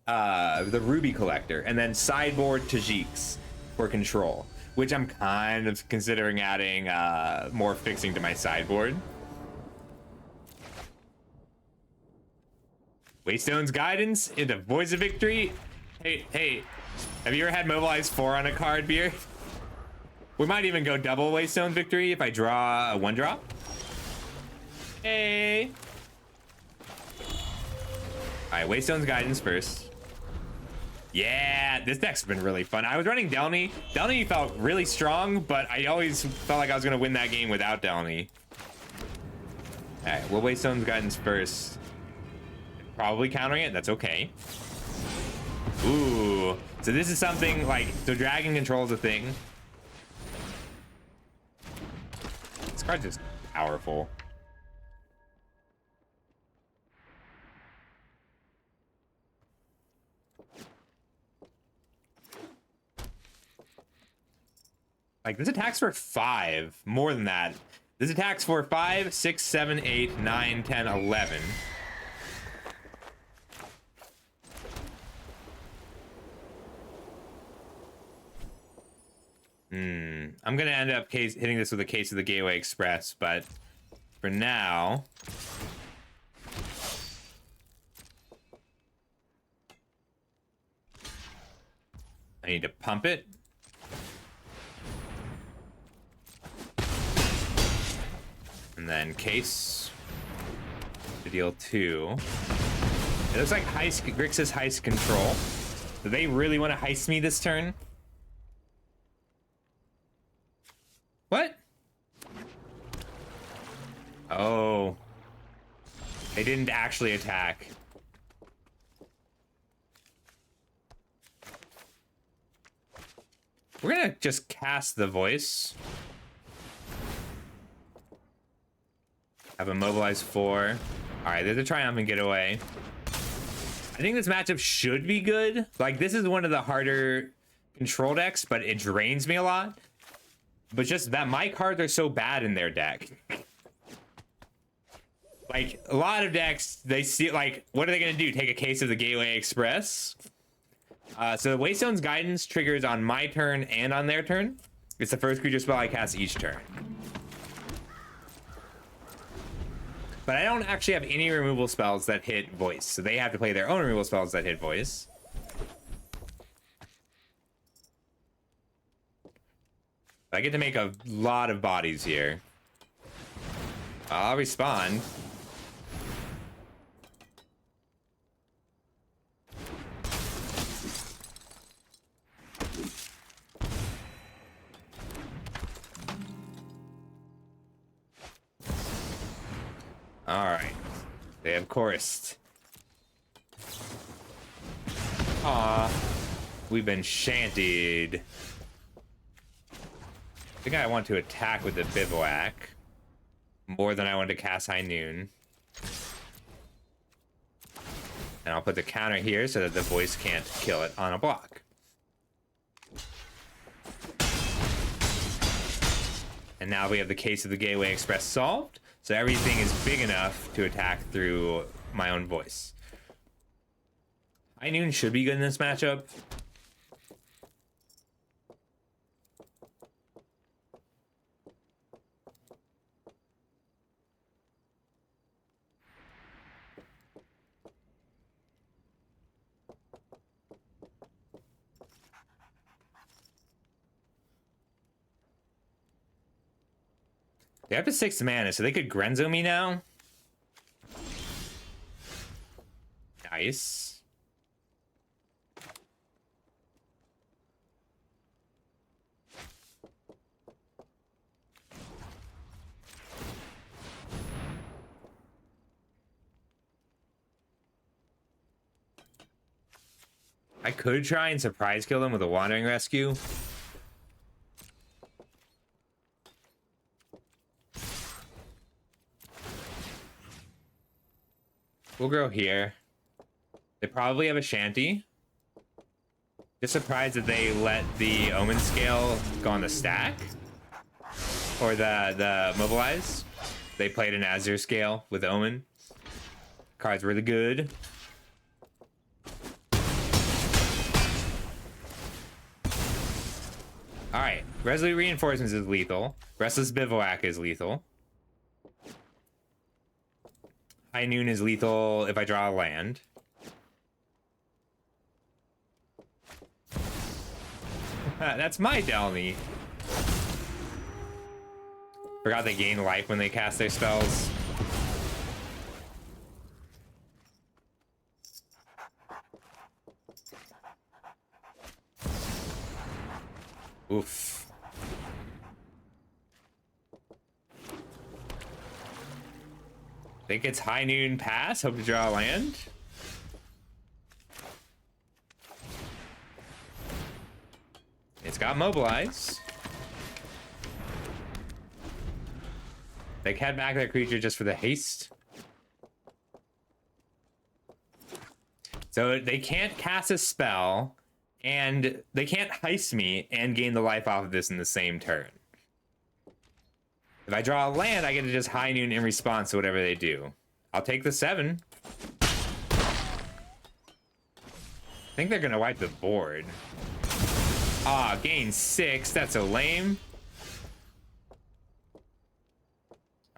the Ruby Collector, and then sideboard Tajiks for control, which I'm kind of considering adding more fixing to my sideboard. Waystone's Guidance into Voice of Victory. Hey, have you ever had Mobilize 4 on a card, Beer? We might even go double Waystone Victory if I draw a 1-drop. Hey. All right, Waystone's Guidance first. Yeah, this deck's been really fun. I was running Delny. Delny felt really strong, but I always felt like I was gonna win that game without Delny. All right, we'll Waystone's Guidance first. Probably countering it, that's okay. Ooh, so this is something like, so Dragon Control is a thing. This card's just powerful. Like, this attacks for 5, more than that. This attacks for 5, 6, 7, 8, 9, 10, 11. I'm gonna end up hitting this with a case of the Gateway Express, but for now, I need to pump it. And then case to deal 2. It looks like Grixis heist control. Do they really want to heist me this turn? What? Oh. They didn't actually attack. We're gonna just cast the Voice. Have a Mobilize 4. Alright, there's a Triumphant Getaway. I think this matchup should be good. Like, this is one of the harder control decks, but it drains me a lot. But just that my cards are so bad in their deck. Like, a lot of decks, they see, like, what are they going to do? Take a case of the Gateway Express? So the Waystone's Guidance triggers on my turn and on their turn. It's the first creature spell I cast each turn. But I don't actually have any removal spells that hit Voice, so they have to play their own removal spells that hit Voice. I get to make a lot of bodies here. I'll respond. All right. They have chorused. Aw. We've been shantied. I think I want to attack with the Bivouac more than I want to cast High Noon. And I'll put the counter here so that the Voice can't kill it on a block. And now we have the case of the Gateway Express solved, so everything is big enough to attack through my own Voice. High Noon should be good in this matchup. They have to 6 mana, so they could Grenzo me now. Nice. I could try and surprise kill them with a Wandering Rescue. We'll go here. They probably have a Shanty. Just surprised that they let the Omen Scale go on the stack. Or the Mobilize. They played an Azure Scale with Omen. Card's really good. Alright, Resolute Reinforcements is lethal. Restless Bivouac is lethal. High Noon is lethal if I draw a land. That's my Delny. Forgot they gain life when they cast their spells. Oof. Think it's High Noon pass. Hope to draw a land. It's got Mobilize. They can back their creature just for the haste. So they can't cast a spell, and they can't heist me and gain the life off of this in the same turn. If I draw a land, I get to just High Noon in response to whatever they do. I'll take the 7. I think they're gonna wipe the board. Ah, gain 6. That's so lame.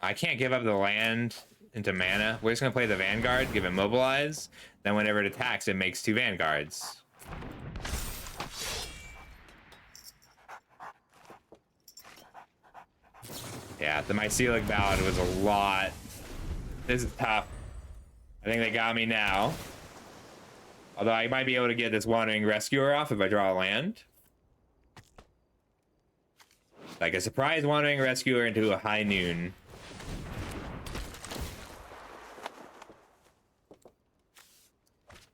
I can't give up the land into mana. We're just gonna play the Vanguard, give it Mobilize. Then whenever it attacks, it makes 2 Vanguards. Yeah, the Mycelic Ballad was a lot. This is tough. I think they got me now. Although I might be able to get this Wandering Rescuer off if I draw a land. Like a surprise Wandering Rescuer into a High Noon.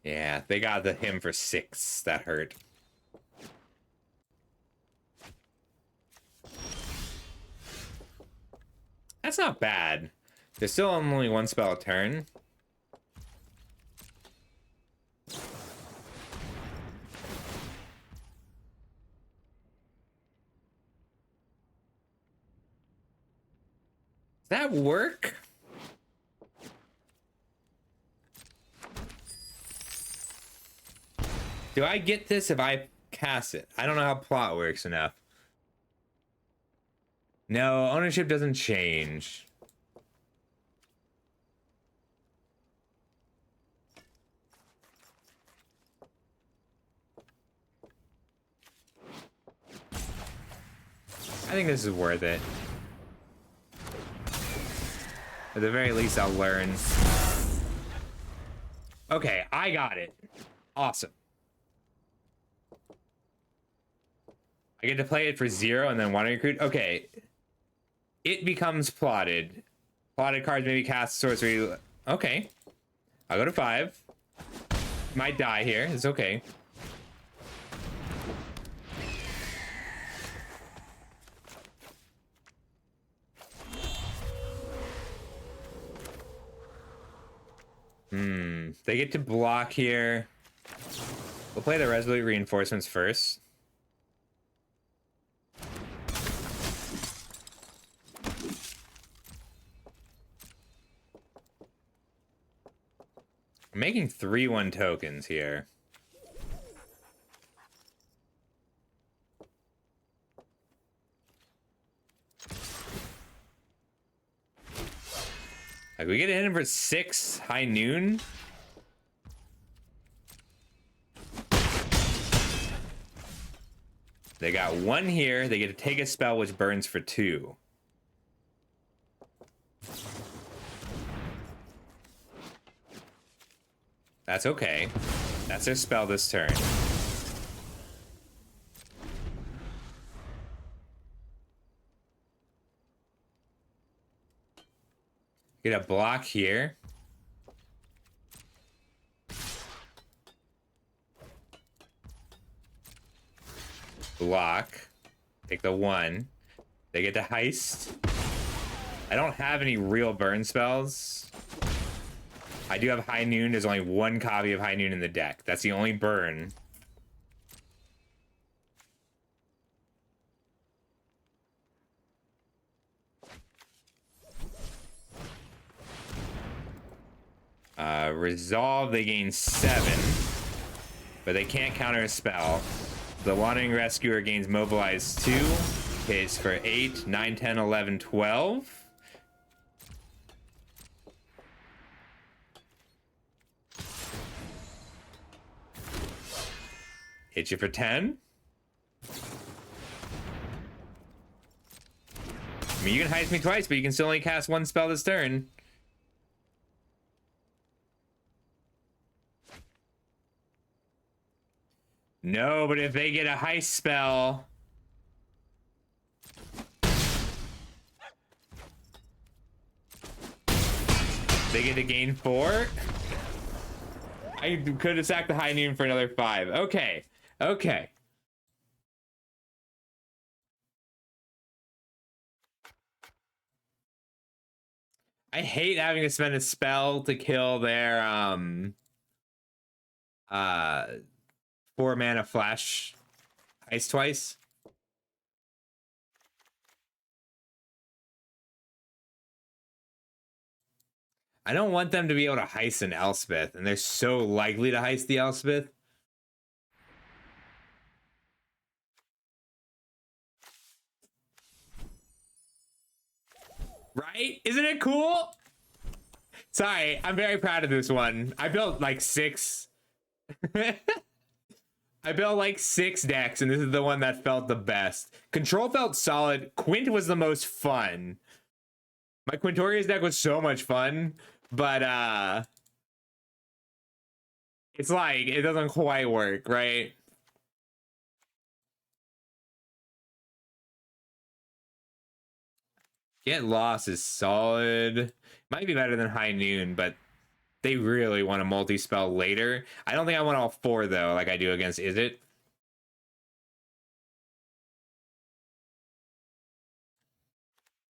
Yeah, they got him for 6. That hurt. That's not bad. There's still only 1 spell a turn. Does that work? Do I get this if I cast it? I don't know how plot works enough. No, ownership doesn't change. I think this is worth it. At the very least, I'll learn. Okay, I got it. Awesome. I get to play it for 0 and then want to recruit. Okay. It becomes plotted. Plotted cards maybe cast sorcery. Okay. I'll go to 5. Might die here. It's okay. They get to block here. We'll play the Resolute Reinforcements first. I'm making 3/1 tokens here. Like, we get to hit him for 6 High Noon. They got 1 here. They get to take a spell which burns for 2. That's okay. That's their spell this turn. Get a block here. block. Take the 1. They get to heist. I don't have any real burn spells. I do have High Noon. There's only 1 copy of High Noon in the deck. That's the only burn. Resolve, they gain 7. But they can't counter a spell. The Wandering Rescuer gains Mobilize 2. Hits for 8, 9, 10, 11, 12. Hit you for 10. I mean, you can heist me twice, but you can still only cast 1 spell this turn. No, but if they get a heist spell... They get to gain 4? I could have sacked the High Noon for another 5. Okay. Okay. I hate having to spend a spell to kill their 4 mana flash heist twice. I don't want them to be able to heist an Elspeth, and they're so likely to heist the Elspeth. Right? Isn't it cool? Sorry, I'm very proud of this one. I built like 6. I built like 6 decks, and this is the one that felt the best. Control felt solid. Quint was the most fun. My Quintorius deck was so much fun, but it's like, it doesn't quite work, right? Get Lost is solid. Might be better than High Noon, but they really want a multi-spell later. I don't think I want all 4, though, like I do against Is It?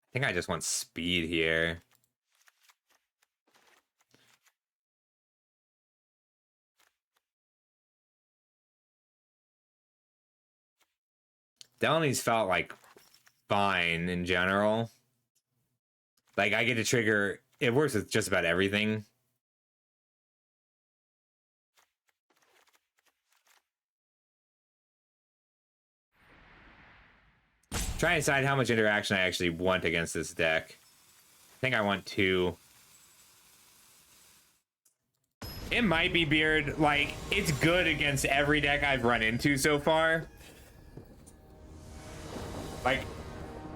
I think I just want speed here. Delaney's felt like fine in general. Like, I get to trigger... It works with just about everything. Trying to decide how much interaction I actually want against this deck. I think I want 2. It might be Beard. Like, it's good against every deck I've run into so far. Like,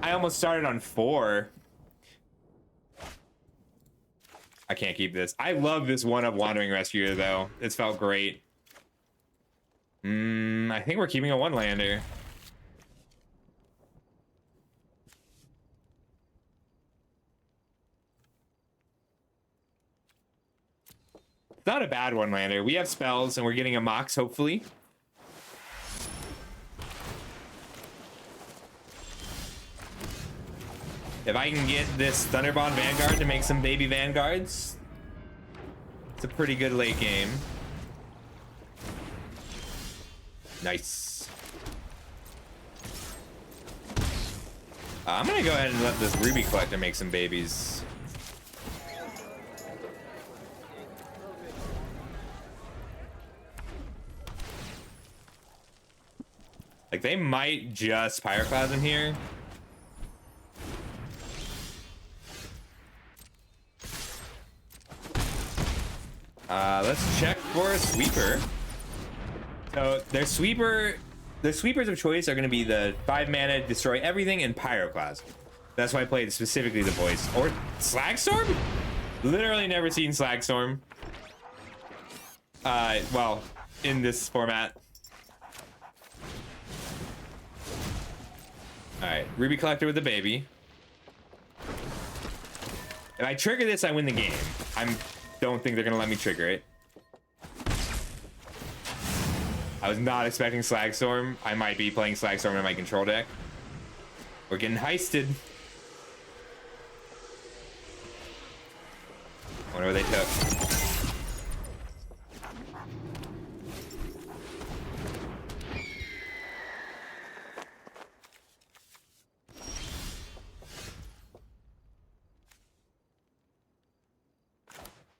I almost started on 4. I can't keep this. I love this 1-up Wandering Rescuer, though. It's felt great. I think we're keeping a 1-lander. It's not a bad 1-lander. We have spells, and we're getting a Mox, hopefully. If I can get this Thunderbond Vanguard to make some baby Vanguards, it's a pretty good late game. Nice. I'm gonna go ahead and let this Ruby Collector make some babies. Like, they might just Pyroclasm here. Let's check for a sweeper. So their sweepers of choice are going to be the 5 mana, destroy everything, and Pyroclasm. That's why I played specifically the voice. Or Slagstorm? Literally never seen Slagstorm. Well, in this format. Alright, Ruby Collector with the baby. If I trigger this, I win the game. Don't think they're gonna let me trigger it. I was not expecting Slagstorm. I might be playing Slagstorm in my control deck. We're getting heisted. Wonder what they took.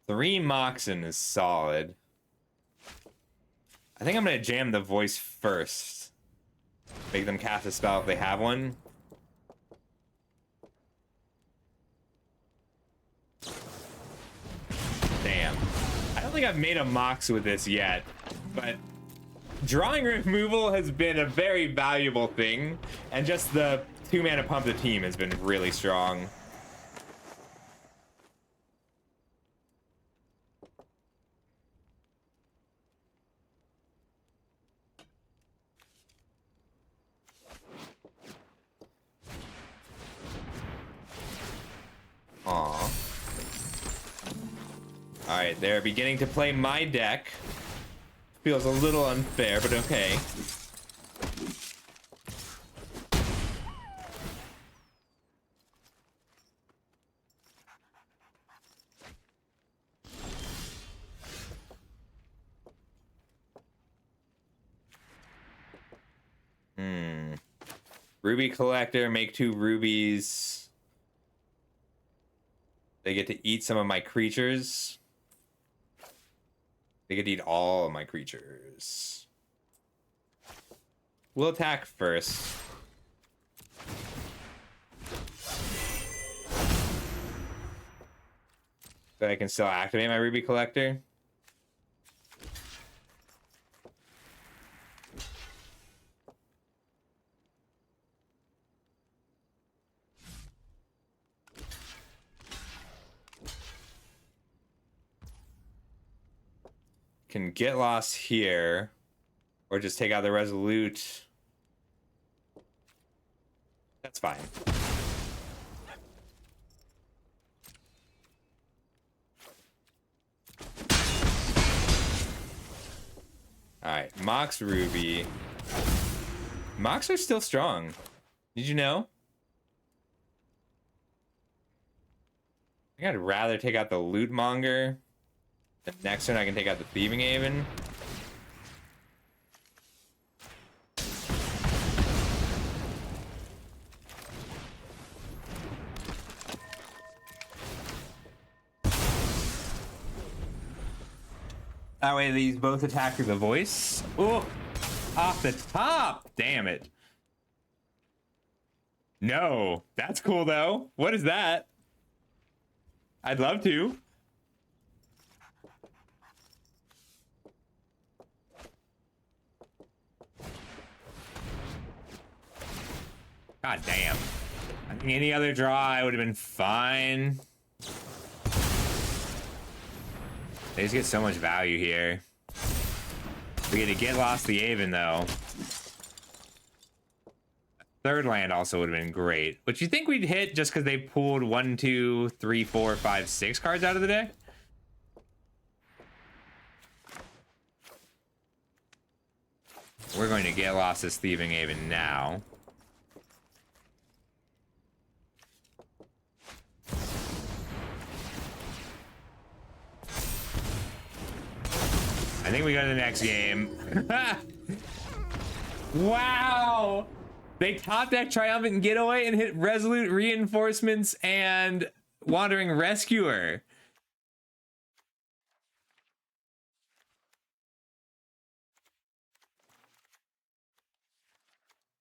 Three Moxen is solid. I think I'm gonna jam the voice first. Make them cast a spell if they have one. Damn. I don't think I've made a Mox with this yet, but drawing removal has been a very valuable thing, and just the 2-mana pump the team has been really strong. Aw. Alright, they're beginning to play my deck. Feels a little unfair, but okay. Ruby collector, make 2 rubies. They get to eat some of my creatures. They get to eat all of my creatures. We'll attack first. So I can still activate my Ruby Collector. Can get lost here, or just take out the Resolute. That's fine. All right, Mox Ruby. Mox are still strong. Did you know? I think I'd rather take out the Loot Monger. The next turn I can take out the Thieving Haven. That way these both attack through the voice. Oh, off the top. Damn it. No, that's cool though. What is that? I'd love to. God damn. I think any other draw I would have been fine. They just get so much value here. We get to get lost the Haven though. Third land also would have been great. But you think we'd hit just because they pulled 1, 2, 3, 4, 5, 6 cards out of the deck? We're going to get lost this Thieving Haven now. I think we go to the next game. Wow! They top deck Triumphant Getaway and hit Resolute Reinforcements and Wandering Rescuer.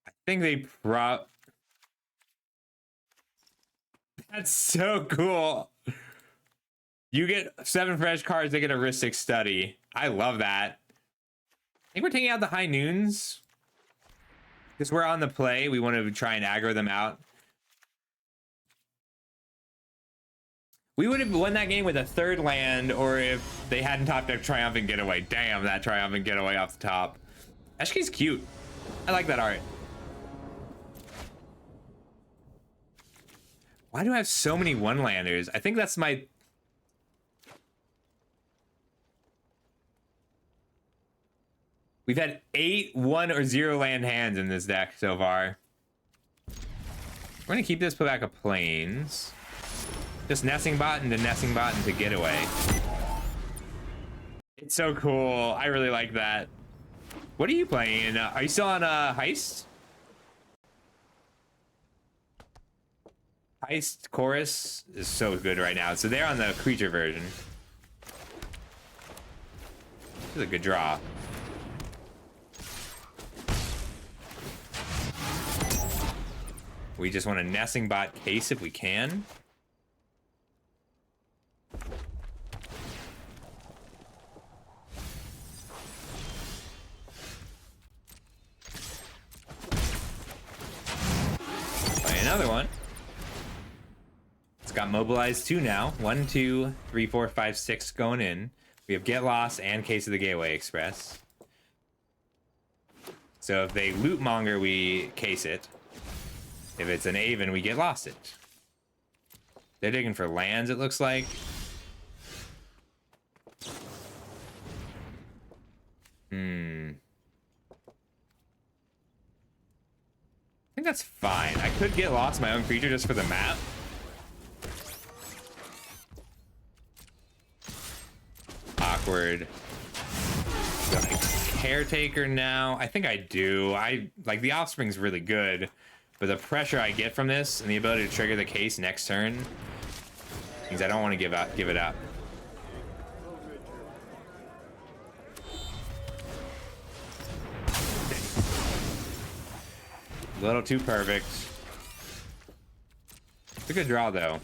I think they That's so cool. You get 7 fresh cards, they get a Ristic Study. I love that. I think we're taking out the High Noons. Because we're on the play, we want to try and aggro them out. We would have won that game with a 3rd land, or if they hadn't top decked Triumphant Getaway. Damn, that Triumphant Getaway off the top. Eshki's cute. I like that art. Why do I have so many 1-landers? I think that's my... We've had 8 1 or 0 land hands in this deck so far. We're gonna keep this, put back a plains. Just nesting bot into nesting bot into getaway. It's so cool. I really like that. What are you playing? Are you still on Heist? Heist Chorus is so good right now. So they're on the creature version. This is a good draw. We just want a nesting bot case if we can. Play another one. It's got mobilized 2 now. 1, 2, 3, 4, 5, 6 going in. We have Get Lost and Case of the Gateway Express. So if they loot monger, we case it. If it's an Aven, we get lost it. They're digging for lands, it looks like. I think that's fine. I could get lost my own creature just for the map. Awkward. Do I caretaker now? I think I do. I like the offspring's really good, but the pressure I get from this and the ability to trigger the case next turn means I don't want to give it up. A little too perfect. It's a good draw though.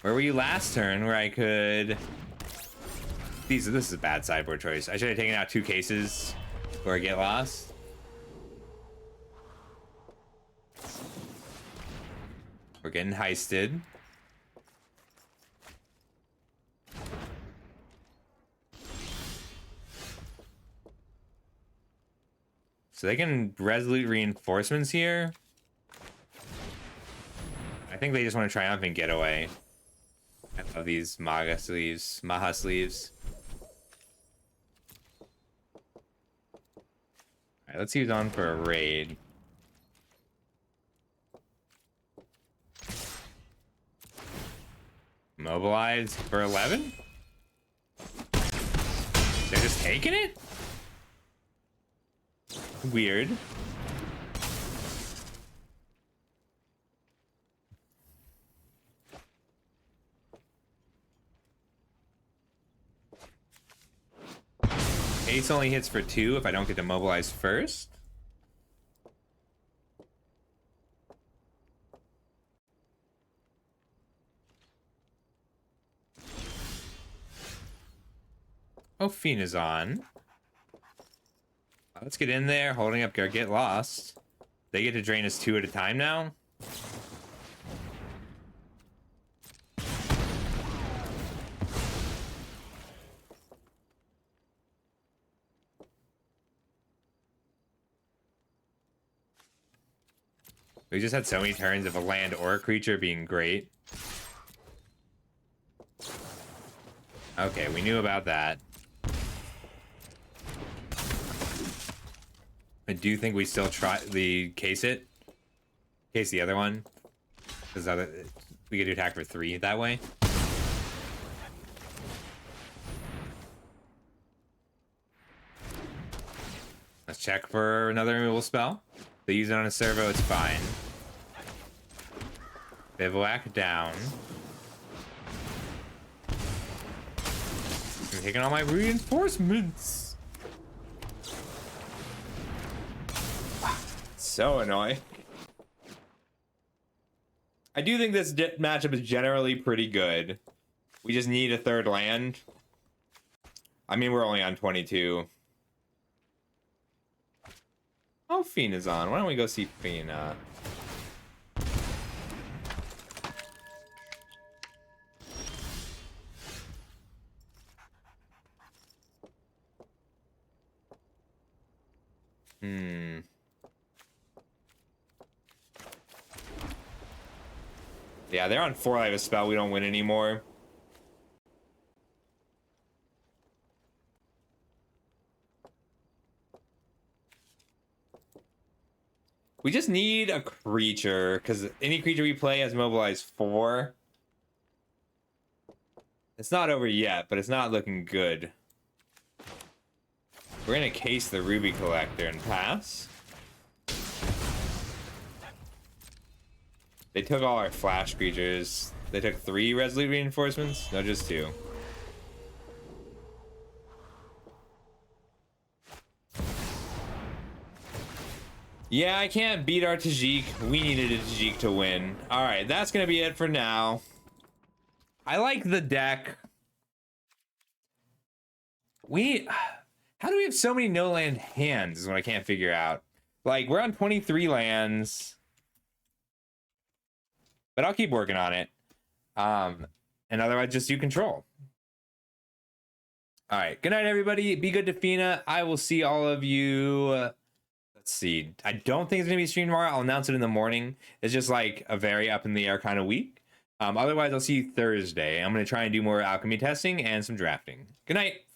Where were you last turn where I could... This is a bad sideboard choice. I should have taken out 2 cases where I get lost. We're getting heisted. So they can resolute reinforcements here. I think they just want to triumphant getaway. I love these Maha sleeves. Alright, let's see who's on for a raid. Mobilized for 11? They're just taking it? Weird. Ace only hits for 2 if I don't get to mobilize first. Oh, Fiend is on. Let's get in there, holding up Get Lost. They get to drain us 2 at a time now. We just had so many turns of a land or a creature being great. Okay, we knew about that. I do think we still try the case the other one, because we get to attack for 3 that way. Let's check for another removal spell. If they use it on a servo, it's fine. Bivouac down. I'm taking all my reinforcements. So annoying. I do think this matchup is generally pretty good. We just need a 3rd land. I mean, we're only on 22. Oh, Fiend is on. Why don't we go see Fiend? Yeah, they're on 4 life a spell. We don't win anymore. We just need a creature, because any creature we play has mobilized 4. It's not over yet, but it's not looking good. We're gonna case the Ruby Collector and pass. They took all our flash creatures. They took 3 Resolute Reinforcements? No, just 2. Yeah, I can't beat our Tajik. We needed a Tajik to win. Alright, that's gonna be it for now. I like the deck. How do we have so many no land hands is what I can't figure out. Like, we're on 23 lands. But I'll keep working on it. And otherwise just do control. Alright, good night everybody. Be good to Fina. I will see all of you. Let's see. I don't think it's gonna be streamed tomorrow. I'll announce it in the morning. It's just like a very up in the air kind of week. Otherwise I'll see you Thursday. I'm gonna try and do more alchemy testing and some drafting. Good night.